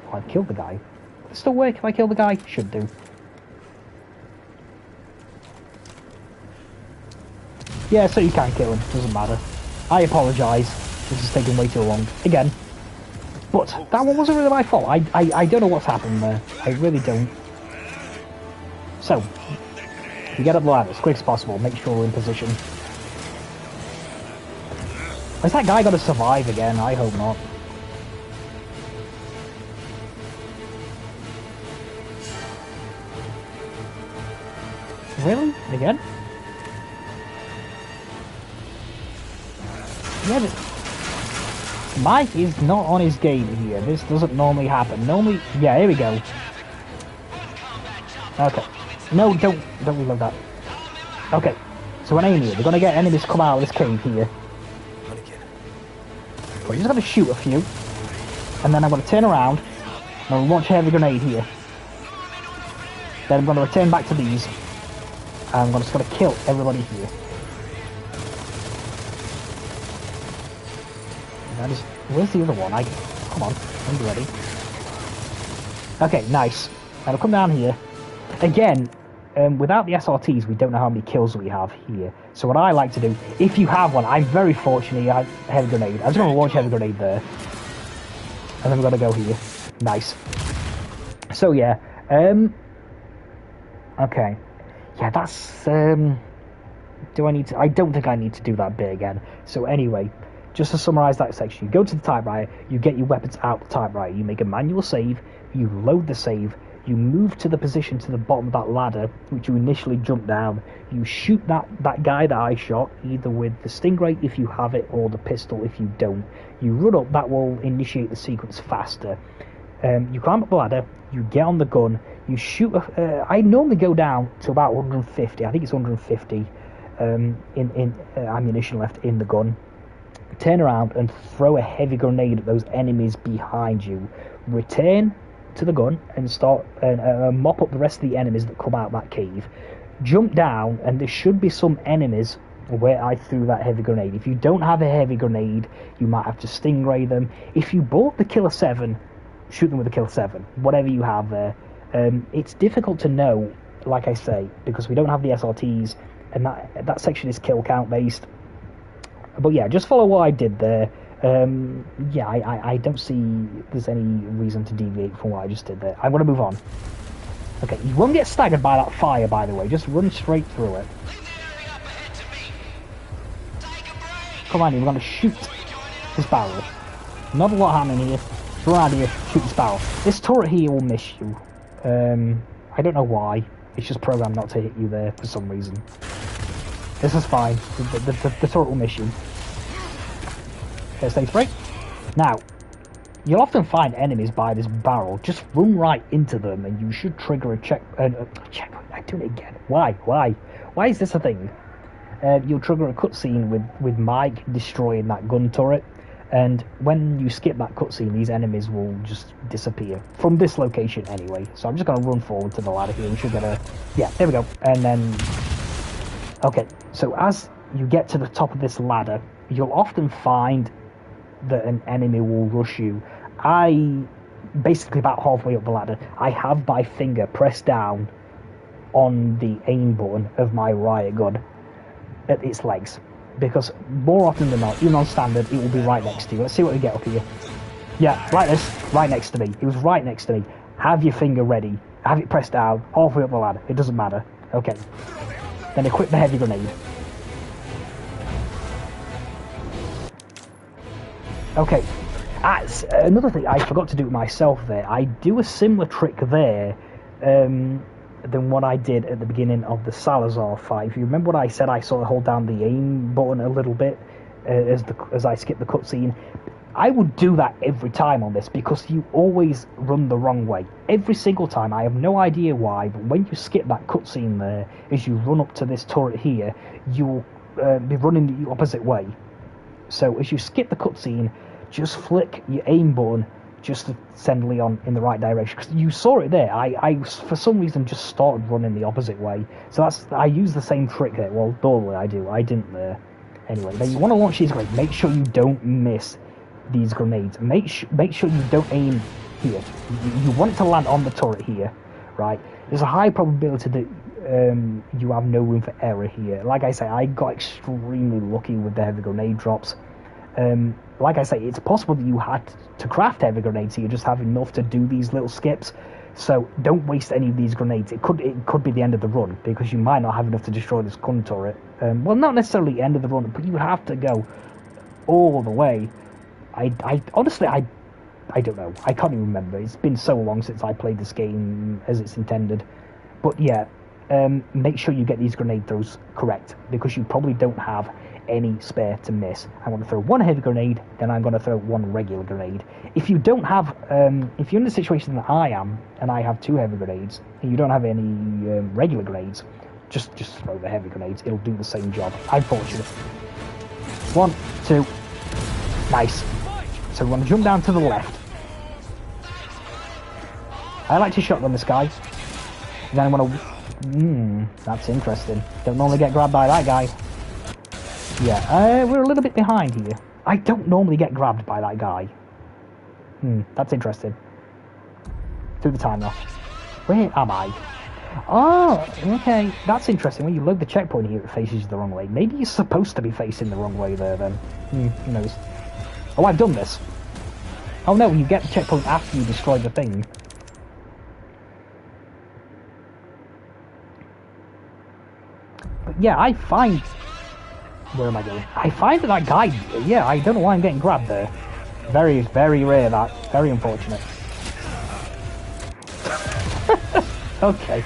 Oh, I've killed the guy. Does it still work if I kill the guy? Should do. Yeah, so you can kill him. Doesn't matter. I apologise. This is taking way too long. Again. But that one wasn't really my fault. I don't know what's happened there. I really don't. So, you get up the ladder as quick as possible. Make sure we're in position. Is that guy going to survive again? I hope not. Really? Again? Yeah, Mike is not on his game here. This doesn't normally happen. Normally, yeah, here we go. Okay. No, don't reload that. Okay. So when I aim here, we're gonna get enemies come out of this cave here. We're just gonna shoot a few, and then I'm gonna turn around and I'll launch a heavy grenade here. Then I'm gonna return back to these, and I'm just gonna kill everybody here. Where's the other one? Come on, I'm ready. Okay, nice. Now I'll come down here. Again, without the SRTs, we don't know how many kills we have here. So what I like to do, if you have one, I'm very fortunate I have heavy grenade. I'm just going to launch heavy grenade there. And then we're going to go here. Nice. So yeah, okay. Yeah, that's, do I need to, I don't think I need to do that bit again. So anyway, just to summarise that section, you go to the typewriter, you get your weapons out the typewriter, you make a manual save, you load the save, you move to the position to the bottom of that ladder, which you initially jumped down, you shoot that guy that I shot, either with the Stingray if you have it, or the pistol if you don't. You run up, that will initiate the sequence faster. You climb up the ladder, you get on the gun, you shoot, I normally go down to about 150, I think it's 150 ammunition left in the gun. Turn around and throw a heavy grenade at those enemies behind you. Return to the gun and start mop up the rest of the enemies that come out of that cave. Jump down, and there should be some enemies where I threw that heavy grenade. If you don't have a heavy grenade, you might have to stingray them. If you bought the Killer 7, shoot them with the Killer 7, whatever you have there. It's difficult to know, like I say, because we don't have the SRTs, and that section is kill count based. But yeah, just follow what I did there. Yeah, I don't see there's any reason to deviate from what I just did there. I'm going to move on. Okay, you won't get staggered by that fire, by the way. Just run straight through it. Come on, we're going to shoot this barrel. Not a lot happening here. Run out of here, shoot this barrel. This turret here will miss you. I don't know why. It's just programmed not to hit you there for some reason. This is fine. The turret will miss you. Okay, stay straight. Now, you'll often find enemies by this barrel. Just run right into them, and you should trigger a checkpoint. I'm doing it again. Why? Why is this a thing? You'll trigger a cutscene with Mike destroying that gun turret, and when you skip that cutscene, these enemies will just disappear from this location anyway. So I'm just going to run forward to the ladder here. We should get a... Yeah, there we go. And then... Okay, so as you get to the top of this ladder, you'll often find that an enemy will rush you. Basically about halfway up the ladder, I have my finger pressed down on the aim button of my riot gun at its legs, because more often than not, even on standard, it will be right next to you. Let's see what we get up here. Yeah, like this, right next to me. It was right next to me. Have your finger ready. Have it pressed down, halfway up the ladder. It doesn't matter. Okay. Then equip the heavy grenade. Okay. Another thing I forgot to do myself there. I do a similar trick there than what I did at the beginning of the Salazar fight. If you remember what I said, I sort of hold down the aim button a little bit as I skip the cutscene. I would do that every time on this, because you always run the wrong way. Every single time. I have no idea why, but when you skip that cutscene there, as you run up to this turret here, you'll be running the opposite way. So as you skip the cutscene, just flick your aim button just to send Leon in the right direction. Because you saw it there. I for some reason just started running the opposite way. So I use the same trick there. Well, normally I do. I didn't there. Anyway, then you want to launch these grenades. Make sure you don't miss these grenades. Make sure you don't aim here. You want it to land on the turret here, right? There's a high probability that you have no room for error here. Like I say, I got extremely lucky with the heavy grenade drops. Like I say, it's possible that you had to craft heavy grenades, so you just have enough to do these little skips. So don't waste any of these grenades. It could be the end of the run, because you might not have enough to destroy this gun turret. Well, not necessarily the end of the run, but you have to go all the way. I honestly, I don't know. I can't even remember. It's been so long since I played this game as it's intended. But yeah, make sure you get these grenade throws correct, because you probably don't have any spare to miss. I'm going to throw one heavy grenade, then I'm going to throw one regular grenade. If you don't have, if you're in the situation that I am, and I have two heavy grenades, and you don't have any regular grenades, just throw the heavy grenades. It'll do the same job. I'm fortunate. 1, 2, nice. So we're going to jump down to the left. I like to shotgun this guy. And then I'm going to... that's interesting. Don't normally get grabbed by that guy. Yeah, we're a little bit behind here. I don't normally get grabbed by that guy. That's interesting. Through the time off. Where am I? Oh, okay. That's interesting. When you load the checkpoint here, it faces you the wrong way. Maybe you're supposed to be facing the wrong way there, then. Who knows? Oh, I've done this. Oh no, you get the checkpoint after you destroy the thing. But yeah, I find... Where am I going? I find that guy... Yeah, I don't know why I'm getting grabbed there. Very, very rare, that. Very unfortunate. Okay.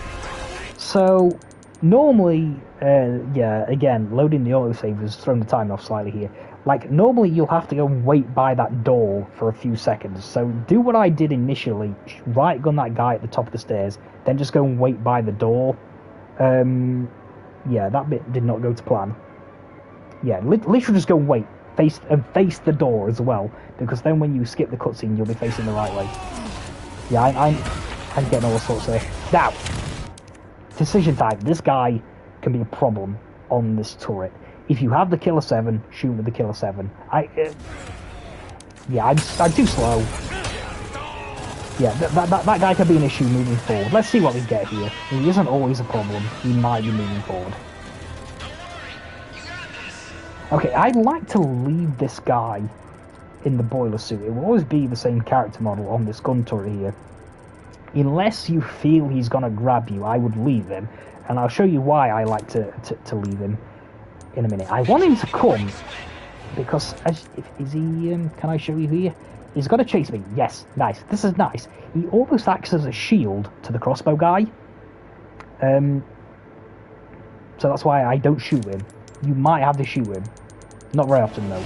So, normally... yeah, again, loading the autosave has thrown the time off slightly here. Like, normally you'll have to go and wait by that door for a few seconds. So, do what I did initially. Right gun that guy at the top of the stairs. Then just go and wait by the door. Yeah, that bit did not go to plan. Yeah, literally just go and wait. Face the door as well. Because then when you skip the cutscene, you'll be facing the right way. Yeah, I'm getting all sorts of... Now! Decision time. This guy can be a problem on this turret. If you have the Killer 7, shoot with the Killer 7. Yeah, I'm too slow. Yeah, that guy could be an issue moving forward. Let's see what we get here. He isn't always a problem. He might be moving forward. Okay, I'd like to leave this guy in the boiler suit. It will always be the same character model on this gun turret here. Unless you feel he's gonna grab you, I would leave him. And I'll show you why I like to leave him in a minute. I want him to come because is he? Can I show you here? He's got to chase me. Yes, nice. This is nice. He almost acts as a shield to the crossbow guy. So that's why I don't shoot him. You might have to shoot him. Not very often though.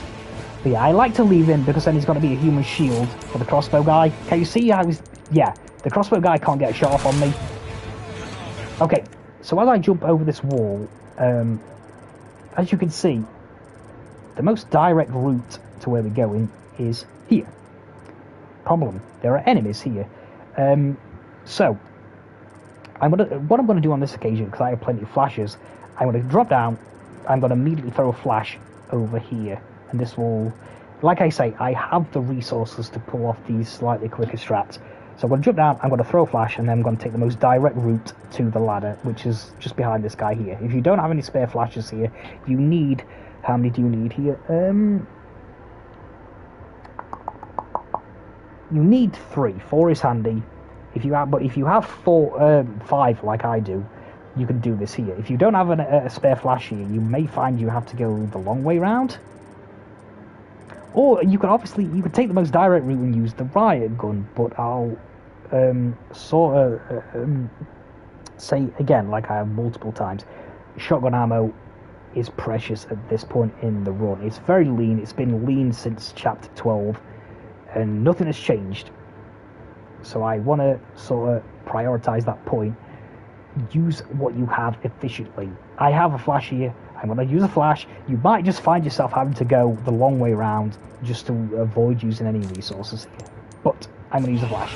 But yeah, I like to leave him because then he's going to be a human shield for the crossbow guy. Can you see how he's? Yeah, the crossbow guy can't get a shot off on me. Okay, so as I jump over this wall, as you can see, the most direct route to where we're going is here. Problem, there are enemies here. So, what I'm going to do on this occasion, because I have plenty of flashes, I'm going to drop down, I'm going to immediately throw a flash over here, and this will, like I say, I have the resources to pull off these slightly quicker strats. So I'm going to jump down, I'm going to throw a flash, and then I'm going to take the most direct route to the ladder, which is just behind this guy here. If you don't have any spare flashes here, you need... How many do you need here? You need 3. 4 is handy. If you have 5 like I do, you can do this here. If you don't have a spare flash here, you may find you have to go the long way round. Or you could take the most direct route and use the riot gun, but I'll say again, like I have multiple times, shotgun ammo is precious at this point in the run. It's very lean. It's been lean since chapter 12, and nothing has changed. So I want to sort of prioritize that point. Use what you have efficiently. I have a flash here. I'm going to use a flash. You might just find yourself having to go the long way around just to avoid using any resources here. But I'm going to use a flash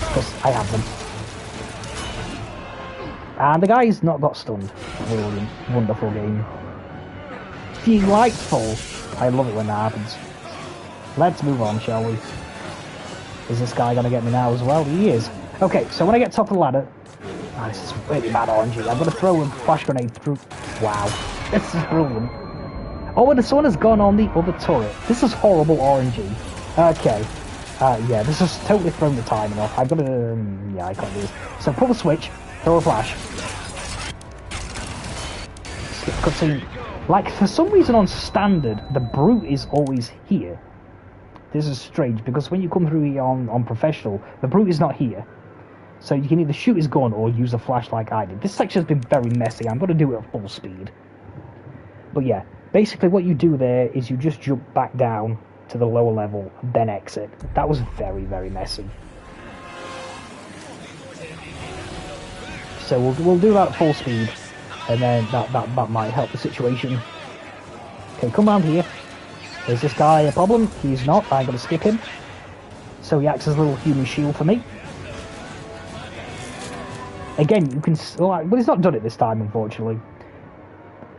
because I have them. And the guy's not got stunned. Brilliant. Wonderful game. Delightful. I love it when that happens. Let's move on, shall we? Is this guy going to get me now as well? He is. Okay, so when I get top of the ladder... Oh, this is really bad orangey. I'm going to throw a flash grenade through... Wow. This is brilliant. Oh, and someone has gone on the other turret. This is horrible orangey. Okay. Yeah, this has totally thrown the timing off. I've got to... yeah, I can't do this. So pull the switch, throw a flash. Skip cutscene. Like, for some reason on standard, the brute is always here. This is strange, because when you come through here on professional, the brute is not here. So you can either shoot his gun or use a flash like I did. This section's been very messy. I'm going to do it at full speed. But yeah, basically what you do there is you just jump back down to the lower level, then exit. That was very, very messy. So we'll do that at full speed, and then that might help the situation. Okay, come round here. Is this guy a problem? He's not. I'm going to skip him. So he acts as a little human shield for me. Again, you can... Well, he's not done it this time, unfortunately.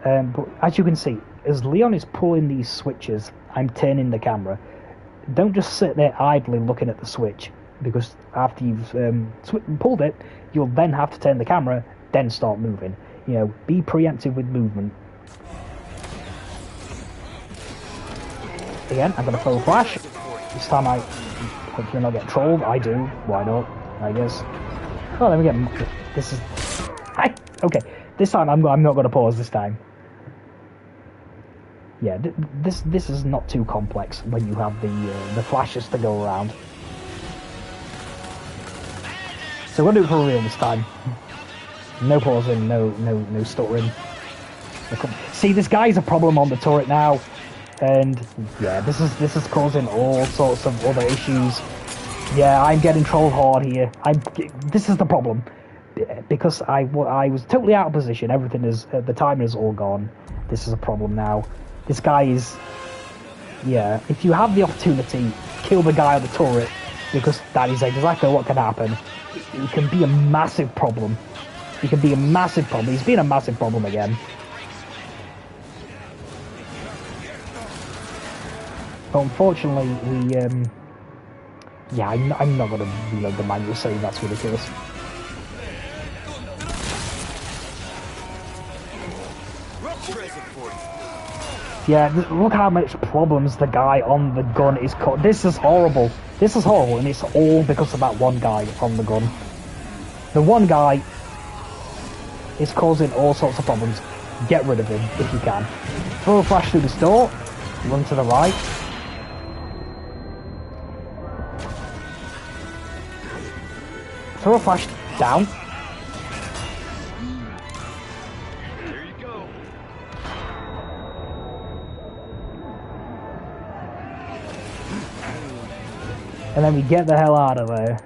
But as you can see, as Leon is pulling these switches, I'm turning the camera. Don't just sit there idly looking at the switch, because after you've pulled it, you'll then have to turn the camera, then start moving. You know, be preemptive with movement. Again, I'm going to throw a flash. This time I hopefully not get trolled. I do. Why not? I guess. Oh, let me get... This is... Okay, this time I'm not going to pause this time. Yeah, this is not too complex when you have the flashes to go around. So we'll do it for real this time. No pausing, no stuttering. See, this guy's a problem on the turret now. And yeah, this is causing all sorts of other issues. Yeah, I'm getting trolled hard here. This is the problem, because I was totally out of position. Everything is the timer is all gone. This is a problem now. This guy is... Yeah, if you have the opportunity, kill the guy on the turret, because that is exactly what can happen. It can be a massive problem. It can be a massive problem. He's been a massive problem again. But unfortunately, yeah, I'm not going to reload the manual save, that's ridiculous. Yeah, look how much problems the guy on the gun is caught. This is horrible. This is horrible, and it's all because of that one guy on the gun. The one guy is causing all sorts of problems. Get rid of him if you can. Throw a flash through this door. Run to the right. Throw a flash down. There you go. And then we get the hell out of there.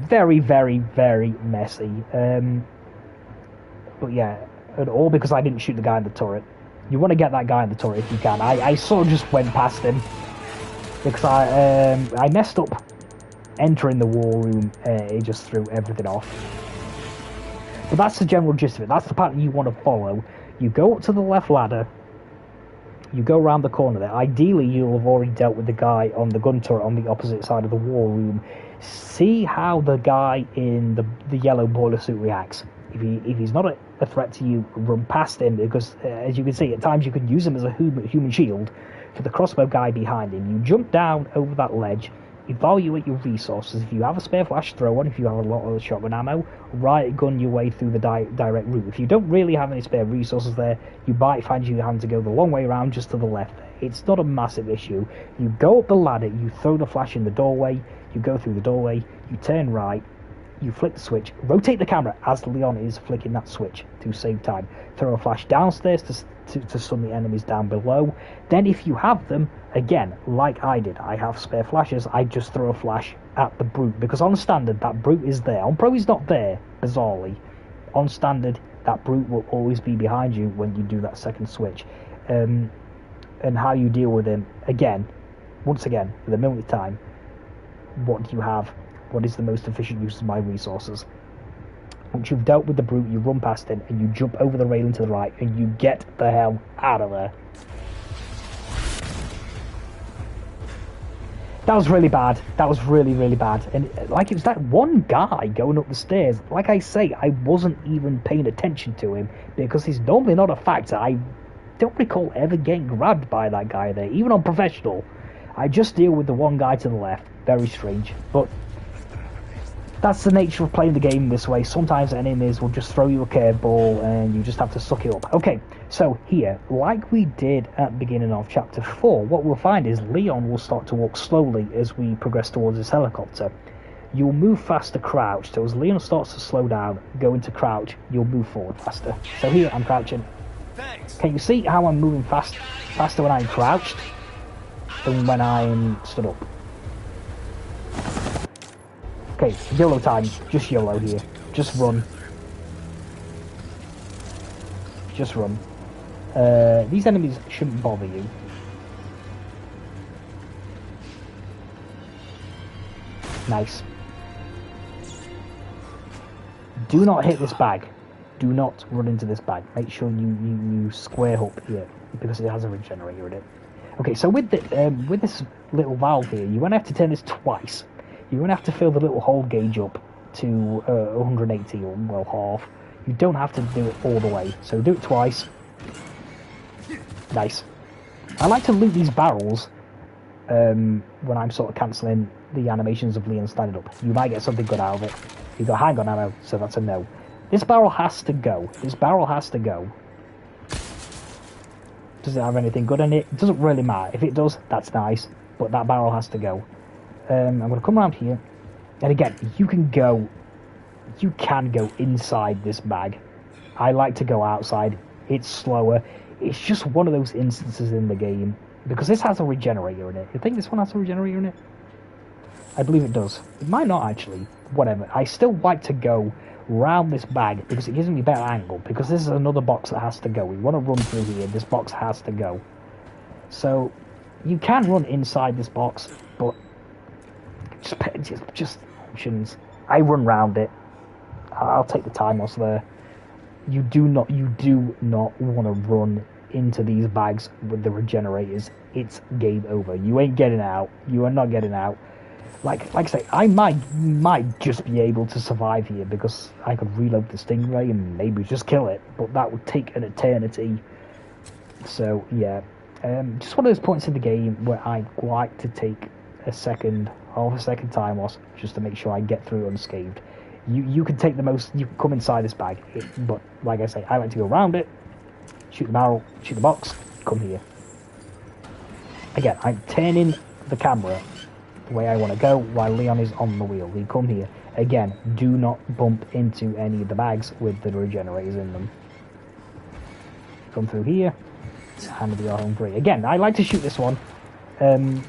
Very, very, very messy. But yeah, and all because I didn't shoot the guy in the turret. You want to get that guy in the turret if you can. I sort of just went past him because I messed up entering the war room. It just threw everything off. But that's the general gist of it. That's the pattern you want to follow. You go up to the left ladder. You go around the corner there. Ideally, you'll have already dealt with the guy on the gun turret on the opposite side of the war room. See how the guy in the yellow boiler suit reacts. If he's not a threat to you, run past him, because as you can see, at times you can use him as a human shield for the crossbow guy behind him. You jump down over that ledge, evaluate your resources. If you have a spare flash, throw one. If you have a lot of shotgun ammo, right gun your way through the direct route. If you don't really have any spare resources there, you might find you having to go the long way around just to the left. It's not a massive issue. You go up the ladder, you throw the flash in the doorway, you go through the doorway, you turn right, you flick the switch, rotate the camera as Leon is flicking that switch to save time. Throw a flash downstairs to stun the enemies down below. Then if you have them, again, like I did, I have spare flashes, I just throw a flash at the brute, because on standard, that brute is there. On pro, he's not there, bizarrely. On standard, that brute will always be behind you when you do that second switch. And how you deal with him, once again, with a minute time, what do you have? What is the most efficient use of my resources? Once you've dealt with the brute, you run past him and you jump over the railing to the right and you get the hell out of there. That was really bad. That was really, really bad. And like, it was that one guy going up the stairs. Like I say, I wasn't even paying attention to him because he's normally not a factor. I don't recall ever getting grabbed by that guy there, even on professional. I just deal with the one guy to the left. Very strange, but that's the nature of playing the game this way. Sometimes enemies will just throw you a curveball and you just have to suck it up. Okay, so here, like we did at the beginning of Chapter 4, what we'll find is Leon will start to walk slowly as we progress towards his helicopter. You'll move faster crouched, so as Leon starts to slow down, go into crouch, you'll move forward faster. So here, I'm crouching. Can you see how I'm moving faster when I'm crouched than when I'm stood up? Okay, YOLO time. Just YOLO here. Just run. Just run. These enemies shouldn't bother you. Nice. Do not hit this bag. Do not run into this bag. Make sure you square up here, because it has a regenerator in it. Okay, so with this little valve here, you're going to have to turn this twice. You're going to have to fill the little hole gauge up to 180, or well, half. You don't have to do it all the way, so do it twice. Nice. I like to loot these barrels when I'm sort of cancelling the animations of Leon standing up. You might get something good out of it. You've got handgun ammo, so that's a no. This barrel has to go. This barrel has to go. Does it have anything good in it? It doesn't really matter. If it does, that's nice, but that barrel has to go. I'm going to come around here, and again, you can go inside this bag. I like to go outside. It's slower. It's just one of those instances in the game, because this has a regenerator in it. You think this one has a regenerator in it? I believe it does. It might not, actually. Whatever. I still like to go round this bag, because it gives me a better angle, because this is another box that has to go. We want to run through here. This box has to go. So, you can run inside this box, but just options. I run round it. I'll take the time loss there. You do not want to run into these bags with the regenerators, it's game over. You ain't getting out. You are not getting out. Like I say, I might just be able to survive here because I could reload the Stingray and maybe just kill it, but that would take an eternity. So yeah, just one of those points in the game where I like to take a second, half a second time loss just to make sure I get through unscathed. You can take the most, you can come inside this bag, but like I say, I like to go around it, shoot the barrel, shoot the box, come here. Again, I'm turning the camera the way I want to go while Leon is on the wheel. We come here. Again, do not bump into any of the bags with the regenerators in them. Come through here, and we are home free. Again, I like to shoot this one. I'm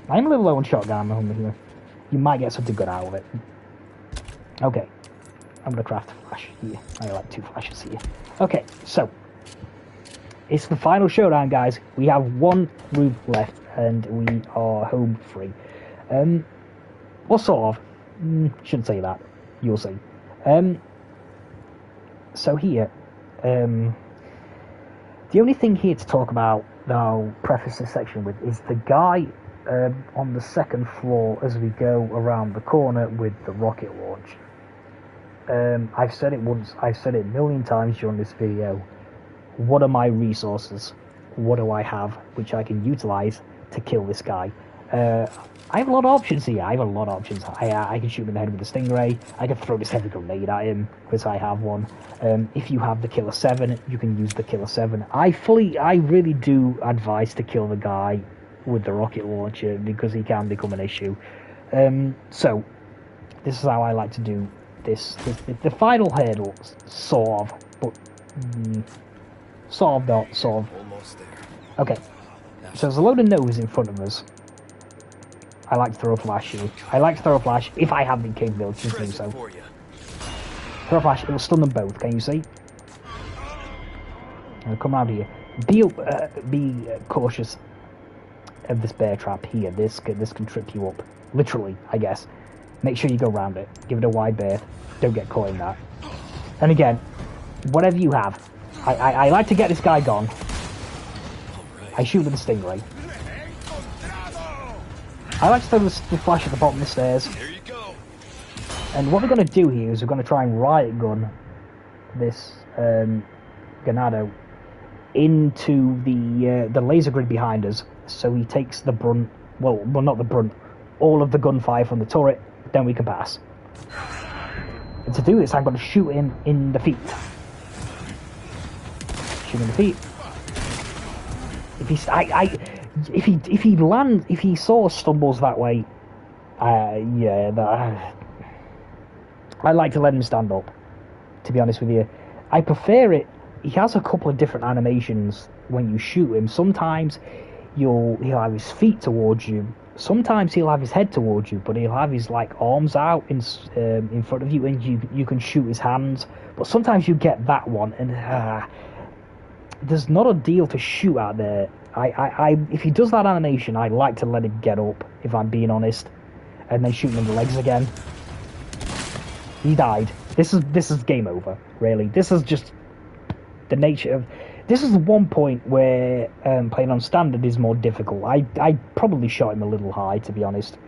a little low on shotgun over here. You might get something good out of it. Okay, I'm gonna craft a flash here. I like 2 flashes here. Okay, so it's the final showdown, guys. We have 1 room left, and we are home free. Well, sort of. Shouldn't say that. You'll see. So here, the only thing here to talk about that I'll preface this section with is the guy on the 2nd floor as we go around the corner with the rocket launch. I've said it once, I've said it a million times during this video. What are my resources? What do I have which I can utilize to kill this guy? I have a lot of options here. I can shoot him in the head with a Stingray. I can throw this heavy grenade at him, because I have one. If you have the Killer 7, you can use the Killer 7. I really do advise to kill the guy with the rocket launcher, because he can become an issue. So, this is how I like to do this. The final hurdle, sort of, but sort of not, sort of. Almost there. Okay, so there's a load of no's in front of us. I like to throw a flash here. I like to throw a flash if I have the capability to do so. Throw a flash, it will stun them both, can you see? Now come around here. Be cautious of this bear trap here. This can trip you up. Literally, I guess. Make sure you go around it. Give it a wide berth. Don't get caught in that. And again, whatever you have. I like to get this guy gone. I shoot with a Stingray. I like to throw the flash at the bottom of the stairs. There you go. And what we're going to do here is we're going to try and riot gun this Ganado into the laser grid behind us, so he takes the brunt. Well, not the brunt. All of the gunfire from the turret. Then we can pass. And to do this, I'm going to shoot him in the feet. Shoot him in the feet. If he sort of stumbles that way, yeah, I like to let him stand up, to be honest with you. I prefer it. He has a couple of different animations when you shoot him. Sometimes he'll have his feet towards you. Sometimes he'll have his head towards you, but he'll have his arms out in front of you, and you can shoot his hands. But sometimes you get that one, and there's not a deal to shoot out there. If he does that animation, I like to let him get up, if I'm being honest, and then shoot him in the legs again. He died. This is game over, really. This is just the nature of. This is one point where playing on standard is more difficult. I probably shot him a little high, to be honest.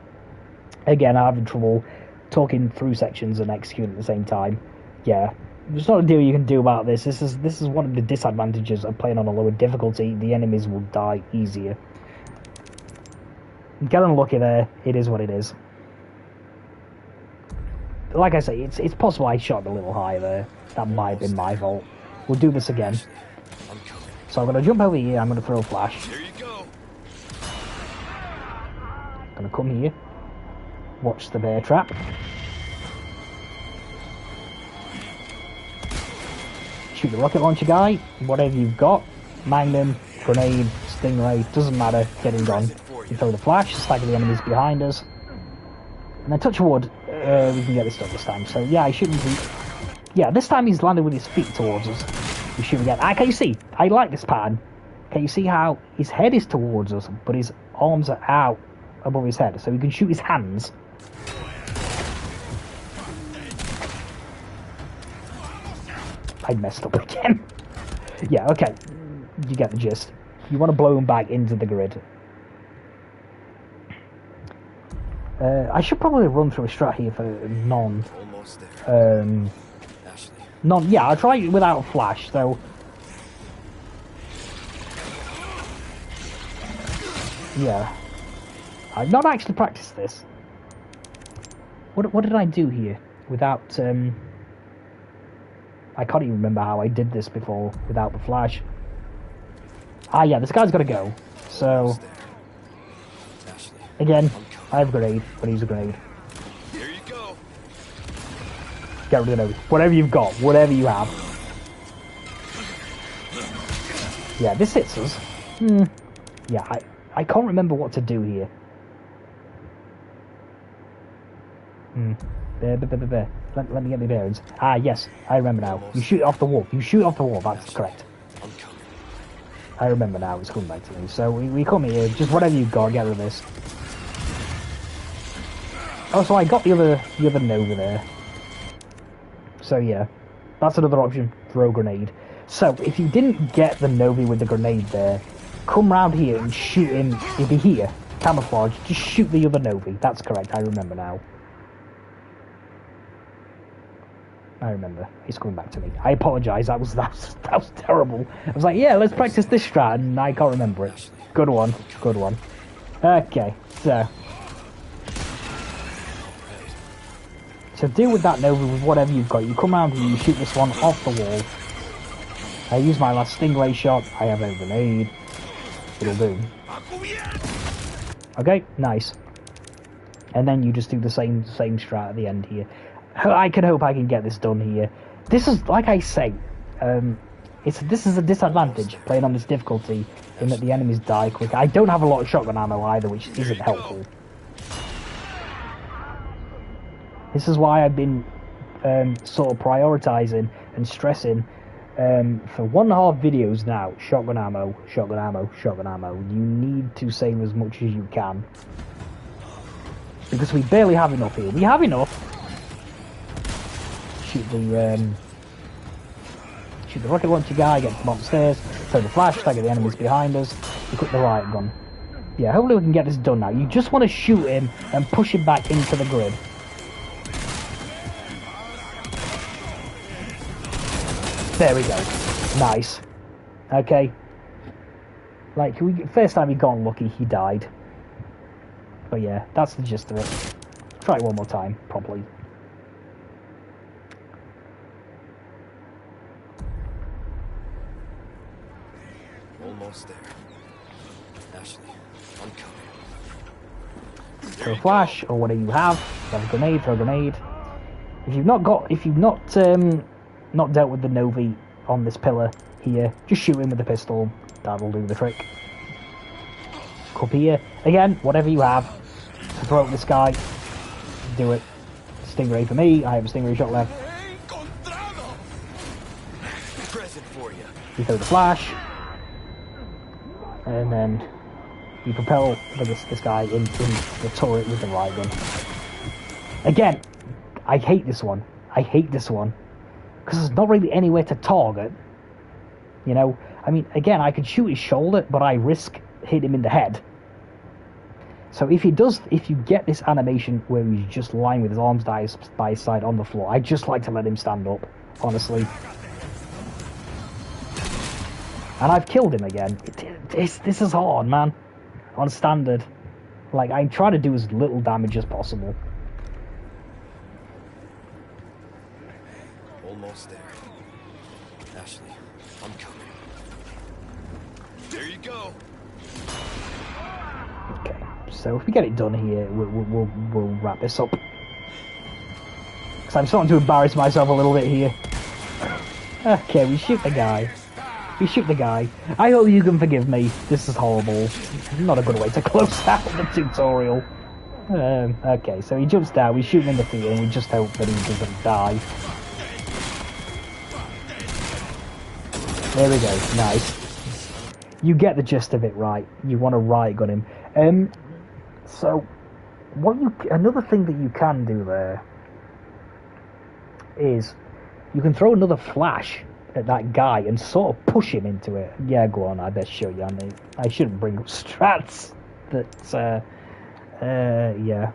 Again, I'm having trouble talking through sections and executing at the same time. Yeah. There's not a deal you can do about this. This is one of the disadvantages of playing on a lower difficulty. The enemies will die easier. Get unlucky there. It is what it is. Like I say, it's possible I shot a little high there. That might have been my fault. We'll do this again. So I'm going to jump over here. I'm going to throw a flash. There you go. I'm going to come here. Watch the bear trap. Shoot the rocket launcher guy, whatever you've got, Magnum, grenade, Stingray, doesn't matter, get him gone. You throw the flash, stagger the enemies behind us, and then touch wood, we can get this done this time. So yeah, I shoot him. Yeah, this time he's landed with his feet towards us. We shoot him again. Can you see? I like this pattern. Can you see how his head is towards us, but his arms are out above his head, so we can shoot his hands. I messed up again. Yeah, okay. You get the gist. You want to blow him back into the grid. I should probably run through a strat here for non. Almost there. Ashley. Non. Yeah, I'll try it without a flash. So. Yeah. I've not actually practiced this. What did I do here without? I can't even remember how I did this before without the flash. Ah, yeah, this guy's got to go. So. Again, I have a grenade, but he's a grenade. Here you go. Get rid of it. Whatever you've got, whatever you have. Yeah, this hits us. Yeah, I can't remember what to do here. There. Let me get my bearings. Ah, yes, I remember now. You shoot off the wall. You shoot off the wall, that's correct. I remember now, it's coming back to me. So we come here, just whatever you've got, get rid of this. Oh, so I got the other Nova there. So yeah, that's another option. Throw grenade. So if you didn't get the Novi with the grenade there, come round here and shoot him. He'll be here, camouflage. Just shoot the other Novi. That's correct. I remember now. I remember. It's coming back to me. I apologise. That was terrible. I was like, yeah, let's practice this strat, and I can't remember it. Good one. Good one. Okay, so. So deal with that Nova with whatever you've got. You come around here, you shoot this one off the wall. I use my last stingray shot. I have a grenade. It'll do. Okay, nice. And then you just do the same strat at the end here. I can hope I can get this done here. This is, like I say, this is a disadvantage playing on this difficulty in that the enemies die quick. I don't have a lot of shotgun ammo either, which isn't helpful. This is why I've been sort of prioritising and stressing for 1.5 videos now. Shotgun ammo, shotgun ammo, shotgun ammo. You need to save as much as you can. Because we barely have enough here. We have enough. Shoot the rocket launcher guy, get him upstairs, throw the flash, target the enemies behind us, equip the riot gun. Yeah, hopefully we can get this done now. You just want to shoot him and push him back into the grid. There we go. Nice. Okay. Like, first time he got unlucky, he died. But yeah, that's the gist of it. Try it one more time, properly. Almost there. Ashley, I'm coming. Throw a flash, or whatever you have. Throw a grenade, throw a grenade. If you've not dealt with the Novi on this pillar here, just shoot him with the pistol. That'll do the trick. Up here. Again, whatever you have to throw at this guy, do it. Stingray for me. I have a Stingray shot left. Present for you. You throw the flash. And then you propel this guy into the turret with the riot gun. Again, I hate this one. I hate this one. Because there's not really anywhere to target. You know? I mean, again, I could shoot his shoulder, but I risk hitting him in the head. So if you get this animation where he's just lying with his arms by his side on the floor, I just like to let him stand up, honestly. And I've killed him again. This is hard, man. On standard. Like, I try to do as little damage as possible. Almost there. Ashley, I'm coming. There you go. Okay, so if we get it done here, we'll wrap this up. Because I'm starting to embarrass myself a little bit here. Okay, we shoot the guy. We shoot the guy. I hope you can forgive me. This is horrible. Not a good way to close out the tutorial. Okay, so he jumps down, we shoot him in the feet, and we just hope that he doesn't die. There we go, nice. You get the gist of it, right? You want to riot gun him. So, another thing that you can do there is you can throw another flash at that guy and sort of push him into it. Yeah, go on, I best show you. I shouldn't bring up strats that, yeah,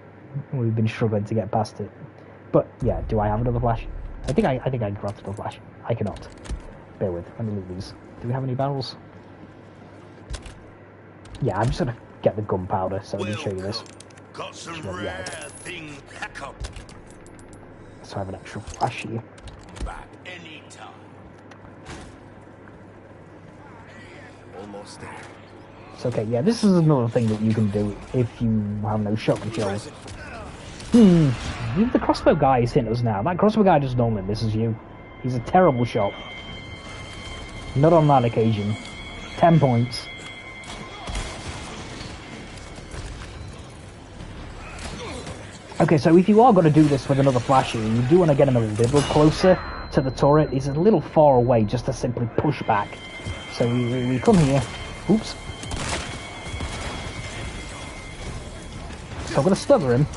we've been struggling to get past it. But, yeah, do I have another flash? I think I grabbed another flash. I cannot. Bear with, let me loot these. Do we have any barrels? Yeah, I'm just gonna get the gunpowder so I can show you this. Got some rare thing pack up. So I have an extra flash here. Back anytime. Almost there. So, okay, yeah, this is another thing that you can do if you have no shotgun shells. Even the crossbow guy is hitting us now. That crossbow guy just normally misses you. He's a terrible shot. Not on that occasion. 10 points. Okay, so if you are going to do this with another flasher, you do want to get him a little closer to the turret. He's a little far away just to simply push back. So we come here. Oops. So I'm going to stagger him.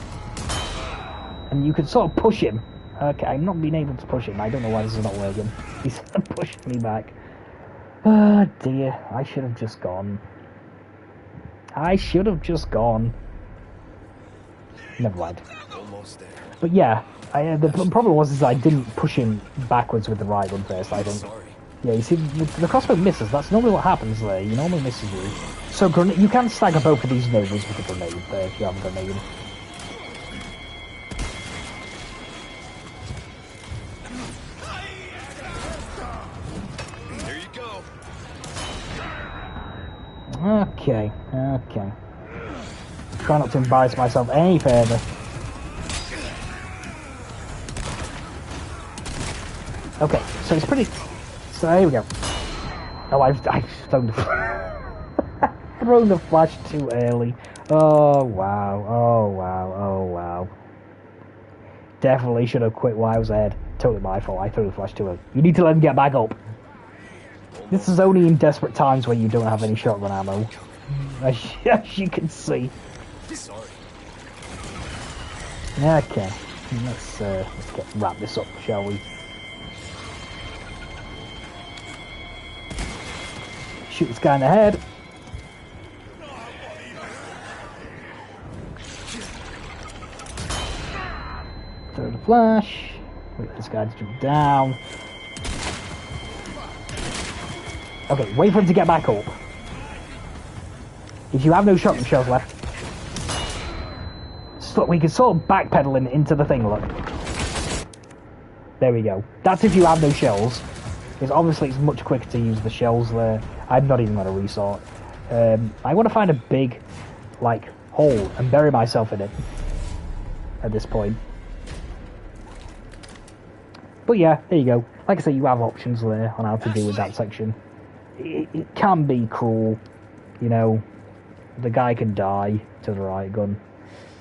And you can sort of push him. Okay, I'm not being able to push him. I don't know why this is not working. He's pushing me back. Oh dear, I should have just gone. I should have just gone. Never mind. Almost there. But yeah, the problem was I didn't push him backwards with the right one first, I think. Sorry. Yeah, you see, the crossbow misses. That's normally what happens there. You normally misses you. So you can stagger both of these Novas with a grenade there if you have a grenade. There you go. Okay, okay. Try not to embarrass myself any further. Okay, so it's pretty... So there we go. Oh, I've thrown the... thrown the flash too early. Oh, wow. Oh, wow. Oh, wow. Definitely should have quit while I was ahead. Totally my fault. I threw the flash too early. You need to let him get back up. This is only in desperate times when you don't have any shotgun ammo. As you can see. Sorry. Okay. Let's wrap this up, shall we? Shoot this guy in the head. Throw the flash. Wait for this guy to jump down. Okay, wait for him to get back up. If you have no shotgun shells left, so we can sort of backpedal him into the thing, look. There we go. That's if you have no shells. Because obviously it's much quicker to use the shells there. I'm not even going to resort. I want to find a big, like, hole and bury myself in it. At this point. But yeah, there you go. Like I say, you have options there on how to deal with that section. It can be cruel, you know. The guy can die to the right gun.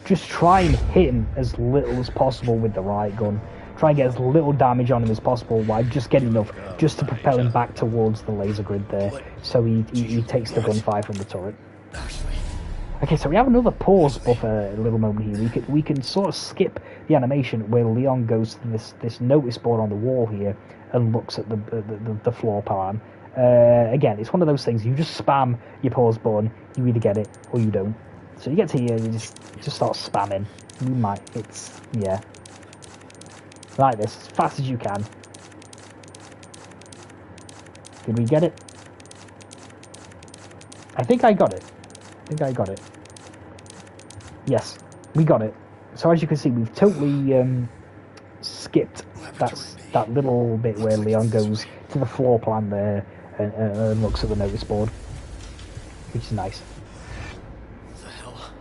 Just try and hit him as little as possible with the right gun. Try and get as little damage on him as possible while just getting enough just to propel him back towards the laser grid there. So he takes the gunfire from the turret. Okay, so we have another pause buffer a little moment here. We can sort of skip the animation where Leon goes to this notice board on the wall here and looks at the floor plan. Again, it's one of those things, you just spam your pause button, you either get it or you don't. So you get to here, you just start spamming. You might, yeah. Like this, as fast as you can. Did we get it? I think I got it. Yes, we got it. So as you can see, we've totally skipped that little bit where Leon goes to the floor plan there and looks at the notice board, which is nice. What the hell?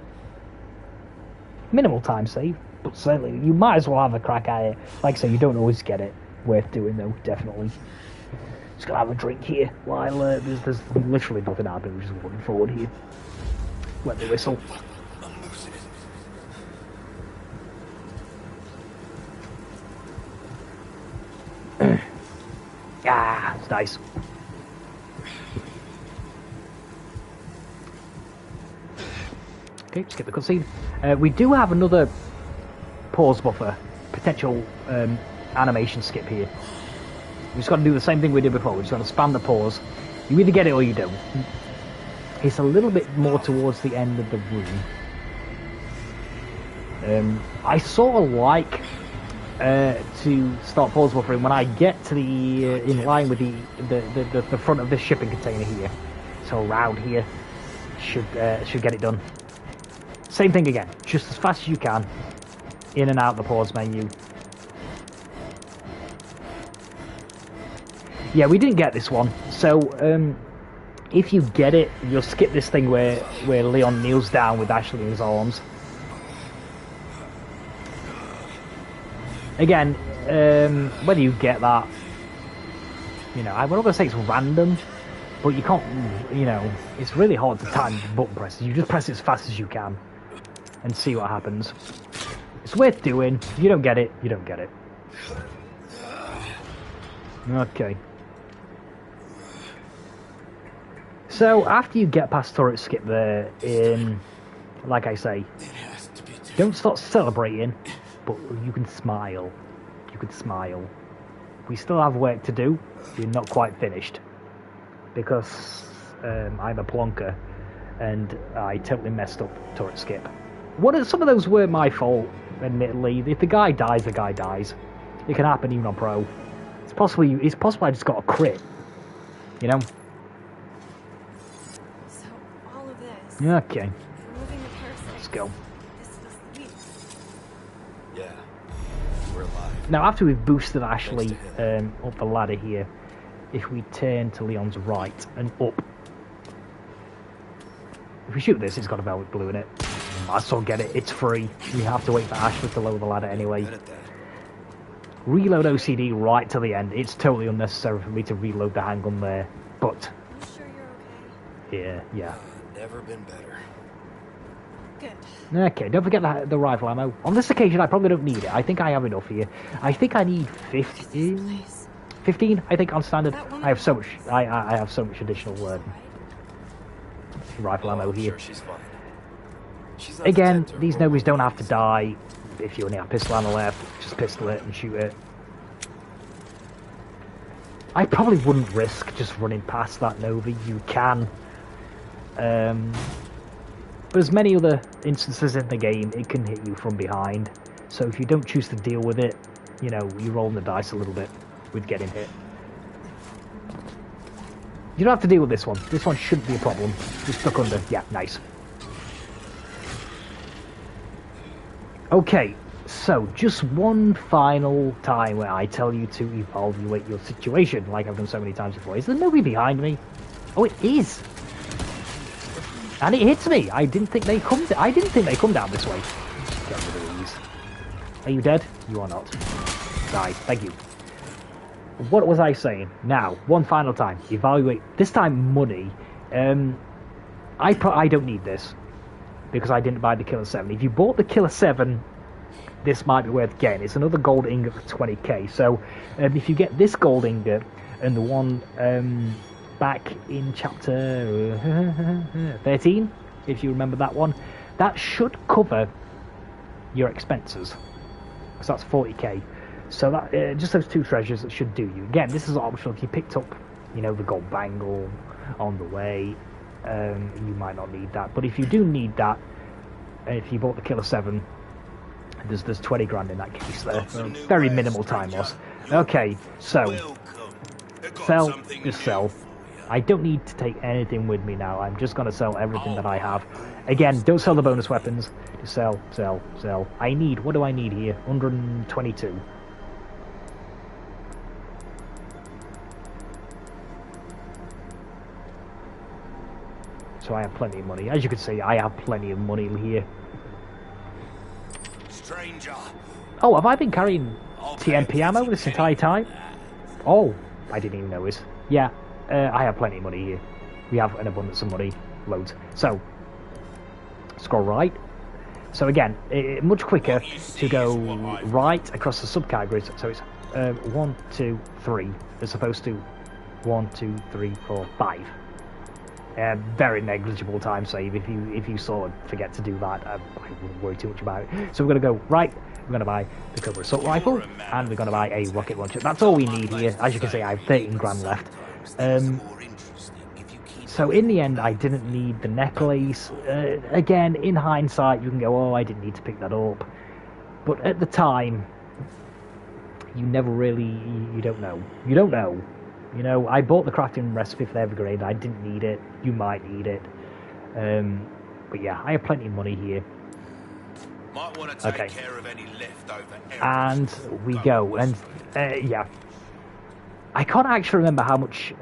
Minimal time save, but certainly you might as well have a crack at it. Like I say, you don't always get it. Worth doing though, definitely. Just gonna have a drink here while there's literally nothing happening. We're just walking forward here. Let me whistle. Ah, it's nice. Okay, skip the cutscene. We do have another pause buffer, potential animation skip here. just got to do the same thing we did before. We just got to spam the pause. You either get it or you don't. It's a little bit more towards the end of the room. I sort of like to start pause buffering when I get to the in line with the front of this shipping container here. So around here should get it done. Same thing again, just as fast as you can, in and out the pause menu. Yeah, we didn't get this one, so if you get it, you'll skip this thing where Leon kneels down with Ashley in his arms. Again, whether you get that, you know, I'm not going to say it's random, but you can't, you know, it's really hard to time button presses. You just press it as fast as you can and see what happens. It's worth doing. If you don't get it, you don't get it. Okay. So, after you get past turret skip there, like I say, don't start celebrating, but you can smile. You can smile. We still have work to do. We're not quite finished. Because I'm a plonker, and I totally messed up turret skip. Some of those were my fault, admittedly. If the guy dies, the guy dies. It can happen even on pro. It's possible I just got a crit. You know? Okay. Let's go. Yeah. We're alive. Now, after we've boosted Ashley up the ladder here, if we turn to Leon's right and up, if we shoot this, it's got a velvet blue in it. Might as well get it. It's free. We have to wait for Ashley to lower the ladder anyway. Reload OCD right to the end. It's totally unnecessary for me to reload the handgun there, but I'm sure you're okay. yeah. Never been better. Good. Okay, don't forget the rifle ammo. On this occasion, I probably don't need it. I think I have enough here. I think I need 15. 15, I think, on standard. I have so much. I have so much additional rifle ammo here. Sure, she's fine. She's Again, these Novies don't have to die. If you only have pistol ammo left, just pistol it and shoot it. I probably wouldn't risk just running past that Novi. You can. But as many other instances in the game, it can hit you from behind. So if you don't choose to deal with it, you know, you're rolling the dice a little bit with getting hit. You don't have to deal with this one. This one shouldn't be a problem. You're stuck under. Yeah, nice. Okay, so just one final time where I tell you to evaluate your situation, like I've done so many times before. Is there nobody behind me? Oh, it is. And it hits me. I didn't think they come down this way. Get rid of these. Are you dead? You are not. Die. Thank you. What was I saying? Now, one final time. Evaluate. This time, money. I don't need this because I didn't buy the Killer 7. If you bought the Killer 7, this might be worth getting. It's another gold ingot for 20k. So, if you get this gold ingot and the one back in chapter 13, if you remember that one, that should cover your expenses. So that's 40k. So that just those two treasures that should do you. Again, this is optional. If you picked up, you know, the gold bangle on the way, you might not need that. But if you do need that, if you bought the Killer 7, there's 20 grand in that case there. Very minimal time loss. Okay, so sell, just sell. I don't need to take anything with me now. I'm just going to sell everything that I have. Again, don't sell the bonus weapons. Just sell, sell, sell. What do I need here? 122. So I have plenty of money. As you can see, I have plenty of money here. Stranger. Oh, have I been carrying TMP ammo this entire time? Oh, I didn't even notice. Yeah, I have plenty of money here. We have an abundance of money. Loads. So, scroll right. So again, much quicker to go right across the subcategories. So it's 1, 2, 3, as opposed to 1, 2, 3, 4, 5. Very negligible time save if you sort of forget to do that. I wouldn't worry too much about it. So we're going to go right, We're going to buy the Cobra Assault Rifle, and we're going to buy a rocket launcher. That's all we need here. As you can see, I have 13 grand left. So in the end, I didn't need the necklace. Again, in hindsight, you can go, oh, I didn't need to pick that up. But at the time, you never really, you don't know. You don't know. You know, I bought the crafting recipe for the heavy grenade. I didn't need it. You might need it. But yeah, I have plenty of money here. Might want to take care of any leftover. And we go. And yeah, I can't actually remember how much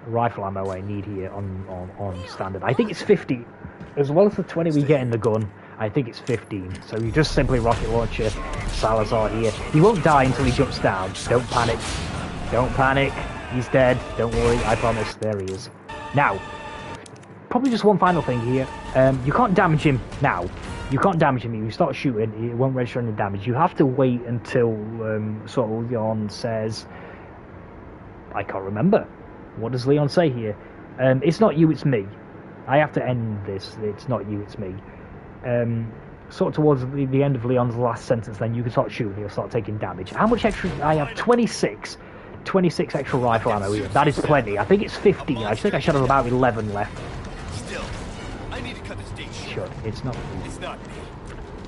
rifle ammo I need here on standard. I think it's 50, as well as the 20 we get in the gun. I think it's 15. So you just simply rocket launcher Salazar here. He won't die until he jumps down. Don't panic. Don't panic. He's dead. Don't worry. I promise. There he is. Now, probably just one final thing here. You can't damage him now. You can't damage him. If you start shooting, it won't register any damage. You have to wait until sort of Leon says, I can't remember. What does Leon say here? It's not you, it's me. I have to end this. It's not you, it's me. Sort of towards the end of Leon's last sentence, then you can start shooting. You'll start taking damage. How much extra? I have 26 extra rifle ammo here. That is plenty. I think it's 15. I think I should have about 11 left. Still, I need to cut this date short. Sure, it's not me. It's not me.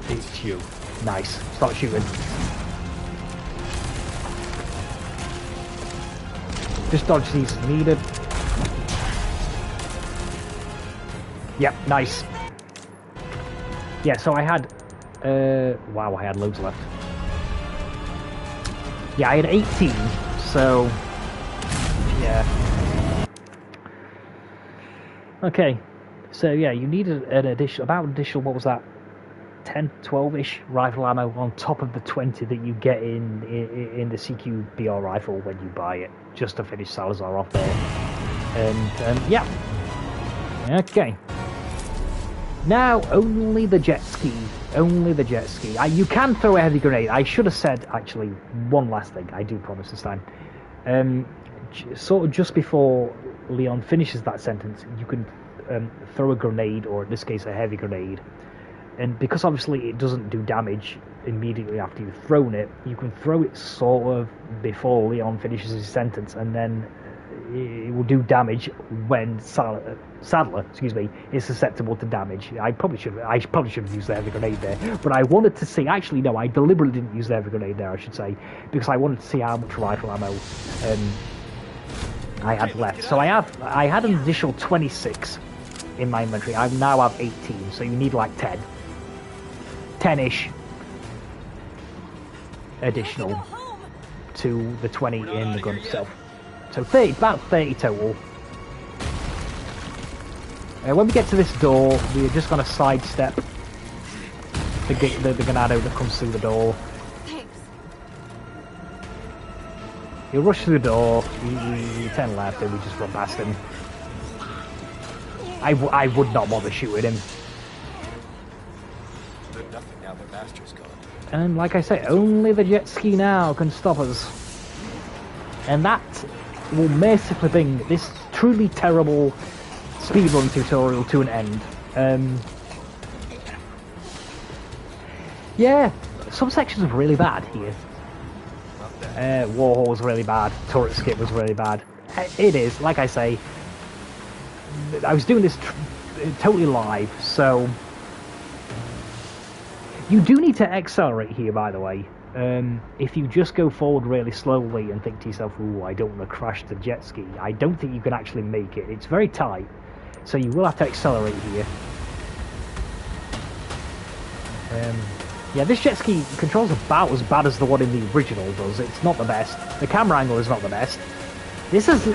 It's you. Nice. Start shooting. Just dodge these as needed. Yep, nice. Yeah, so I had... wow, I had loads left. Yeah, I had 18, so... yeah. Okay, so yeah, you needed an additional, what was that? 10, 12-ish rifle ammo on top of the 20 that you get in the CQBR rifle when you buy it, just to finish Salazar off there. And yeah. Okay. Now, only the jet ski. Only the jet ski. You can throw a heavy grenade. I should have said, actually, one last thing. I do promise this time. Sort of just before Leon finishes that sentence, you can throw a grenade, or in this case, a heavy grenade. And because obviously it doesn't do damage immediately after you've thrown it, you can throw it sort of before Leon finishes his sentence, and then it will do damage when Sadler, is susceptible to damage. I probably should have used the heavy grenade there, but I wanted to see. Actually, no, I deliberately didn't use the heavy grenade there. I should say, because I wanted to see how much rifle ammo I had left. So I had an additional 26 in my inventory. I now have 18. So you need like 10-ish additional to the 20 in the gun itself. So about 30 total. When we get to this door, we're just going to sidestep the Ganado that comes through the door. Thanks. He'll rush through the door, you turn left, and we just run past him. I would not bother shooting him. Nothing now, their master's gone. And like I say, only the jet ski now can stop us. And that will mercifully bring this truly terrible speedrun tutorial to an end. Yeah, some sections are really bad here. Warhol was really bad, turret skip was really bad. It is, like I say, I was doing this totally live, so... You do need to accelerate here, by the way. If you just go forward really slowly and think to yourself, ooh, I don't want to crash the jet ski, I don't think you can actually make it. It's very tight, so you will have to accelerate here. Yeah, this jet ski controls about as bad as the one in the original does. It's not the best. The camera angle is not the best. This is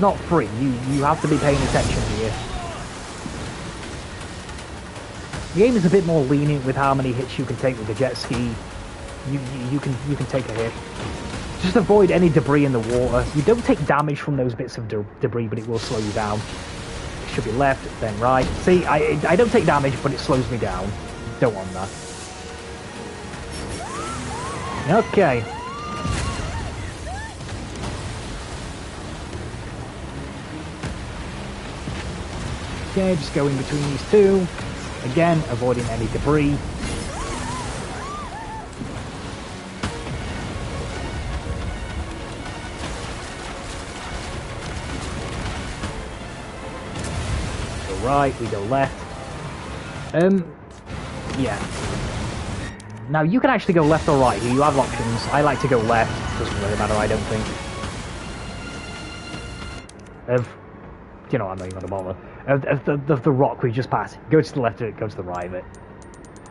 not free. You have to be paying attention here. The game is a bit more lenient with how many hits you can take with the jet ski. You can take a hit. Just avoid any debris in the water. You don't take damage from those bits of debris, but it will slow you down. It should be left, then right. See, I don't take damage, but it slows me down. Don't want that. Okay. Okay, just go in between these two. Again, avoiding any debris. right, we go left. Yeah. Now, you can actually go left or right here. You have options. I like to go left. Doesn't really matter, I don't think. You know, I'm not even going to bother. Of the rock we just passed. Go to the left of it, go to the right of it.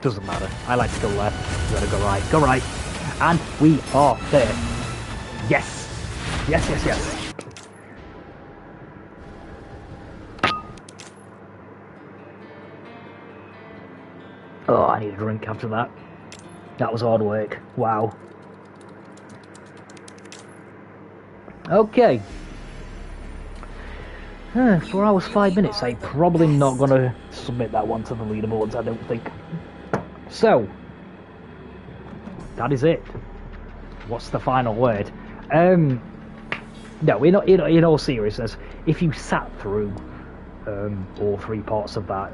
Doesn't matter. I like to go left. You gotta go right. Go right. And we are there. Yes. Yes, yes, yes. Oh, I need a drink after that. That was hard work. Wow. Okay. 4 hours, 5 minutes. I'm probably not going to submit that one to the leaderboards, I don't think. So, that is it. What's the final word? No, in all seriousness, if you sat through all 3 parts of that,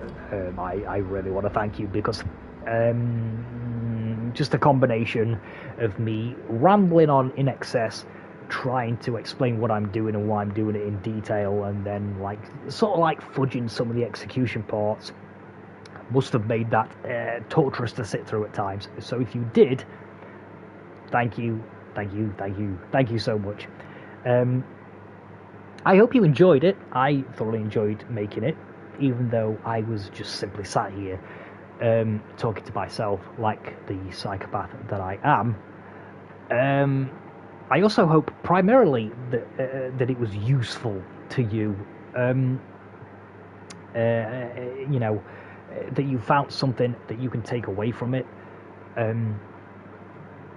I really want to thank you, because just a combination of me rambling on in excess, trying to explain what I'm doing and why I'm doing it in detail, and then sort of fudging some of the execution parts, must have made that torturous to sit through at times. So if you did, thank you so much. I hope you enjoyed it. I thoroughly enjoyed making it, even though I was just simply sat here talking to myself like the psychopath that I am. I also hope primarily that it was useful to you. You know, that you found something that you can take away from it.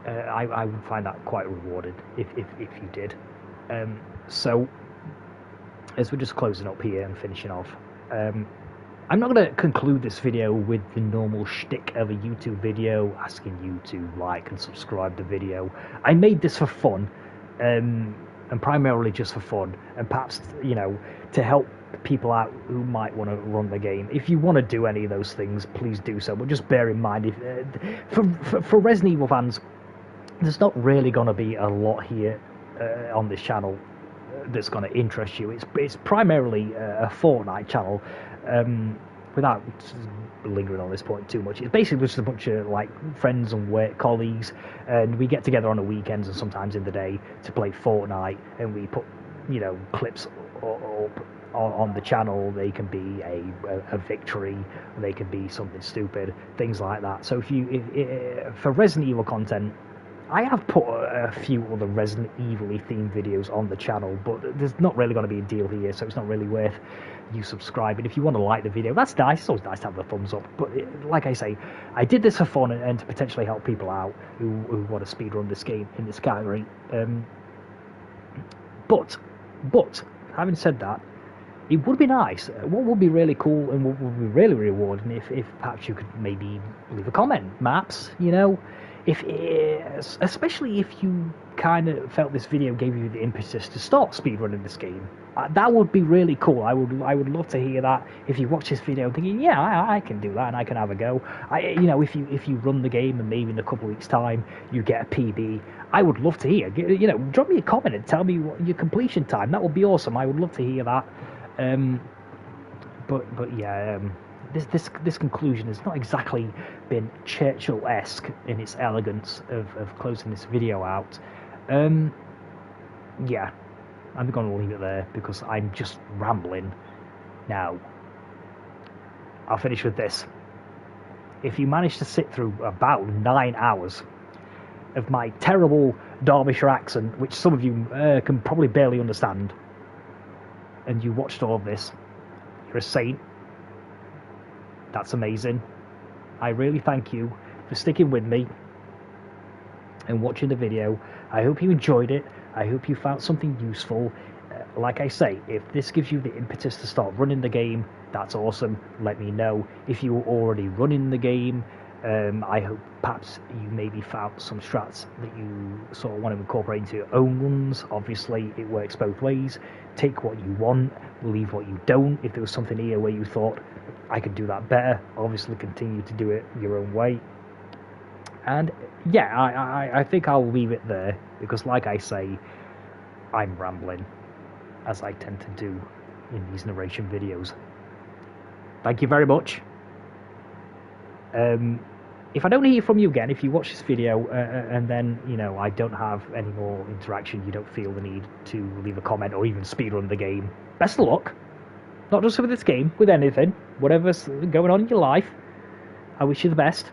I would find that quite rewarded if you did. So, as we're just closing up here and finishing off, I'm not going to conclude this video with the normal shtick of a YouTube video, asking you to like and subscribe the video. I made this for fun, and primarily just for fun, and perhaps, you know, to help people out who might want to run the game. If you want to do any of those things, please do so, but just bear in mind, for Resident Evil fans, there's not really going to be a lot here on this channel that's going to interest you. It's primarily a Fortnite channel. Without lingering on this point too much, it's basically just a bunch of friends and work colleagues, and we get together on the weekends and sometimes in the day to play Fortnite, and we put, you know, clips up on the channel. They can be a victory, they can be something stupid, things like that. So if for Resident Evil content, I have put a few other Resident Evil-y themed videos on the channel, but there's not really going to be a deal here, so it's not really worth you subscribing. If you want to like the video, that's nice. It's always nice to have the thumbs up. But like I say, I did this for fun and to potentially help people out who want to speedrun this game in this category. But having said that, it would be nice. What would be really cool and what would be really rewarding if perhaps you could maybe leave a comment, maps, you know. Especially if you kind of felt this video gave you the impetus to start speedrunning this game, that would be really cool. I would love to hear that. If you watch this video thinking, yeah, I can do that and I can have a go. You know, if you run the game and maybe in a couple of weeks' time you get a PB, I would love to hear. You know, drop me a comment and tell me what your completion time. That would be awesome. I would love to hear that. But yeah. This conclusion has not exactly been Churchill-esque in its elegance of closing this video out. Yeah, I'm going to leave it there because I'm just rambling now. I'll finish with this. If you manage to sit through about 9 hours of my terrible Derbyshire accent, which some of you can probably barely understand, and you watched all of this, you're a saint. That's amazing. I really thank you for sticking with me and watching the video. I hope you enjoyed it. I hope you found something useful. Like I say, if this gives you the impetus to start running the game, that's awesome. Let me know. If you were already running the game, I hope perhaps you maybe found some strats that you sort of want to incorporate into your own runs. Obviously, it works both ways. Take what you want, leave what you don't. If there was something here where you thought, I could do that better, obviously continue to do it your own way. And yeah, I think I'll leave it there, because like I say, I'm rambling, as I tend to do in these narration videos. Thank you very much. If I don't hear from you again, if you watch this video and then, you know, I don't have any more interaction, you don't feel the need to leave a comment or even speedrun the game, best of luck. Not just with this game, with anything. Whatever's going on in your life, I wish you the best.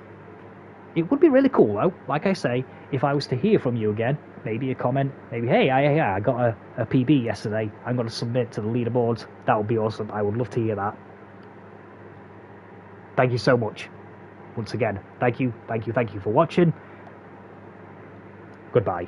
It would be really cool, though, like I say, if I was to hear from you again, maybe a comment, maybe, hey, I got a PB yesterday, I'm going to submit to the leaderboards. That would be awesome. I would love to hear that. Thank you so much. Once again, thank you for watching. Goodbye.